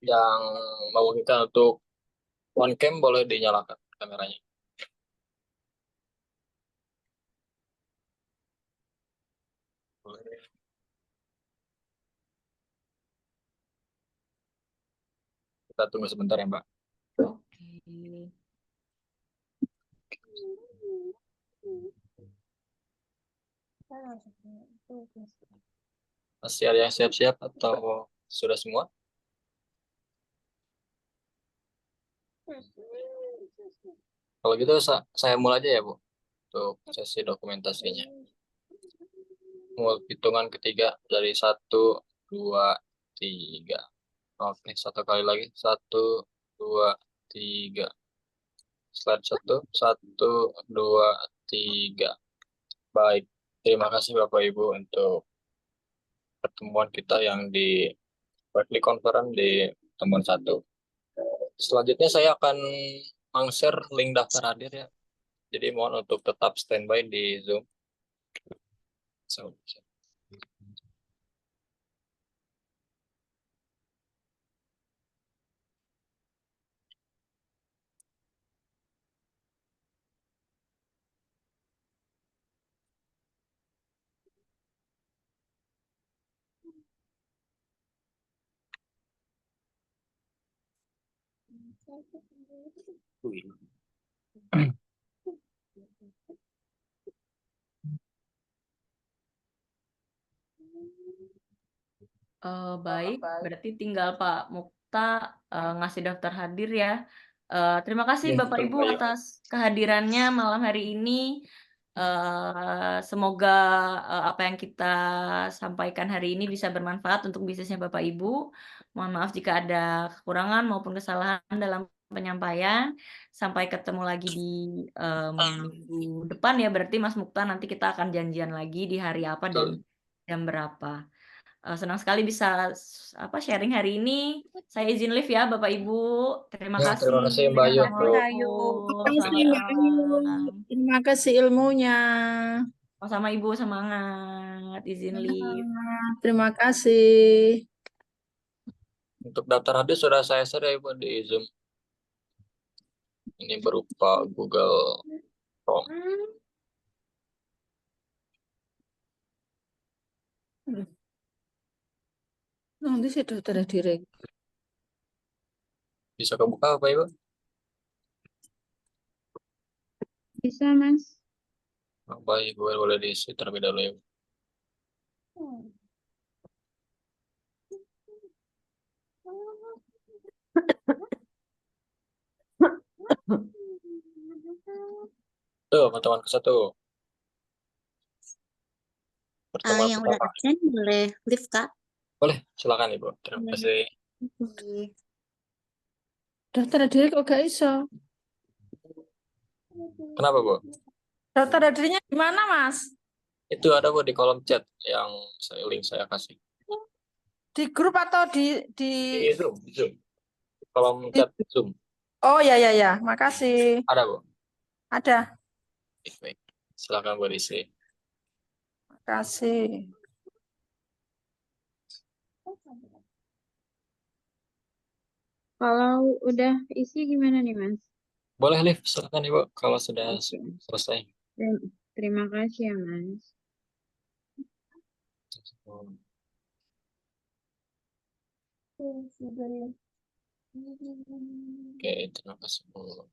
Yang memungkinkan untuk one cam boleh dinyalakan kameranya. Boleh. Kita tunggu sebentar ya, Mbak. Oke. Masih ada yang siap-siap atau sudah semua? Kalau gitu saya mulai aja ya, Bu, untuk sesi dokumentasinya. Hitungan ketiga dari 1, 2, 3. Oke, satu kali lagi. 1, 2, 3. Slide 1, 1, 2, 3. Baik, terima kasih Bapak Ibu untuk pertemuan kita yang di weekly conference di pertemuan 1. Selanjutnya saya akan share link daftar hadir ya. Jadi mohon untuk tetap standby di Zoom. So, Baik, berarti tinggal Pak Mukta ngasih daftar hadir ya. Terima kasih Ya, Bapak Ibu baik. atas kehadirannya malam hari ini. Semoga apa yang kita sampaikan hari ini bisa bermanfaat untuk bisnisnya Bapak Ibu. Mohon maaf jika ada kekurangan maupun kesalahan dalam penyampaian. Sampai ketemu lagi di minggu depan ya. Berarti Mas Mukta nanti kita akan janjian lagi di hari apa dan jam berapa. Senang sekali bisa sharing hari ini. Saya izin live ya Bapak Ibu. Terima Ya, kasih. terima kasih Mbak Ayu. Assalamualaikum. Terima kasih Selamat Mbak Ayu. malam. Terima kasih ilmunya. Sama Ibu semangat. Izin live. Terima kasih. Untuk daftar hadir sudah saya share ya Ibu di Zoom. Ini berupa Google Form. Nanti saya daftar direct. Bisa kebuka Bapak Ibu? Bisa, Mas. Bapak Ibu boleh diisi terlebih dahulu ya. Tuh, pertemuan ke-1. Pertemuan Yang udah pertama. absen boleh live, Kak. Boleh, silakan Ibu. Terima kasih. Daftar direct kok gak iso. Kenapa Bu? Daftar hadirnya di mana, Mas? Itu ada Bu di kolom chat yang link saya kasih. Di grup atau di Di Zoom, Zoom. Kolom chat Zoom. Oh ya ya ya, makasih. Ada Bu? Ada. Baik. Silakan Bu diisi. Makasih. Kalau udah isi gimana nih, Mas? Boleh live, silakan Ibu kalau sudah selesai. Terima kasih ya, Mas. Oke, terima kasih Bu.